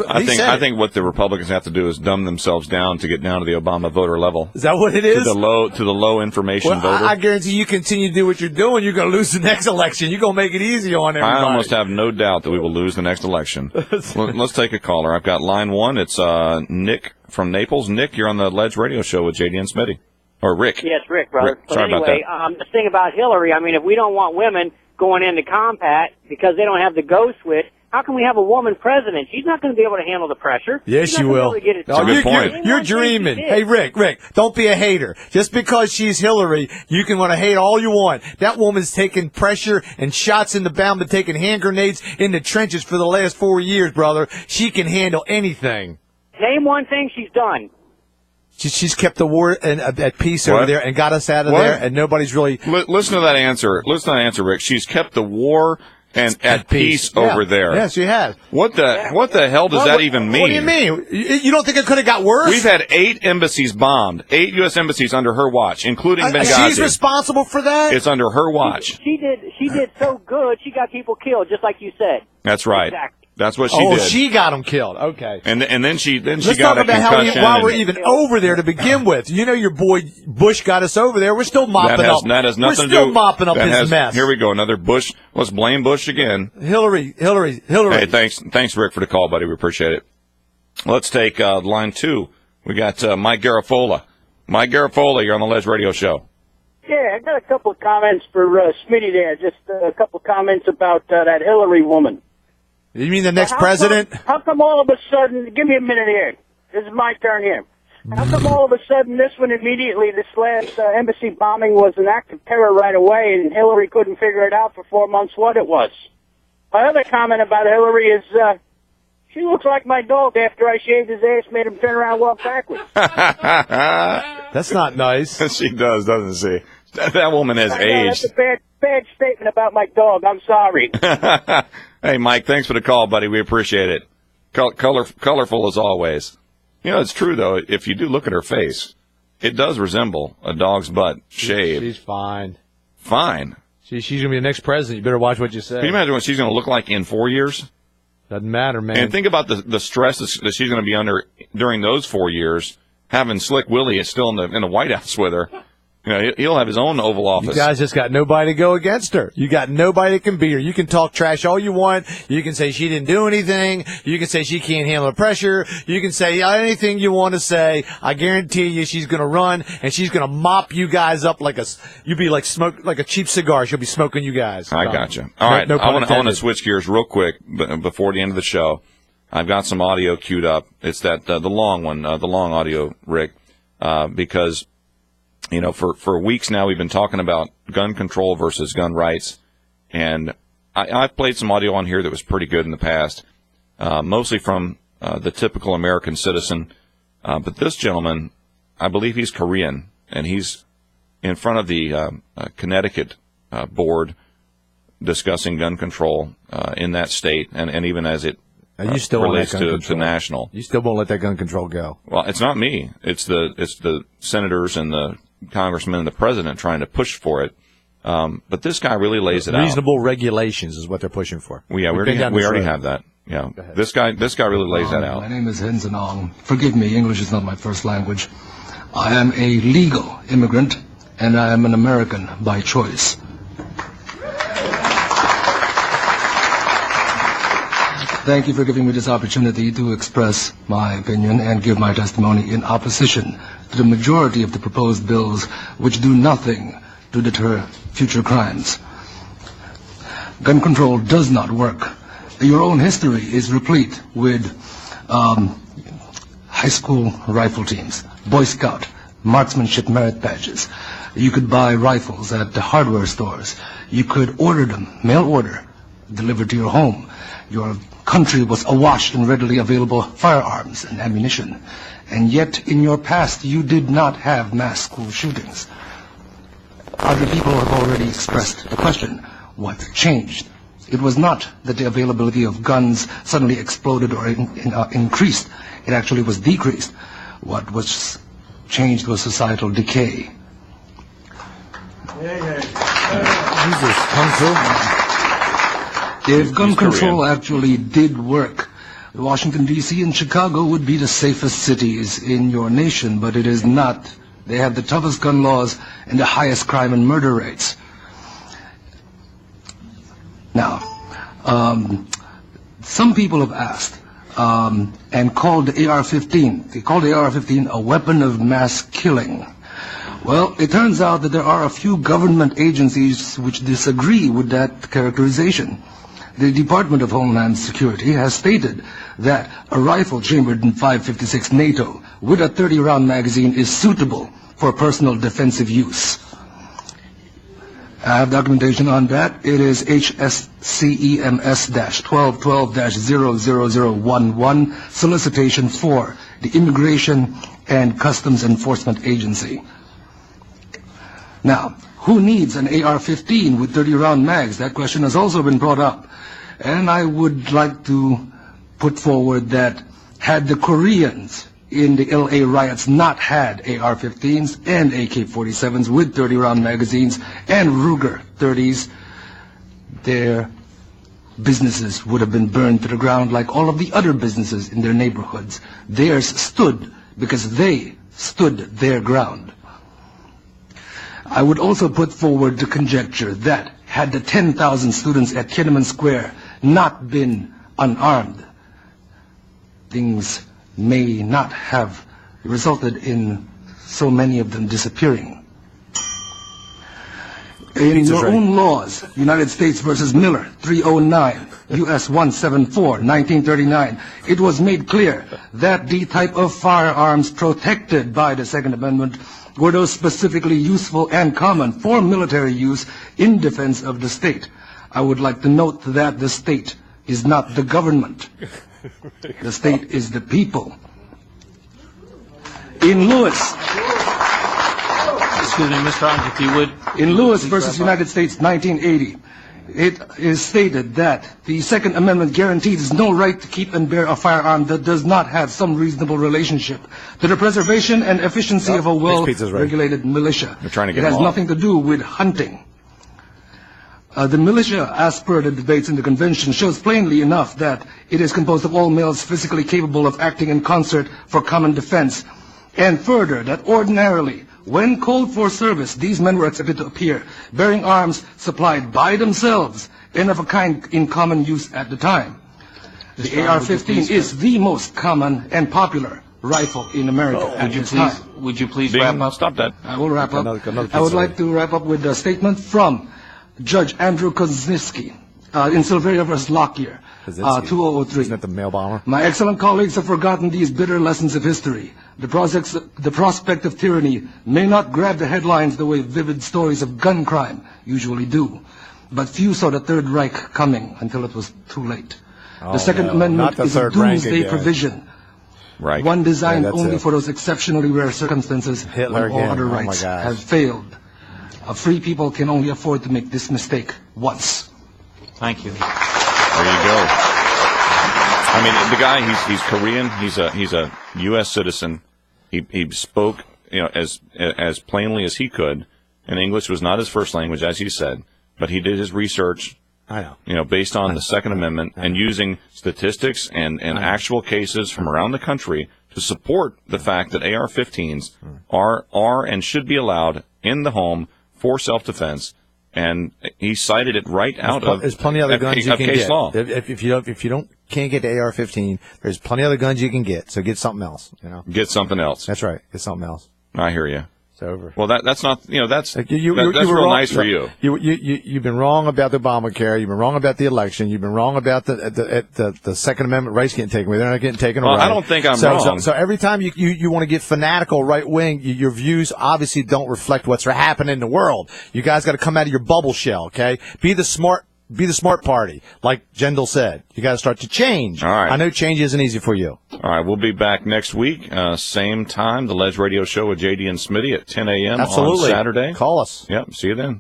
think what the Republicans have to do is dumb themselves down to get down to the Obama voter level. Is that what it is? To the low information voter. I guarantee you continue to do what you're doing, you're going to lose the next election. You're going to make it easy on everybody. I almost have no doubt that we will lose the next election. Let's take a caller. I've got line one. It's Nick from Naples. Nick, you're on the Ledge Radio Show with JD and Smitty. Or Rick. Yes, Rick, brother. Rick, sorry about that. The thing about Hillary, I mean, if we don't want women going into combat because they don't have the go switch, how can we have a woman president? She's not going to be able to handle the pressure. Yes, you will. That's a good point. You're dreaming. Hey, Rick, don't be a hater. Just because she's Hillary, you can want to hate all you want. That woman's taking pressure and shots in the bound and taking hand grenades in the trenches for the last 4 years, brother. She can handle anything. Name one thing she's done. She's kept the war at peace over there and got us out of there, and nobody's really... Listen to that answer. Listen to that answer, Rick. She's kept the war and at peace over there. Yes, she has. What the hell does that even mean? What do you mean? You don't think it could have got worse? We've had 8 embassies bombed, 8 U.S. embassies under her watch, including Benghazi. She's responsible for that? It's under her watch. She did so good, she got people killed, just like you said. That's right. Exactly. That's what she did. Oh, she got him killed. Okay. And then she Let's got talk a about concussion. why we're even over there to begin with. You know, your boy Bush got us over there. We're still mopping up. That has nothing we're still to do. mopping up his mess. Here we go. Another Bush. Let's blame Bush again. Hillary. Hey, thanks, Rick, for the call, buddy. We appreciate it. Let's take line 2. We got Mike Garofalo. Mike Garofalo, you're on the Ledge Radio Show. Yeah, I got a couple of comments for Smitty there. Just a couple of comments about that Hillary woman. You mean the next president? How come all of a sudden, give me a minute here. This is my turn here. How come all of a sudden this one immediately, this last embassy bombing was an act of terror right away and Hillary couldn't figure it out for 4 months what it was? My other comment about Hillary is she looks like my dog after I shaved his ass, made him turn around and walk backwards. That's not nice. She does, doesn't she? That woman has aged. That's a bad statement about my dog. I'm sorry. Hey, Mike, thanks for the call, buddy. We appreciate it. Colorful as always. You know, it's true, though. If you do look at her face, it does resemble a dog's butt shaved. She's fine. Fine. She's going to be the next president. You better watch what you say. Can you imagine what she's going to look like in 4 years? Doesn't matter, man. And think about the stress that she's going to be under during those 4 years, having Slick Willie is still in the White House with her. You know, he'll have his own Oval Office. You guys just got nobody to go against her. You got nobody that can beat her. You can talk trash all you want. You can say she didn't do anything. You can say she can't handle the pressure. You can say anything you want to say. I guarantee you she's going to run, and she's going to mop you guys up like you'd be like a cheap cigar. She'll be smoking you guys. I got you. All right. I want to switch gears real quick before the end of the show. I've got some audio queued up. It's that the long one, the long audio, Rick, because you know, for weeks now we've been talking about gun control versus gun rights, and I've played some audio on here that was pretty good in the past, mostly from the typical American citizen. But this gentleman, I believe he's Korean, and he's in front of the Connecticut board discussing gun control in that state, and even as it relates to national. You still won't let that gun control go. Well, it's not me. It's the senators and the congressmen and the president trying to push for it. But this guy really lays it out. Reasonable regulations is what they're pushing for. Well, yeah, we already have that. Yeah, this guy really lays that out. My name is Henson Ong. Forgive me, English is not my first language. I am a legal immigrant, and I am an American by choice. Thank you for giving me this opportunity to express my opinion and give my testimony in opposition to the majority of the proposed bills which do nothing to deter future crimes. Gun control does not work. Your own history is replete with high school rifle teams, Boy Scout, marksmanship merit badges. You could buy rifles at the hardware stores. You could order them, mail order, delivered to your home. Your country was awash in readily available firearms and ammunition. And yet, in your past, you did not have mass school shootings. Other people have already expressed the question, what changed? It was not that the availability of guns suddenly exploded or increased. It actually was decreased. What was changed was societal decay. Jesus, Kung Fu. If gun control actually did work, Washington, D.C. and Chicago would be the safest cities in your nation, but it is not. They have the toughest gun laws and the highest crime and murder rates. Now, some people have asked and called the AR-15. They called the AR-15 a weapon of mass killing. Well, it turns out that there are a few government agencies which disagree with that characterization. The Department of Homeland Security has stated that a rifle chambered in .556 NATO with a 30-round magazine is suitable for personal defensive use. I have documentation on that. It is HSCEMS-1212-00011, solicitation for the Immigration and Customs Enforcement Agency. Now, who needs an AR-15 with 30-round mags? That question has also been brought up. And I would like to put forward that had the Koreans in the LA riots not had AR-15s and AK-47s with 30-round magazines and Ruger 30s, their businesses would have been burned to the ground like all of the other businesses in their neighborhoods. Theirs stood because they stood their ground. I would also put forward the conjecture that had the 10,000 students at Tiananmen Square not been unarmed, things may not have resulted in so many of them disappearing. In your own laws, United States versus Miller, 309, U.S. 174, 1939, it was made clear that the type of firearms protected by the Second Amendment were those specifically useful and common for military use in defense of the state. I would like to note that the state is not the government. The state is the people. In Lewis, Excuse me, Mr. Arms, if you would. In Lewis versus United States, 1980, it is stated that the Second Amendment guarantees no right to keep and bear a firearm that does not have some reasonable relationship to the preservation and efficiency of a well-regulated militia. It has nothing to do with hunting. The militia, as per the debates in the convention, shows plainly enough that it is composed of all males physically capable of acting in concert for common defense, and further, that ordinarily, when called for service, these men were expected to appear, bearing arms supplied by themselves and of a kind in common use at the time. The AR-15 is the most common and popular rifle in America at this time. Would you please wrap up? Stop that. I will wrap up. I would like to wrap up with a statement from Judge Andrew Kozinski in Silveria vs. Lockyer, 2003. Isn't that the mail bomber? My excellent colleagues have forgotten these bitter lessons of history. The prospect of tyranny may not grab the headlines the way vivid stories of gun crime usually do, but few saw the Third Reich coming until it was too late. The Second Amendment is a doomsday provision. Right. One designed only for those exceptionally rare circumstances when all other rights have failed. A free people can only afford to make this mistake once. Thank you. There you go. I mean, the guy, he's Korean. He's a U.S. citizen. He spoke, as plainly as he could, and English was not his first language, as he said, but he did his research. I know. Based on the Second Amendment and using statistics and actual cases from around the country to support the fact that AR-15s are and should be allowed in the home for self-defense. And he cited it right out of there's plenty of other guns you can case get. law. If you can't get the AR-15, there's plenty of other guns you can get. So get something else. Get something else. That's right. Get something else. I hear you. It's over. Well, that's not that's that's real wrong. Nice for you. You've been wrong about the Obamacare. You've been wrong about the election. You've been wrong about the Second Amendment rights getting taken away. They're not getting taken away. I don't think I'm wrong. So every time you want to get fanatical right wing, your views obviously don't reflect what's happening in the world. You guys got to come out of your bubble shell. Okay, be the smart party, like Jendal said. You got to start to change. All right. I know change isn't easy for you. All right, we'll be back next week, same time, the Ledge Radio Show with JD and Smitty at 10 a.m. Absolutely. on Saturday. Call us. Yep, see you then.